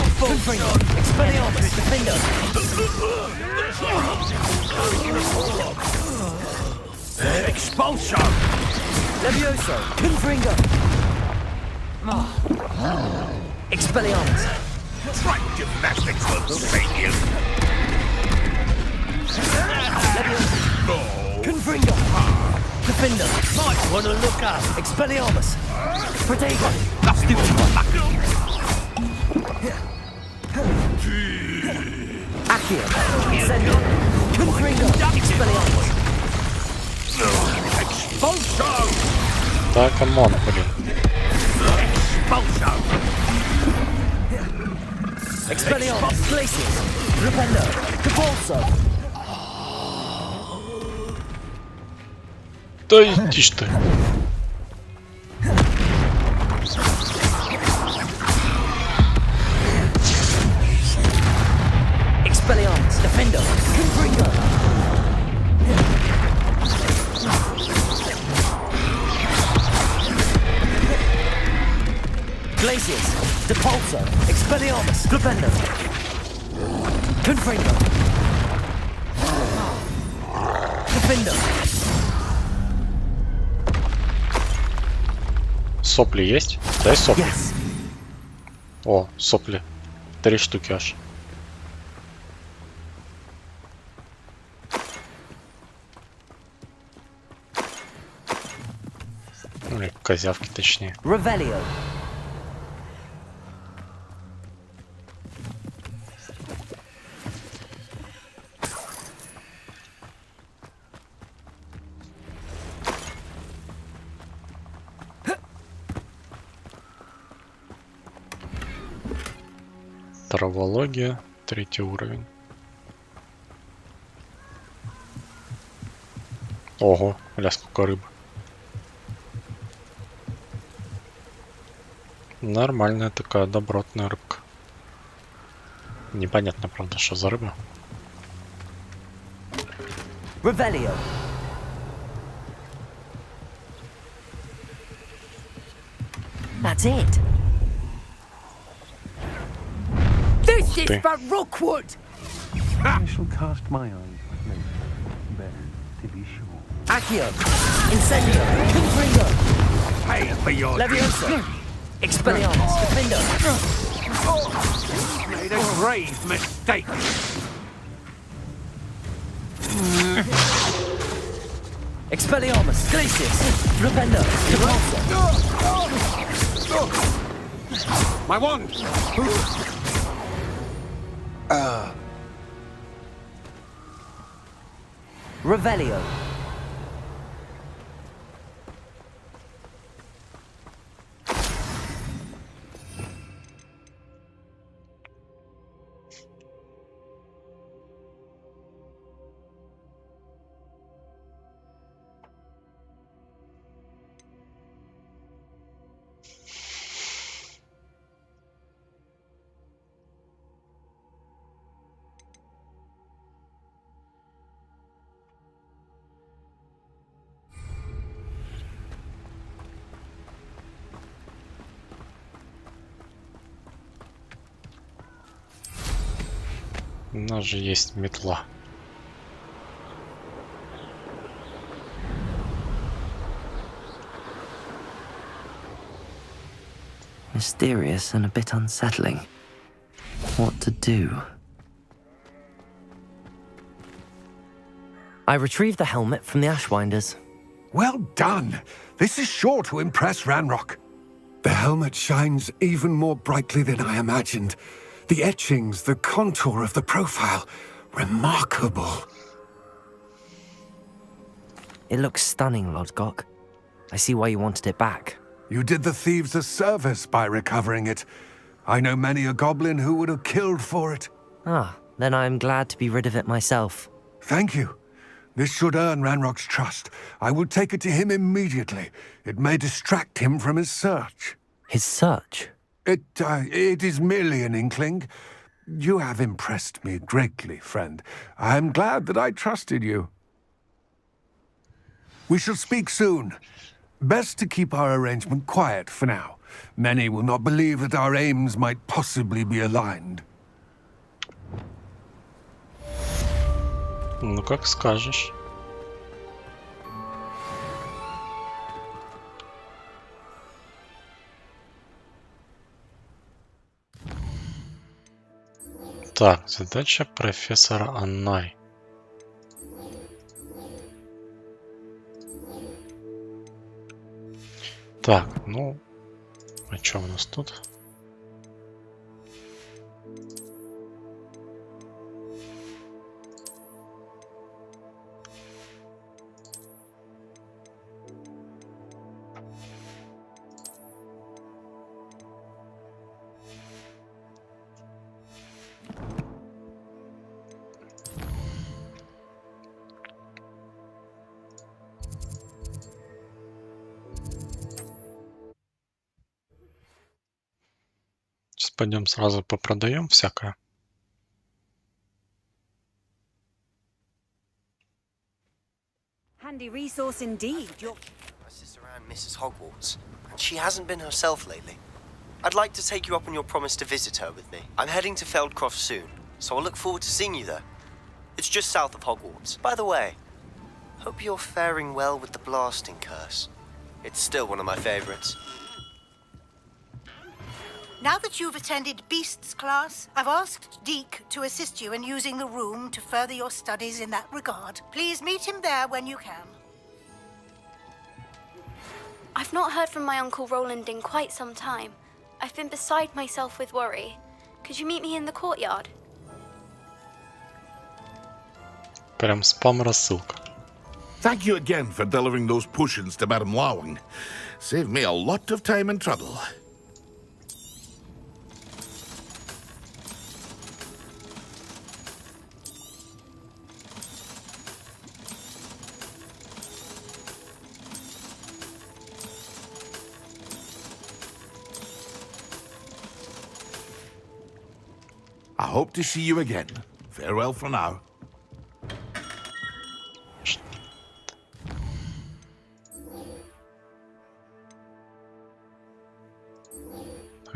Expulsion! Levioso! Confringo! Expelliarmus! Try gymnastics will save you. No! Confringo! Defender! Might want to look up! Expelliarmus! Protego! That's the one. Accio! Incendio! Confringo! Expelliarmus! Expulsion! Да, камон, блин. Expulsion! Expelliarmus! Glacius! Rependo! Capulso! Да иди ж ты. Expelliarmus! Defender! Confringo! Glacius! Depulso! Expelliarmus! Defender! Confringo! Defender! Сопли есть? Дай сопли. Yes. О, сопли. 3 штуки аж. Или козявки, точнее. Revelio. Травология, 3-й уровень. Ого, ля сколько рыбы. Нормальная такая добротная рыбка. Непонятно, правда, что за рыба. Revelio. That's it. This is for Rookwood! I shall cast my eyes later. There, to be sure. Accio! Incendio! Confringo! Pay for your... Leviosa! Expelliarmus! Defender! Made a grave mistake. Expelliarmus! Glacius! Flipendo! Repulsor! My wand! Revelio! У нас же есть метла. Mysterious and a bit unsettling. What to do? I retrieved the helmet from the Ashwinders. Well done! This is sure to impress Ranrock. The helmet shines even more brightly than I imagined. The etchings, the contour of the profile, remarkable. It looks stunning, Lodgok. I see why you wanted it back. You did the thieves a service by recovering it. I know many a goblin who would have killed for it. Ah, then I am glad to be rid of it myself. Thank you. This should earn Ranrock's trust. I will take it to him immediately. It may distract him from his search. His search? It is merely an inkling. You have impressed me greatly, friend. I am glad that I trusted you. We shall speak soon. Best to keep our arrangement quiet for now. Many will not believe that our aims might possibly be aligned. Ну, как скажешь. Так, задача профессора Анной. Так, ну, а что у нас тут? Пойдем сразу попродаем всякое. Handy resource indeed. My sister Anne misses Hogwarts, and she hasn't been herself lately. I'd like to take you up on your promise to visit her with me. I'm heading to Feldcroft soon, so I'll look forward to seeing you there. It's just south of Hogwarts. By the way, hope you're faring well with the blasting curse. It's still one of my favorites. Now that you've attended Beasts class, I've asked Deke to assist you in using the room to further your studies in that regard. Please meet him there when you can. I've not heard from my Uncle Roland in quite some time. I've been beside myself with worry. Could you meet me in the courtyard? Прям спам-рассылка. Thank you again for delivering those potions to Madame Lawing. Saved me a lot of time and trouble. I hope to see you again. Farewell for now.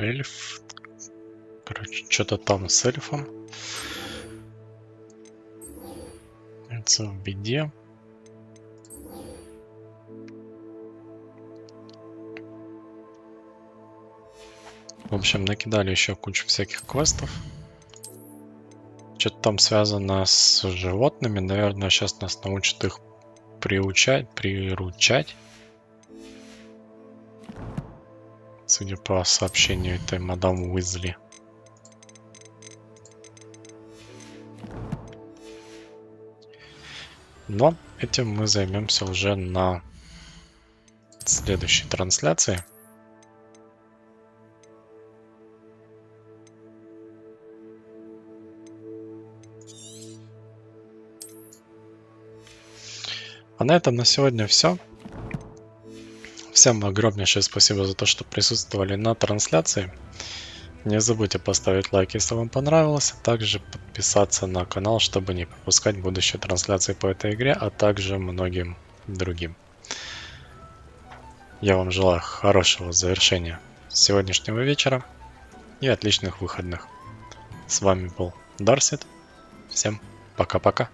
эльф. Короче, что-то там с эльфом. Это в беде. В общем, накидали еще кучу всяких квестов. Что-то там связано с животными. Наверное, сейчас нас научат их приручать. Судя по сообщению этой мадам Уизли. Но этим мы займемся уже на следующей трансляции. А на этом на сегодня все. Всем огромнейшее спасибо за то, что присутствовали на трансляции. Не забудьте поставить лайк, если вам понравилось, а также подписаться на канал, чтобы не пропускать будущие трансляции по этой игре, а также многим другим. Я вам желаю хорошего завершения сегодняшнего вечера и отличных выходных. С вами был Darseed. Всем пока-пока.